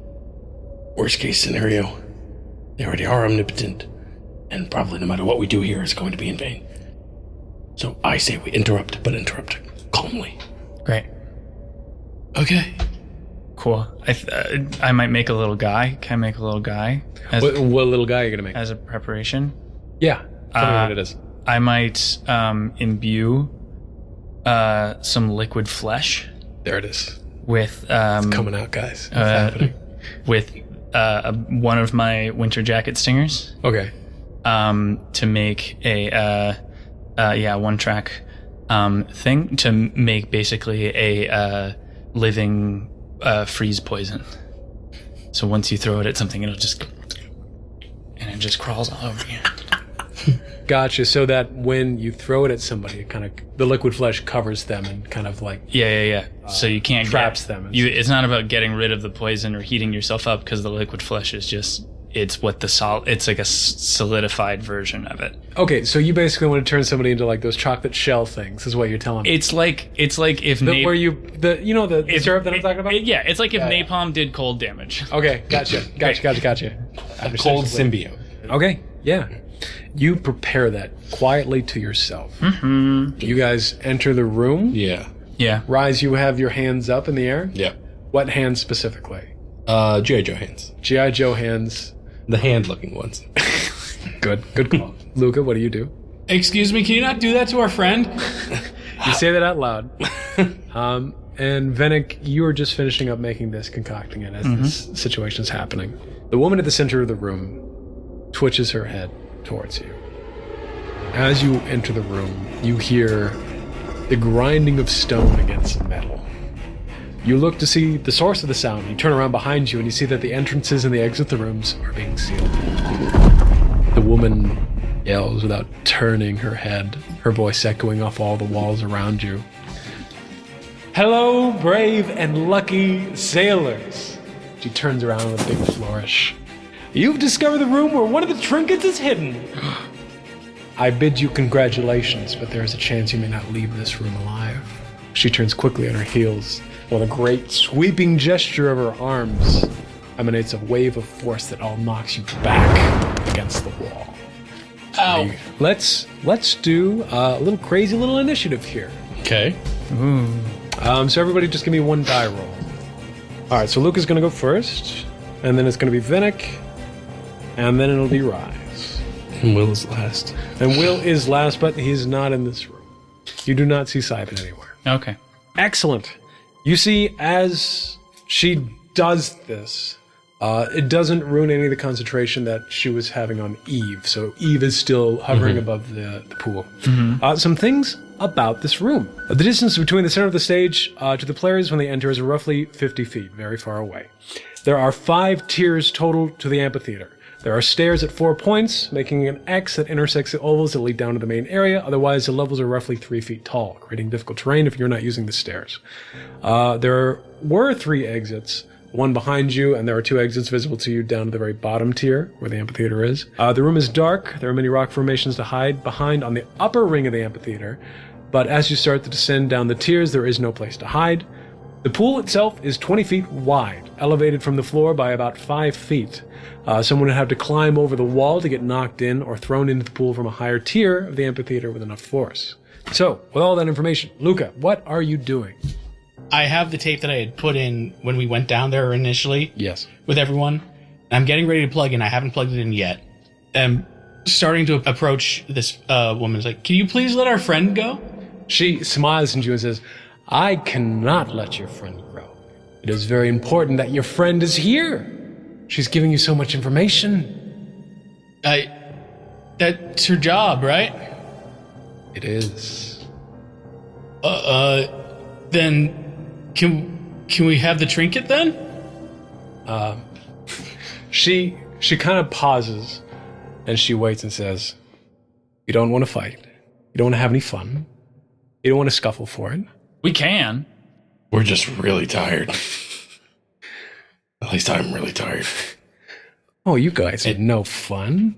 Worst case scenario, they already are omnipotent, and probably no matter what we do here is going to be in vain. So I say we interrupt, but interrupt calmly. Great. Okay. Cool. I might make a little guy. Can I make a little guy as, What little guy are you gonna make? as a preparation? Yeah. Tell me what it is. I might imbue some liquid flesh There it is. with Coming out, guys. It's happening. with one of my winter jacket stingers Okay. to make a one track thing to make basically a living freeze poison. So once you throw it at something, it'll just crawls all over you. Gotcha. So that when you throw it at somebody, it kind of the liquid flesh covers them and kind of like Yeah. So you can't traps them. It's not about getting rid of the poison or heating yourself up because the liquid flesh is it's what it's like a solidified version of it. Okay, so you basically want to turn somebody into like those chocolate shell things, is what you're telling me. It's like if the syrup that I'm talking about. It's like if napalm did cold damage. Okay, gotcha. A cold symbiote. Okay, yeah. You prepare that quietly to yourself. Mm-hmm. You guys enter the room. Yeah. Yeah. Rise, you have your hands up in the air. Yeah. What hands specifically? G.I. Joe hands. G.I. Joe hands. The hand-looking ones. Good call. Luca, what do you do? Excuse me, can you not do that to our friend? You say that out loud. And Vennick, you are just finishing up making this, concocting it as this situation's happening. The woman at the center of the room twitches her head towards you. As you enter the room, you hear the grinding of stone against metal. You look to see the source of the sound. You turn around behind you and you see that the entrances and the exit rooms are being sealed. The woman yells without turning her head, her voice echoing off all the walls around you. Hello, brave and lucky sailors. She turns around with a big flourish. You've discovered the room where one of the trinkets is hidden. I bid you congratulations, but there is a chance you may not leave this room alive. She turns quickly on her heels. With a great sweeping gesture of her arms, emanates a wave of force that all knocks you back against the wall. Ow. Let's do a little crazy little initiative here. Okay. So everybody just give me one die roll. All right, so Luca's going to go first, and then it's going to be Vennick, and then it'll be Rise. And Will is last. And Will is last, but he's not in this room. You do not see Simon anywhere. Okay. Excellent. You see, as she does this, it doesn't ruin any of the concentration that she was having on Eve. So Eve is still hovering above the pool. Some things about this room. The distance between the center of the stage to the players when they enter is roughly 50 feet, very far away. There are 5 tiers total to the amphitheater. There are stairs at 4 points, making an X that intersects the ovals that lead down to the main area. Otherwise, the levels are roughly 3 feet tall, creating difficult terrain if you're not using the stairs. There were 3 exits, one behind you, and there are 2 exits visible to you down to the very bottom tier, where the amphitheater is. The room is dark. There are many rock formations to hide behind on the upper ring of the amphitheater, but as you start to descend down the tiers, there is no place to hide. The pool itself is 20 feet wide, elevated from the floor by about 5 feet. Someone would have to climb over the wall to get knocked in or thrown into the pool from a higher tier of the amphitheater with enough force. So, with all that information, Luca, what are you doing? I have the tape that I had put in when we went down there initially. Yes. With everyone. I'm getting ready to plug in. I haven't plugged it in yet. I'm starting to approach this woman. It's like, can you please let our friend go? She smiles at you and says, I cannot let your friend grow. It is very important that your friend is here. She's giving you so much information. That's her job, right? It is. Then can we have the trinket then? She kind of pauses and she waits and says, you don't want to fight. You don't want to have any fun. You don't want to scuffle for it. We can. We're just really tired. At least I'm really tired. Oh, you guys had no fun.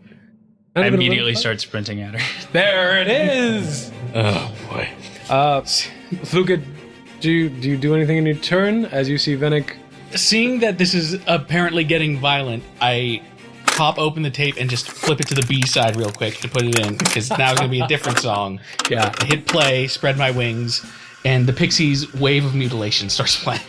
I immediately start sprinting at her. There it is. Oh, boy. Luca, do you do anything in your turn as you see Vennick Seeing that this is apparently getting violent, I pop open the tape and just flip it to the B side real quick to put it in, because now it's going to be a different song. Yeah. I hit play, spread my wings, and the Pixies' Wave of Mutilation starts playing.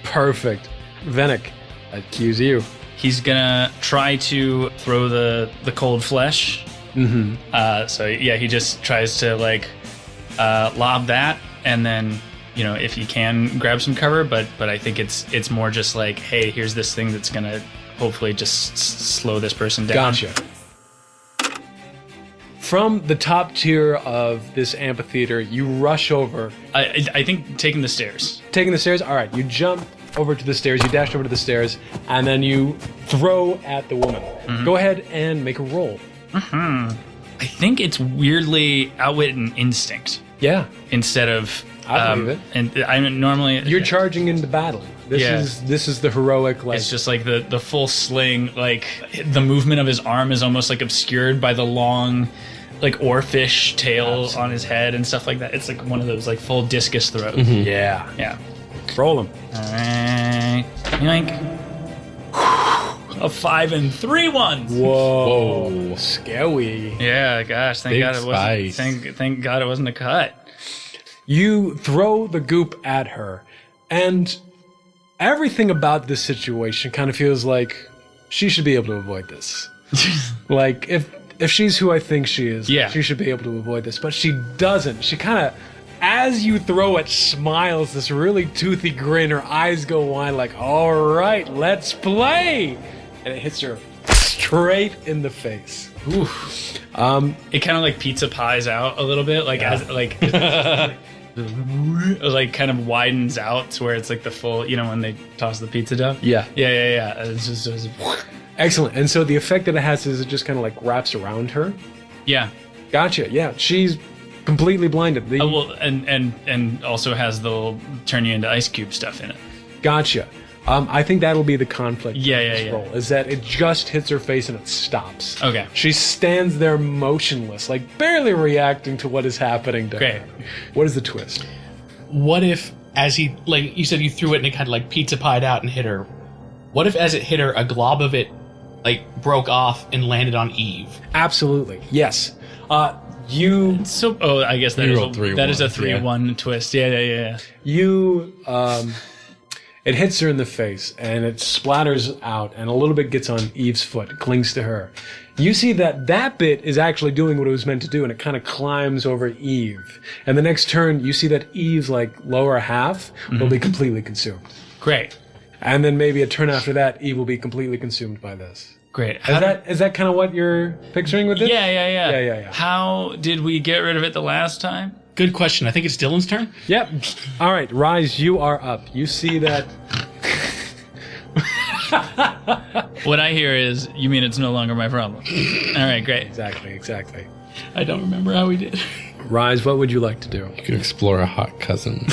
Perfect. Vennick, that cues you. He's gonna try to throw the cold flesh. So yeah, he just tries to like lob that, and then if he can grab some cover, but I think it's more just like, hey, here's this thing that's gonna hopefully just slow this person down. Gotcha. From the top tier of this amphitheater, you rush over. I think taking the stairs. Taking the stairs? All right, you jump over to the stairs, you dash over to the stairs, and then you throw at the woman. Go ahead and make a roll. I think it's weirdly outwit and instinct Yeah, instead of. I believe it. And I normally You're charging into battle. This is the heroic, like... It's just like the full sling, like the movement of his arm is almost like obscured by the long, like oarfish tail on his head and stuff like that. It's like one of those like full discus throws. Yeah. Yeah. Roll him. Alright. Yoink. A 5 and 3 ones. Whoa. Scary. Yeah, gosh, thank Big God it wasn't. spice. Thank God it wasn't a cut. You throw the goop at her, and everything about this situation kind of feels like she should be able to avoid this. Like, if she's who I think she is, Yeah. she should be able to avoid this. But she doesn't. She kind of, as you throw it, smiles this really toothy grin. Her eyes go wide like, all right, let's play. And it hits her straight in the face. Ooh. It kind of like pizza pies out a little bit, like as like it like kind of widens out to where it's like the full, when they toss the pizza dough. Yeah. Yeah. It's just Excellent. And so the effect that it has is it just kind of like wraps around her. yeah. Gotcha. Yeah, she's completely blinded. Oh, well, and also has the little turn you into ice cube stuff in it. Gotcha. I think that'll be the conflict. Yeah, of this yeah. roll, is that it just hits her face and it stops. Okay. She stands there motionless, like barely reacting to what is happening to Great. her. What is the twist? What if, as he, like you said, you threw it and it kind of like pizza pied out and hit her? What if, as it hit her, a glob of it like broke off and landed on Eve? Absolutely. Yes. You So, I guess that You is rolled three that is a ones, 3-1 twist. Yeah. It hits her in the face, and it splatters out, and a little bit gets on Eve's foot. It clings to her. You see that bit is actually doing what it was meant to do, and it kind of climbs over Eve. And the next turn, you see that Eve's like lower half will be completely consumed. Great. And then maybe a turn after that, Eve will be completely consumed by this. Great. Is that kind of what you're picturing with this? Yeah. Yeah. How did we get rid of it the last time? Good question. I think it's Dylan's turn. Yep. All right, Rise, you are up. You see that. What I hear is, you mean it's no longer my problem. All right, great. Exactly. I don't remember how we did. Rise, what would you like to do? You can explore a hot cousin.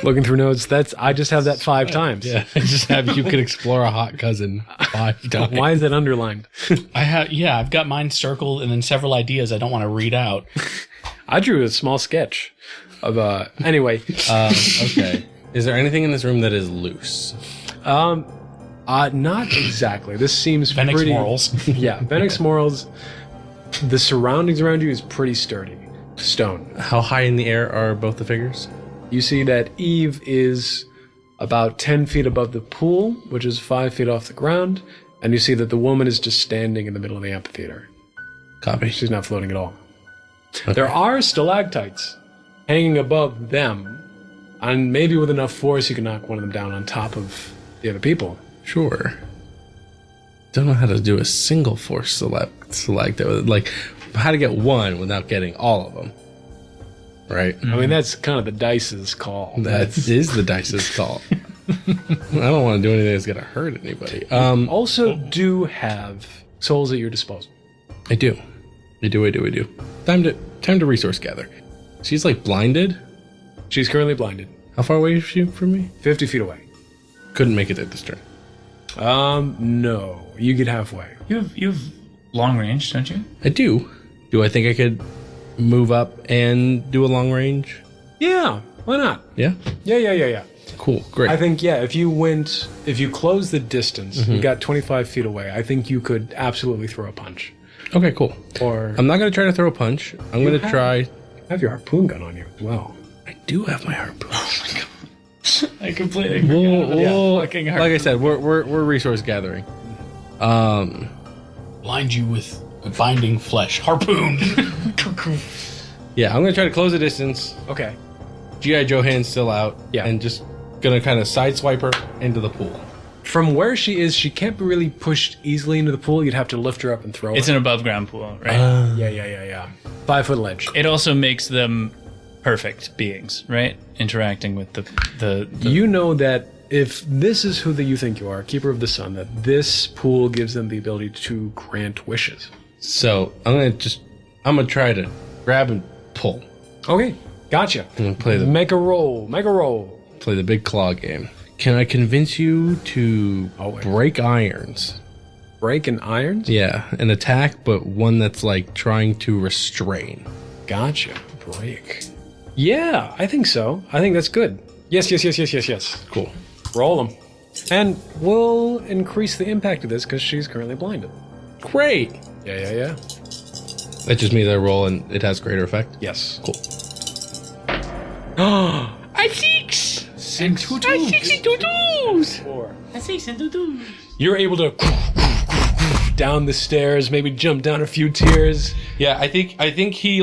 Looking through notes, I just have that 5 times. Yeah, I just have you could explore a hot cousin 5 times. Why is that underlined? I've got mine circled and then several ideas I don't want to read out. I drew a small sketch of anyway. Okay. Is there anything in this room that is loose? Not exactly. This seems Vennick's pretty morals. Yeah, Vennick's morals. The surroundings around you is pretty sturdy. Stone. How high in the air are both the figures? You see that Eve is about 10 feet above the pool, which is 5 feet off the ground, and you see that the woman is just standing in the middle of the amphitheater. Copy. She's not floating at all. Okay. There are stalactites hanging above them, and maybe with enough force you can knock one of them down on top of the other people. Sure. Don't know how to do a single force stalactite. Like, how to get one without getting all of them. Right? I mean, that's kind of the dice's call. That is the dice's call. I don't want to do anything that's going to hurt anybody. Also do have souls at your disposal. I do. Time to resource gather. She's like blinded. She's currently blinded. How far away is she from me? 50 feet away. Couldn't make it at this turn. No. You get halfway. You have long range, don't you? I do. Do I think I could move up and do a long range? Yeah, why not? Yeah. Yeah. Cool, great. I think, if you close the distance, you got 25 feet away, I think you could absolutely throw a punch. Okay, cool. Or I'm not going to try to throw a punch. I'm going to try... have your harpoon gun on you as well. I do have my harpoon. I completely forgot about the fucking Like I said, we're resource gathering. Blind you with binding flesh. Harpoon. Yeah, I'm going to try to close the distance. Okay. G.I. Joe hand's still out. Yeah. And just going to kind of sideswipe her into the pool. From where she is, she can't be really pushed easily into the pool. You'd have to lift her up and throw It's her. an above ground pool, right? Yeah. 5 foot ledge. It also makes them perfect beings, right? Interacting with the You know that if this is who you think you are, Keeper of the Sun, that this pool gives them the ability to grant wishes. So I'm going to try to grab and pull. Okay, gotcha. I'm going to Make a roll. play the big claw game. Can I convince you to break irons? Break and irons? Yeah, an attack, but one that's like trying to restrain. Gotcha. Break. Yeah, I think so. I think that's good. Yes. Cool. Roll them. And we'll increase the impact of this because she's currently blinded. Great. Yeah. That just means I roll and it has greater effect. Yes. Cool. I six. And two twos. Four. I six and two. You're able to down the stairs, maybe jump down a few tiers. Yeah, I think he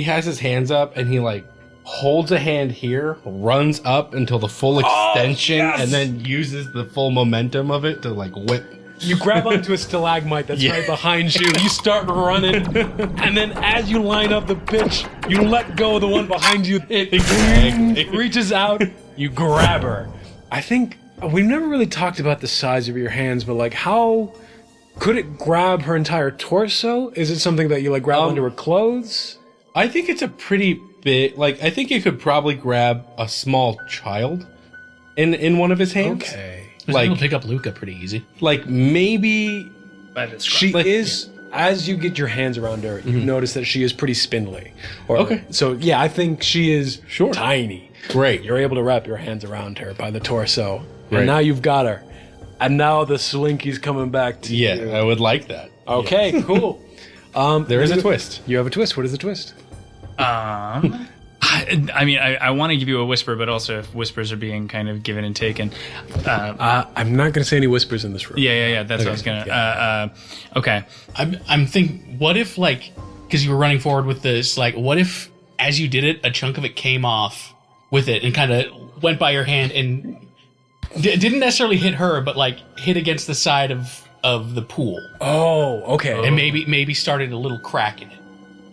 has his hands up and he holds a hand here, runs up until the full extension, and then uses the full momentum of it to whip. You grab onto a stalagmite that's right behind you. You start running, and then as you line up the pitch, you let go of the one behind you. It reaches out. You grab her. I think we've never really talked about the size of your hands, but how could it grab her entire torso? Is it something that you grab under her clothes? I think it's a pretty big. I think it could probably grab a small child in one of his hands. Okay. It'll pick up Luca pretty easy. Maybe She is, as you get your hands around her, you notice that she is pretty spindly. Okay. So, yeah, I think she is tiny. Great. You're able to wrap your hands around her by the torso. Right. And now you've got her. And now the slinky's coming back to you. Yeah, I would like that. Okay, cool. There is a twist. You have a twist. What is the twist? I mean, I want to give you a whisper, but also if whispers are being kind of given and taken. I'm not going to say any whispers in this room. Yeah. That's what I was gonna. Okay. I'm thinking, what if because you were running forward with this, what if as you did it, a chunk of it came off with it and kind of went by your hand and didn't necessarily hit her, but hit against the side of the pool. Oh, okay. And maybe started a little crack in it.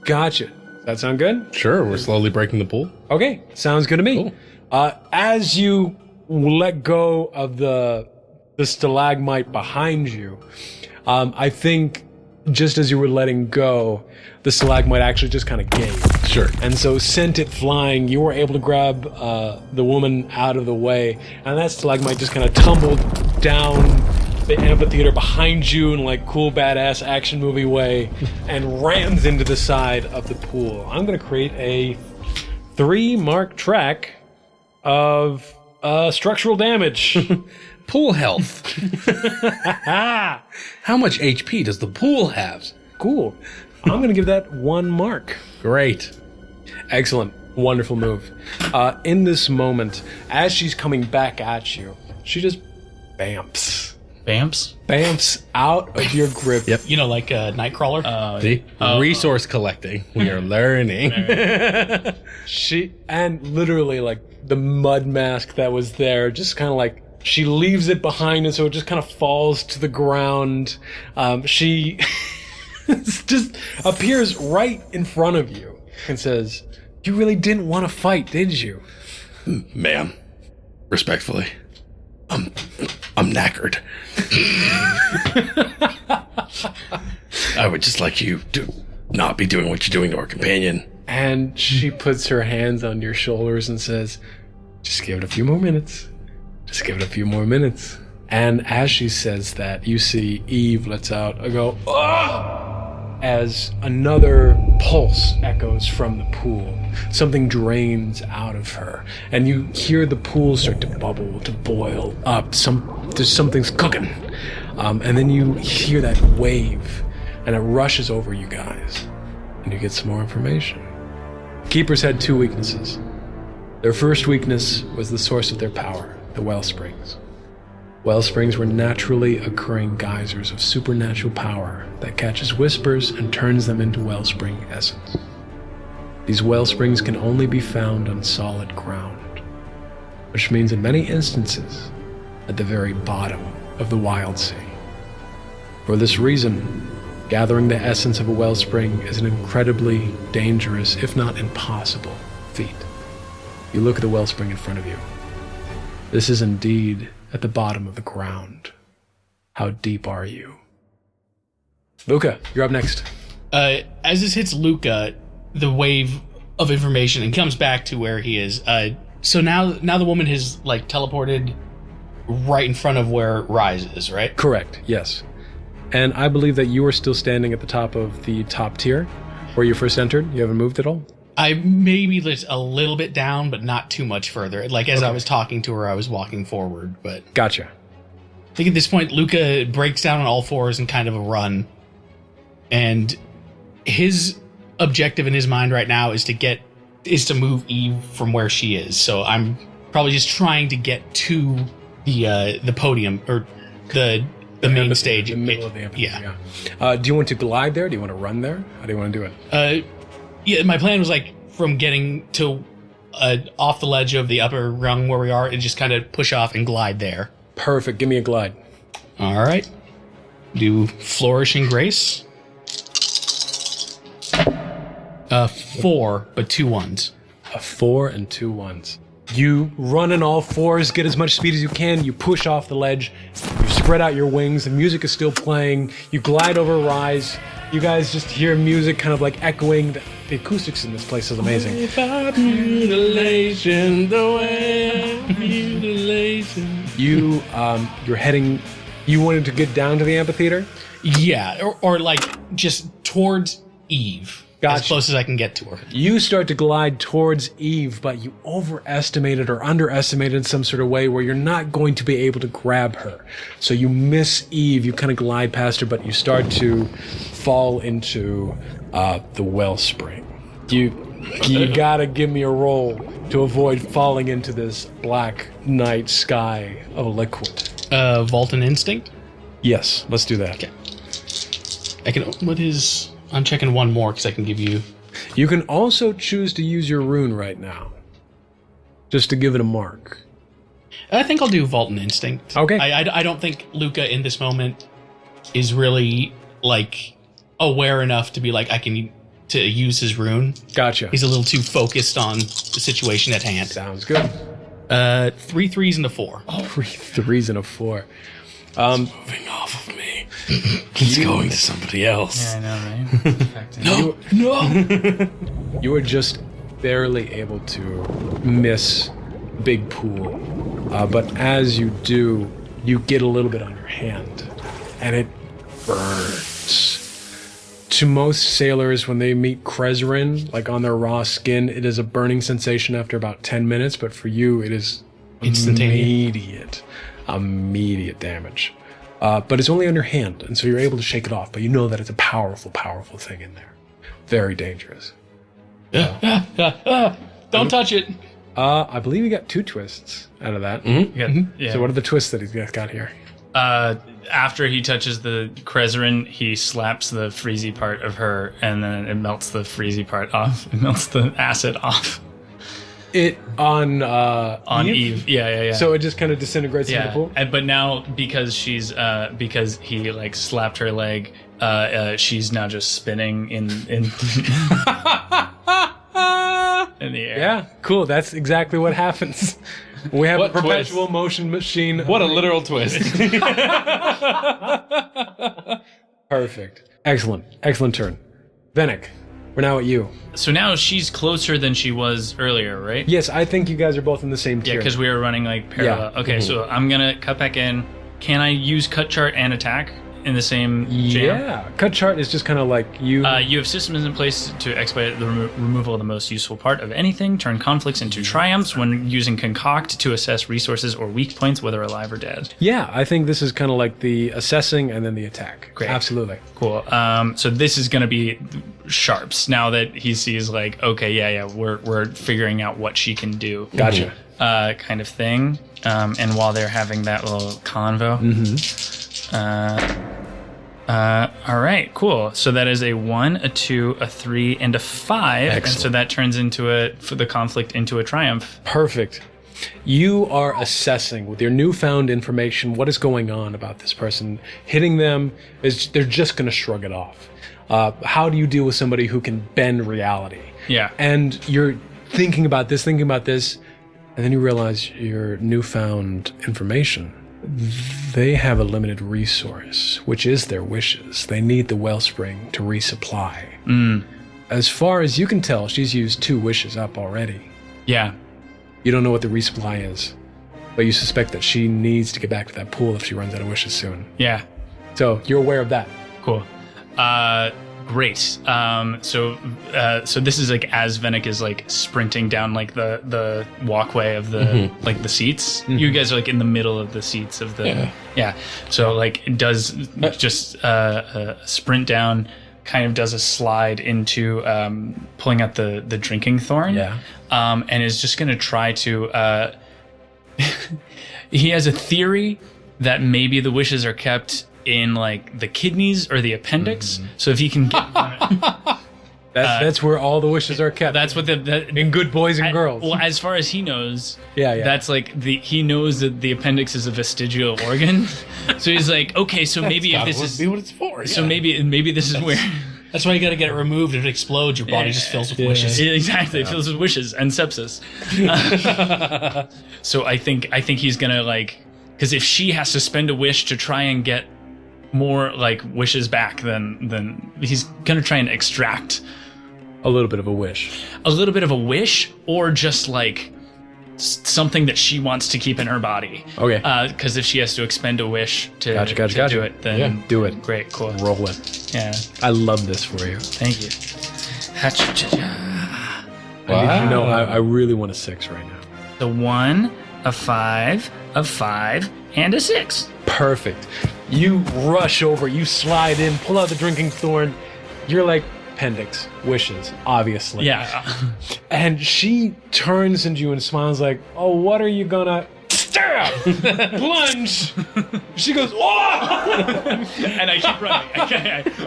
Gotcha. That sound good? Sure, we're slowly breaking the pool. Okay, sounds good to me. Cool. As you let go of the stalagmite behind you, I think just as you were letting go, the stalagmite actually just kind of gave. Sure. And so sent it flying. You were able to grab the woman out of the way, and that stalagmite just kind of tumbled down the amphitheater behind you in cool badass action movie way and rams into the side of the pool. I'm going to create a 3-mark track of structural damage. Pool health. How much HP does the pool have? Cool. I'm going to give that 1 mark. Great. Excellent. Wonderful move. In this moment, as she's coming back at you, she just bamps. Bamps out of your grip. Yep. Like a Nightcrawler. See? Resource collecting. We are learning. And literally the mud mask that was there, just kind of she leaves it behind, and so it just kind of falls to the ground. She just appears right in front of you and says, "You really didn't want to fight, did you?" Ma'am, respectfully, I'm knackered. I would just like you to not be doing what you're doing to our companion. And she puts her hands on your shoulders and says, "Just give it a few more minutes. Just give it a few more minutes." And as she says that, you see Eve lets out a go, "Ah!" as another pulse echoes from the pool. Something drains out of her, and you hear the pool start to bubble, to boil up. Something's cooking. And then you hear that wave, and it rushes over you guys, and you get some more information. Keepers had 2 weaknesses. Their first weakness was the source of their power, the wellsprings. Wellsprings were naturally occurring geysers of supernatural power that catches whispers and turns them into wellspring essence. These wellsprings can only be found on solid ground, which means in many instances at the very bottom of the wild sea. For this reason, gathering the essence of a wellspring is an incredibly dangerous, if not impossible, feat. You look at the wellspring in front of you. This is indeed at the bottom of the ground. How deep are you? Luca, you're up next. As this hits Luca, the wave of information and comes back to where he is. So now the woman has like teleported right in front of where Rise is, right? Correct, yes. And I believe that you are still standing at the top of the top tier where you first entered. You haven't moved at all? I maybe just a little bit down, but not too much further. Like as I was talking to her, I was walking forward, but Gotcha. I think at this point, Luca breaks down on all fours in kind of a run. And his objective in his mind right now is to move Eve from where she is. So I'm probably just trying to get to the podium or the main stage. The middle of the amphitheater. Yeah. Do you want to glide there? Do you want to run there? How do you want to do it? Yeah, my plan was like from getting to off the ledge of the upper rung where we are and just kind of push off and glide there. Perfect. Give me a glide. All right. Do Flourishing Grace. 4, but 2 1s. A 4 and 2 1s. You run on all fours, get as much speed as you can, you push off the ledge, you spread out your wings, the music is still playing, you glide over Rise, you guys just hear music kind of like echoing. The acoustics in this place is amazing. You're heading, you wanted to get down to the amphitheater? Yeah, or like just towards Eve. Gotcha. As close as I can get to her. You start to glide towards Eve, but you overestimated or underestimated in some sort of way where you're not going to be able to grab her. So you miss Eve, you kind of glide past her, but you start to fall into the wellspring. You gotta give me a roll to avoid falling into this black night sky of liquid. Vault and Instinct? Yes, let's do that. Okay. I'm checking one more because I can give you... You can also choose to use your rune right now, just to give it a mark. I think I'll do Vault and Instinct. Okay. I don't think Luca in this moment is really, like, aware enough to be like, to use his rune. Gotcha. He's a little too focused on the situation at hand. Sounds good. 3 3s and a 4. 3 3s and a 4. Moving off of me. He's going to somebody else. Yeah, I know, right? No. You were just barely able to miss big pool. But as you do, you get a little bit on your hand. And it burns. To most sailors, when they meet Krezerin, like on their raw skin, it is a burning sensation after about 10 minutes. But for you, it is instantaneous. Immediate damage. But it's only on your hand, and so you're able to shake it off, but you know that it's a powerful, powerful thing in there. Very dangerous. Don't touch it. I believe you got 2 twists out of that. Yeah. So what are the twists that he's got here? After he touches the Krezerin, he slaps the freezy part of her, and then it melts the freezy part off. It melts the acid off. It on Eve. Yeah. So it just kind of disintegrates into the pool? But now because because he like slapped her leg, she's now just spinning in in the air. Yeah, cool. That's exactly what happens. We have What a perpetual motion machine. What a literal twist. Perfect. Excellent turn. Vennick, we're now at you. So now she's closer than she was earlier, right? Yes, I think you guys are both in the same tier. Yeah, because we were running like parallel. Yeah. Okay, so I'm gonna cut back in. Can I use cut chart and attack in the same jam? Yeah. Cut chart is just kind of like you. You have systems in place to expedite the removal of the most useful part of anything, turn conflicts into triumphs when using concoct to assess resources or weak points, whether alive or dead. Yeah, I think this is kind of like the assessing and then the attack. Great. Absolutely. Cool. So this is going to be sharps now that he sees like, okay, yeah, we're figuring out what she can do. Gotcha. Kind of thing. And while they're having that little convo. All right, cool. So that is a 1, a 2, a 3, and a 5. Excellent. And so that turns into for the conflict into a triumph. Perfect. You are assessing with your newfound information what is going on about this person. Hitting them is they're just going to shrug it off. How do you deal with somebody who can bend reality? Yeah. And you're thinking about this, and then you realize your newfound information. They have a limited resource, which is their wishes. They need the wellspring to resupply. As far as you can tell, she's used 2 wishes up already. Yeah. You don't know what the resupply is, but you suspect that she needs to get back to that pool if she runs out of wishes soon. Yeah. So you're aware of that. Cool. Great. So this is like as Vennick is like sprinting down like the walkway of the like the seats. You guys are like in the middle of the seats of the So like it does just sprint down, kind of does a slide into pulling out the drinking thorn. Yeah. And is just gonna try to. He has a theory that maybe the wishes are kept in like the kidneys or the appendix. So if he can get That's where all the wishes are kept. that's what in good boys and girls. Well, as far as he knows, Yeah. that's like he knows that the appendix is a vestigial organ. So he's like, okay, so maybe if this is what it's for. so maybe this is where That's why you got to get it removed. If it explodes, your body just fills with wishes. exactly it fills with wishes and sepsis. So I think he's gonna like, because if she has to spend a wish to try and get more like wishes back, then he's gonna try and extract a little bit of a wish, or just like something that she wants to keep in her body. Okay. Because if she has to expend a wish to Gotcha. do it, then Do it. great, cool. Roll it. Yeah, I love this for you. thank you. I need you to know I really want a 6 right now. The 1, a 5, a 5, and a 6. Perfect. You rush over, you slide in, pull out the drinking thorn. You're like, appendix, wishes, obviously. Yeah. And she turns into you and smiles like, oh, what are you gonna stab? Plunge. She goes, whoa! And I keep running.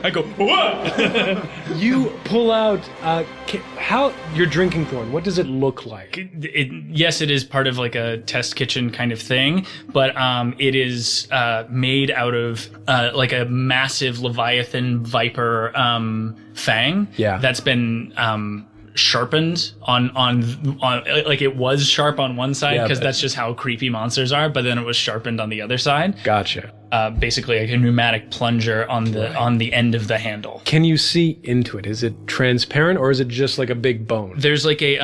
I go, whoa! You pull out, how, your drinking thorn, what does it look like? Yes, it is part of like a test kitchen kind of thing, but it is made out of like a massive Leviathan Viper fang. Yeah. That's been sharpened on like it was sharp on one side because that's just how creepy monsters are, but then it was sharpened on the other side. Gotcha. Basically like a pneumatic plunger on the end of the handle. Can you see into it? Is it transparent or is it just like a big bone? There's like a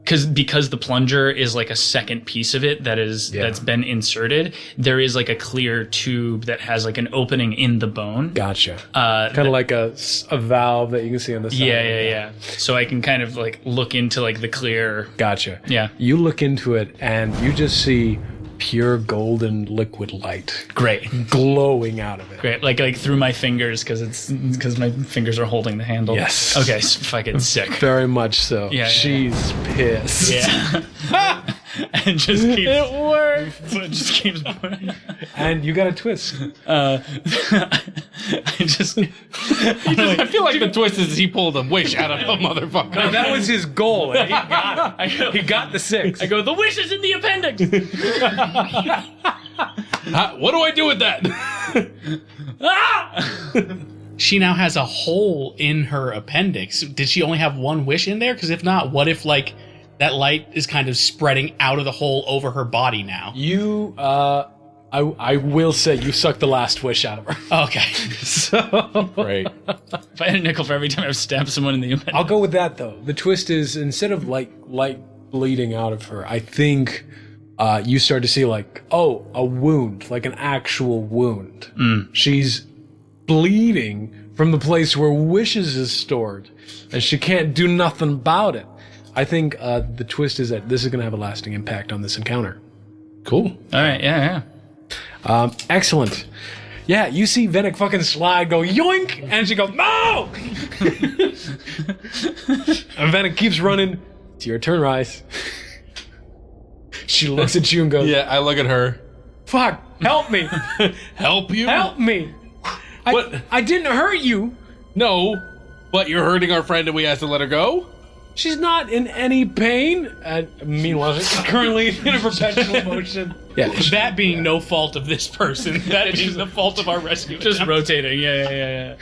because the plunger is like a second piece of it that's been inserted. There is like a clear tube that has like an opening in the bone. Gotcha. Kind of like a valve that you can see on the side. Yeah. So I can kind of like look into like the clear. Gotcha. Yeah. You look into it and you just see pure golden liquid light. Great. Glowing out of it. Great. Like through my fingers because my fingers are holding the handle. Yes. Okay. Fucking sick. Very much so. Yeah. She's pissed. Yeah. And just keeps. It worked. It just keeps. And you got a twist. I feel like the twist is he pulled a wish out of a motherfucker. No, that was his goal. And he got it. He got the 6. I go, the wish is in the appendix. What do I do with that? She now has a hole in her appendix. Did she only have one wish in there? Because if not, what if like that light is kind of spreading out of the hole over her body now? You, I will say you sucked the last wish out of her. Okay. So Right. If I had a nickel for every time I've stabbed someone in the appendix. I'll go with that though. The twist is instead of light bleeding out of her, I think you start to see like, oh, a wound, like an actual wound. She's bleeding from the place where wishes is stored, and she can't do nothing about it. I think the twist is that this is going to have a lasting impact on this encounter. Cool. All right, yeah. Excellent. Yeah, you see Vennick fucking slide, go yoink, and she goes, no! And Vennick keeps running. It's your turn, Rice. She looks at you and goes, Yeah, I look at her. fuck, help me. Help you? Help me. What? I didn't hurt you. No, but you're hurting our friend and we have to let her go? She's not in any pain. Meanwhile, she's currently in a perpetual motion. Yeah, That being no fault of this person. That being the fault of our rescue. Just attempt. rotating. Yeah.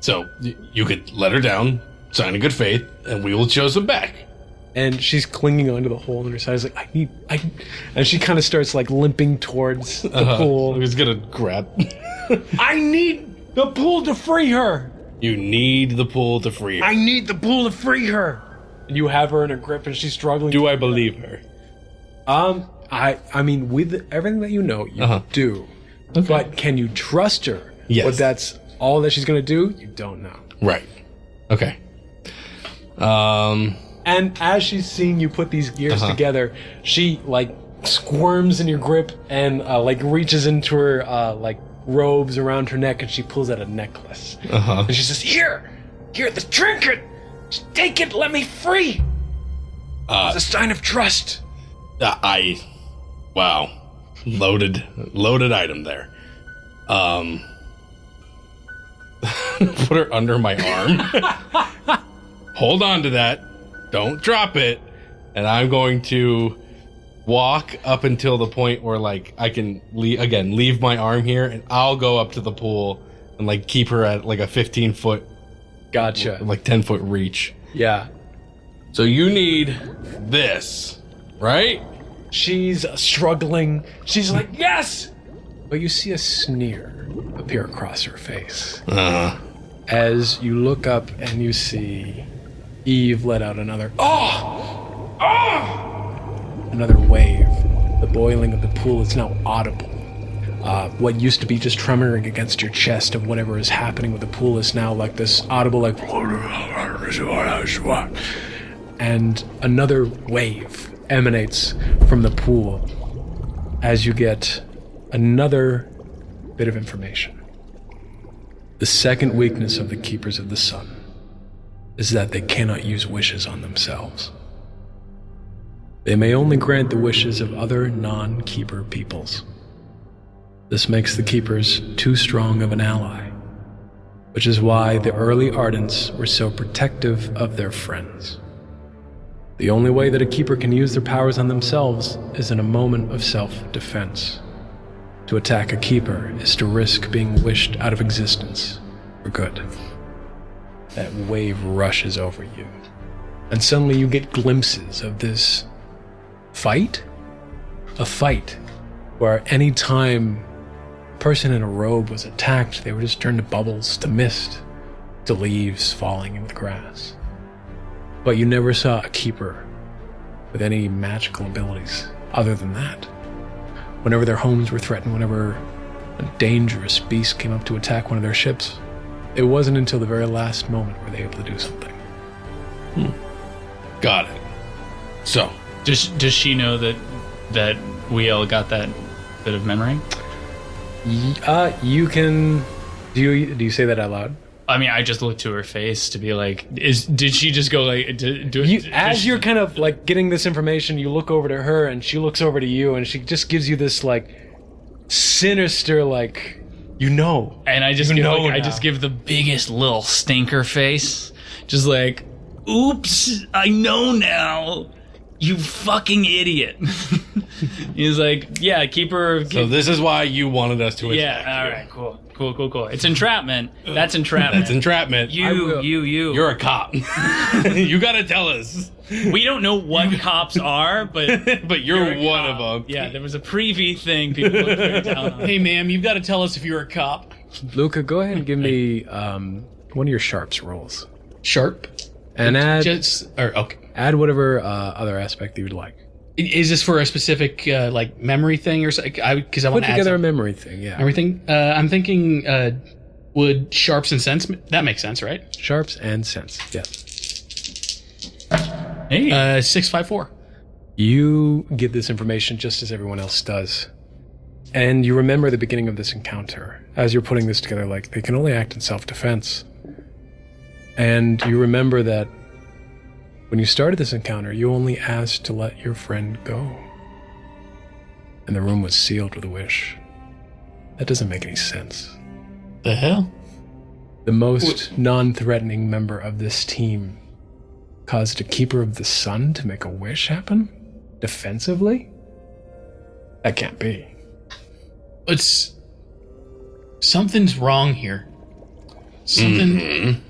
So you could let her down, sign a good faith, and we will choose them back. and she's clinging onto the hole in her side. It's like, and she kind of starts like limping towards the pool. He's gonna grab. I need the pool to free her. You need the pool to free her. I need the pool to free her. And you have her in a grip, and she's struggling. Do I believe her? I mean, with everything that you know, you do. Okay. But can you trust her? Yes. But that's all that she's gonna do? You don't know. Right. Okay. And as she's seeing you put these gears together, she like squirms in your grip and like reaches into her like robes around her neck, and she pulls out a necklace. And she says, "Here, the trinket. Just take it. Let me free. It's a sign of trust." Wow, loaded item there. Put her under my arm. Hold on to that. Don't drop it. And I'm going to walk up until the point where like I can leave my arm here, and I'll go up to the pool and like keep her at like a 15-foot, Gotcha. like 10-foot reach. Yeah. So you need this, right? She's struggling. She's like, "Yes!" But you see a sneer appear across her face. As you look up and you see Eve let out another, another wave. The boiling of the pool is now audible. What used to be just tremoring against your chest of whatever is happening with the pool is now like this audible, like, and another wave emanates from the pool as you get another bit of information. The second weakness of the Keepers of the Sun is that they cannot use wishes on themselves. They may only grant the wishes of other non-Keeper peoples. This makes the Keepers too strong of an ally, which is why the early Ardents were so protective of their friends. The only way that a Keeper can use their powers on themselves is in a moment of self-defense. To attack a Keeper is to risk being wished out of existence for good. That wave rushes over you, and suddenly you get glimpses of this fight. A fight where any time a person in a robe was attacked, they were just turned to bubbles, to mist, to leaves falling in the grass. But you never saw a Keeper with any magical abilities other than that. Whenever their homes were threatened, whenever a dangerous beast came up to attack one of their ships, it wasn't until the very last moment were they able to do something. Got it. So, Does she know that we all got that bit of memory? You can. Do you say that out loud? I mean, I just looked to her face to be like, did she just go like, As you're kind of like getting this information, you look over to her and she looks over to you, and she just gives you this like sinister like, you know. And I just give the biggest little stinker face, just like, oops, I know now. You fucking idiot. He's like, yeah, keep her. So this is why you wanted us to attack. Yeah, all right, cool. It's entrapment. That's entrapment. That's entrapment. You. You're a cop. You gotta tell us. We don't know what cops are, but you're one of them. Yeah, there was a preview thing people looked very down on. Hey, ma'am, you've got to tell us if you're a cop. Luca, go ahead and give me one of your sharps rolls. Sharp? And add okay. add whatever other aspect you would like. Is this for a specific like memory thing or something? Because I want Put to add together a something. memory thing, yeah. Everything. I'm thinking. Would sharps and sense? That makes sense, right? Sharps and sense, yeah. Hey. 654. You get this information just as everyone else does. And you remember the beginning of this encounter. As you're putting this together, like, they can only act in self-defense. And you remember that when you started this encounter, you only asked to let your friend go. And the room was sealed with a wish. That doesn't make any sense. The hell? The most non-threatening member of this team caused a Keeper of the Sun to make a wish happen? Defensively? That can't be. It's something's wrong here. Something.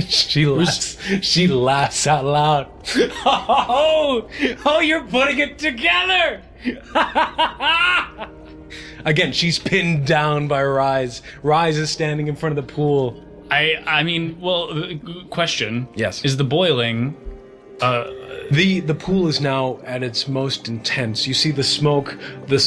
She laughs out loud. Oh, you're putting it together. Again, she's pinned down by Rise. Rise is standing in front of the pool. I mean, well, question. Yes. Is the boiling... The pool is now at its most intense. You see the smoke, the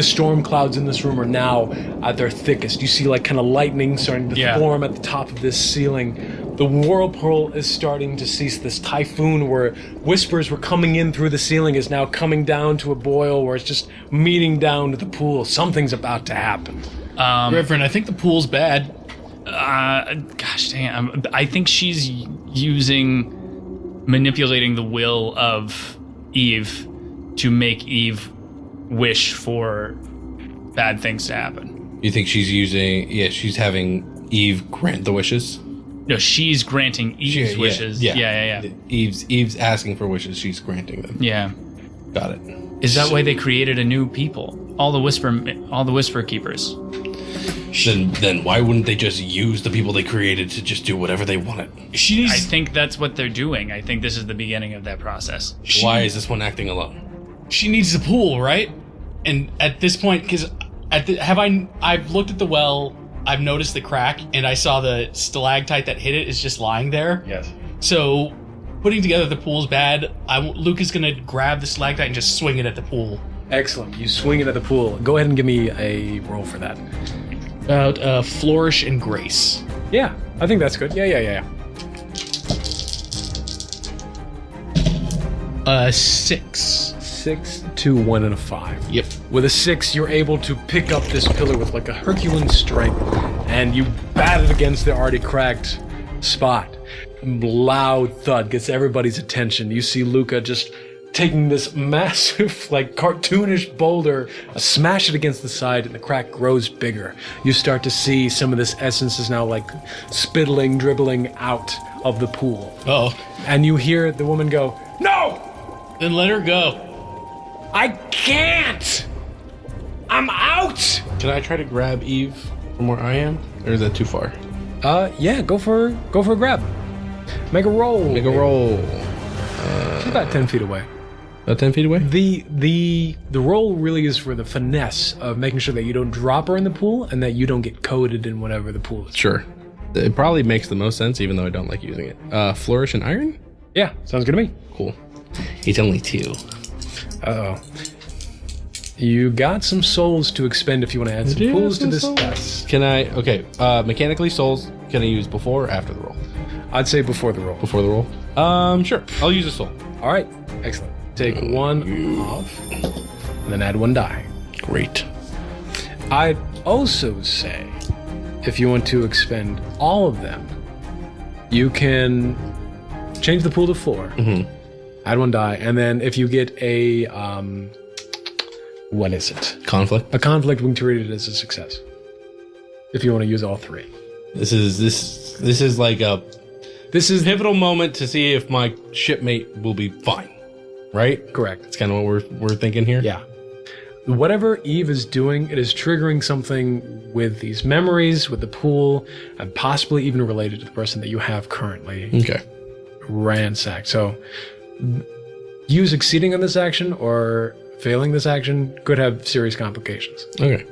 storm clouds in this room are now at their thickest. You see like kind of lightning starting to form at the top of this ceiling. The whirlpool is starting to cease. This typhoon where whispers were coming in through the ceiling is now coming down to a boil where it's just meeting down to the pool. Something's about to happen. Reverend, I think the pool's bad. Gosh damn. I think she's manipulating the will of Eve to make Eve wish for bad things to happen. You think she's she's having Eve grant the wishes? No, she's granting Eve's wishes. Yeah. Eve's asking for wishes, she's granting them. Yeah. Got it. Is that why they created a new people? All the Whisper Keepers. Then why wouldn't they just use the people they created to just do whatever they wanted? I think that's what they're doing. I think this is the beginning of that process. Why is this one acting alone? She needs the pool, right? And at this point, because I've looked at the well, I've noticed the crack, and I saw the stalactite that hit it is just lying there. Yes. So, putting together the pool's bad. Luke is gonna grab the stalactite and just swing it at the pool. Excellent. You swing it at the pool. Go ahead and give me a roll for that. About flourish and grace. Yeah, I think that's good. Yeah. 6. 6, 2, 1, and a 5. Yep. With a 6, you're able to pick up this pillar with like a Herculean strength, and you bat it against the already cracked spot. Loud thud gets everybody's attention. You see Luca just taking this massive, like, cartoonish boulder, smash it against the side, and the crack grows bigger. You start to see some of this essence is now, like, spittling, dribbling out of the pool. Oh. And you hear the woman go, "No! Then let her go. I can't! I'm out!" Can I try to grab Eve from where I am? Or is that too far? Yeah, go for a grab. Make a roll. Make a roll. She's about 10 feet away. About 10 feet away? The roll really is for the finesse of making sure that you don't drop her in the pool and that you don't get coated in whatever the pool is. Sure. It probably makes the most sense, even though I don't like using it. Flourish and iron? Yeah, sounds good to me. Cool. It's only 2. Uh-oh. You got some souls to expend if you want to add some pools to this. Yes. Can I... Okay, mechanically, souls, can I use before or after the roll? I'd say before the roll. Before the roll? Sure. I'll use a soul. All right, excellent. Take 1 off, and then add 1 die. Great. I'd also say, if you want to expend all of them, you can change the pool to 4, add 1 die, and then if you get a, what is it? Conflict? A conflict, we can treat it as a success. If you want to use all 3. This is like a pivotal moment to see if my shipmate will be fine. Right? Correct. That's kind of what we're thinking here? Yeah. Whatever Eve is doing, it is triggering something with these memories, with the pool, and possibly even related to the person that you have currently Okay. ransacked. So, you succeeding on this action or failing this action could have serious complications. Okay.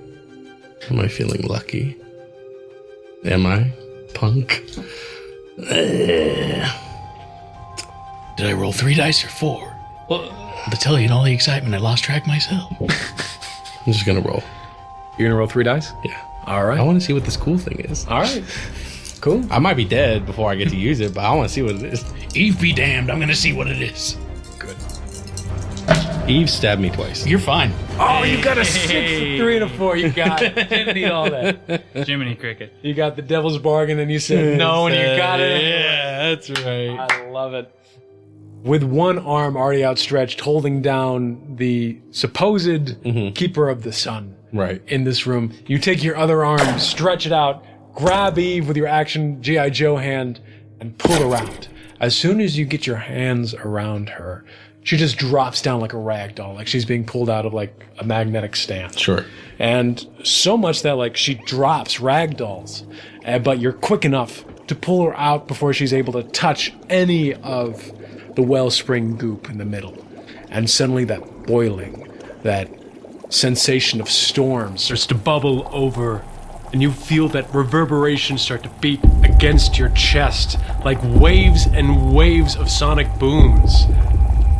Am I feeling lucky? Am I? Punk? Did I roll 3 dice or 4? Well, to tell you, in all the excitement, I lost track myself. I'm just gonna roll. You're gonna roll 3 dice? Yeah. All right. I want to see what this cool thing is. All right. Cool. I might be dead before I get to use it, but I want to see what it is. Eve be damned, I'm gonna see what it is. Good. Eve stabbed me twice. You're fine. Oh, you got a 6, a 3, and a 4. You got it. Didn't need all that. Jiminy Cricket. You got the devil's bargain, and you said no, and you got it. Yeah, that's right. I love it. With one arm already outstretched, holding down the supposed keeper of the sun Right. in this room, you take your other arm, stretch it out, grab Eve with your action G.I. Joe hand, and pull around. As soon as you get your hands around her, she just drops down like a rag doll, like she's being pulled out of like a magnetic stand. Sure. And so much that like she drops rag dolls, but you're quick enough to pull her out before she's able to touch any of the wellspring goop in the middle. And suddenly that boiling, that sensation of storm starts to bubble over, and you feel that reverberation start to beat against your chest like waves and waves of sonic booms.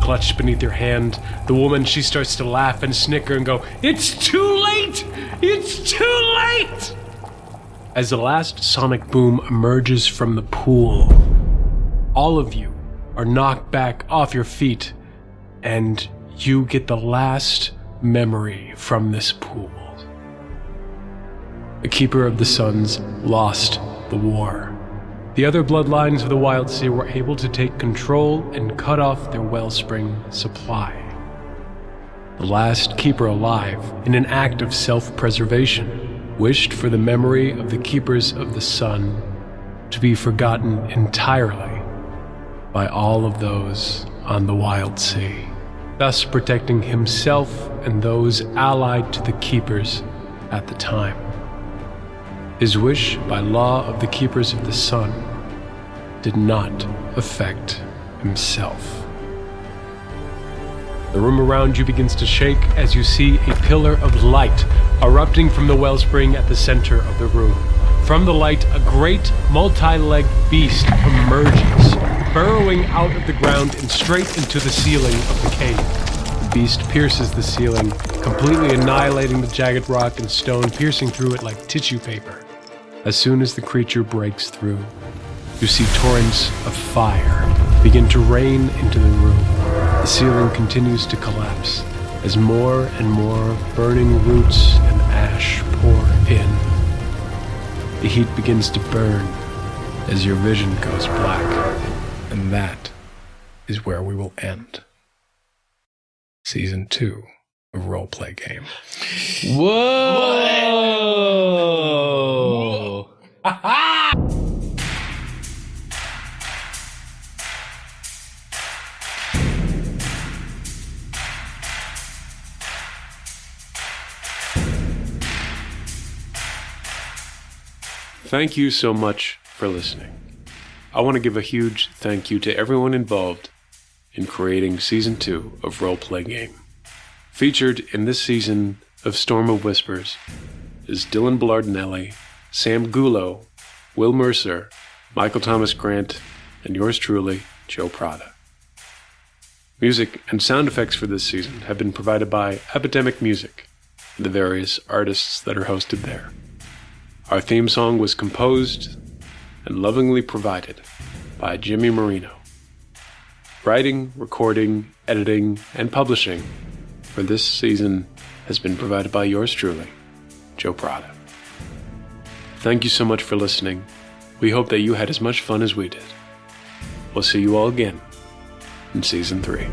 Clutched beneath your hand, the woman, she starts to laugh and snicker and go, "It's too late! It's too late!" As the last sonic boom emerges from the pool, all of you are knocked back off your feet, and you get the last memory from this pool. The Keeper of the Suns lost the war. The other bloodlines of the Wild Sea were able to take control and cut off their wellspring supply. The last Keeper alive, in an act of self-preservation, wished for the memory of the Keepers of the Sun to be forgotten entirely by all of those on the Wild Sea, thus protecting himself and those allied to the Keepers at the time. His wish by law of the Keepers of the Sun did not affect himself. The room around you begins to shake as you see a pillar of light erupting from the wellspring at the center of the room. From the light, a great multi-legged beast emerges, burrowing out of the ground and straight into the ceiling of the cave. The beast pierces the ceiling, completely annihilating the jagged rock and stone, piercing through it like tissue paper. As soon as the creature breaks through, you see torrents of fire begin to rain into the room. The ceiling continues to collapse as more and more burning roots and ash pour in. The heat begins to burn as your vision goes black. And that is where we will end Season 2 of Roleplay Game. Whoa! Thank you so much for listening. I want to give a huge thank you to everyone involved in creating Season 2 of Roleplay Game. Featured in this season of Storm of Whispers is Dylan Blardinelli, Sam Gulo, Will Mercer, Michael Thomas Grant, and yours truly, Joe Prada. Music and sound effects for this season have been provided by Epidemic Music and the various artists that are hosted there. Our theme song was composed and lovingly provided by Jimmy Marino. Writing, recording, editing, and publishing for this season has been provided by yours truly, Joe Prada. Thank you so much for listening. We hope that you had as much fun as we did. We'll see you all again in Season 3.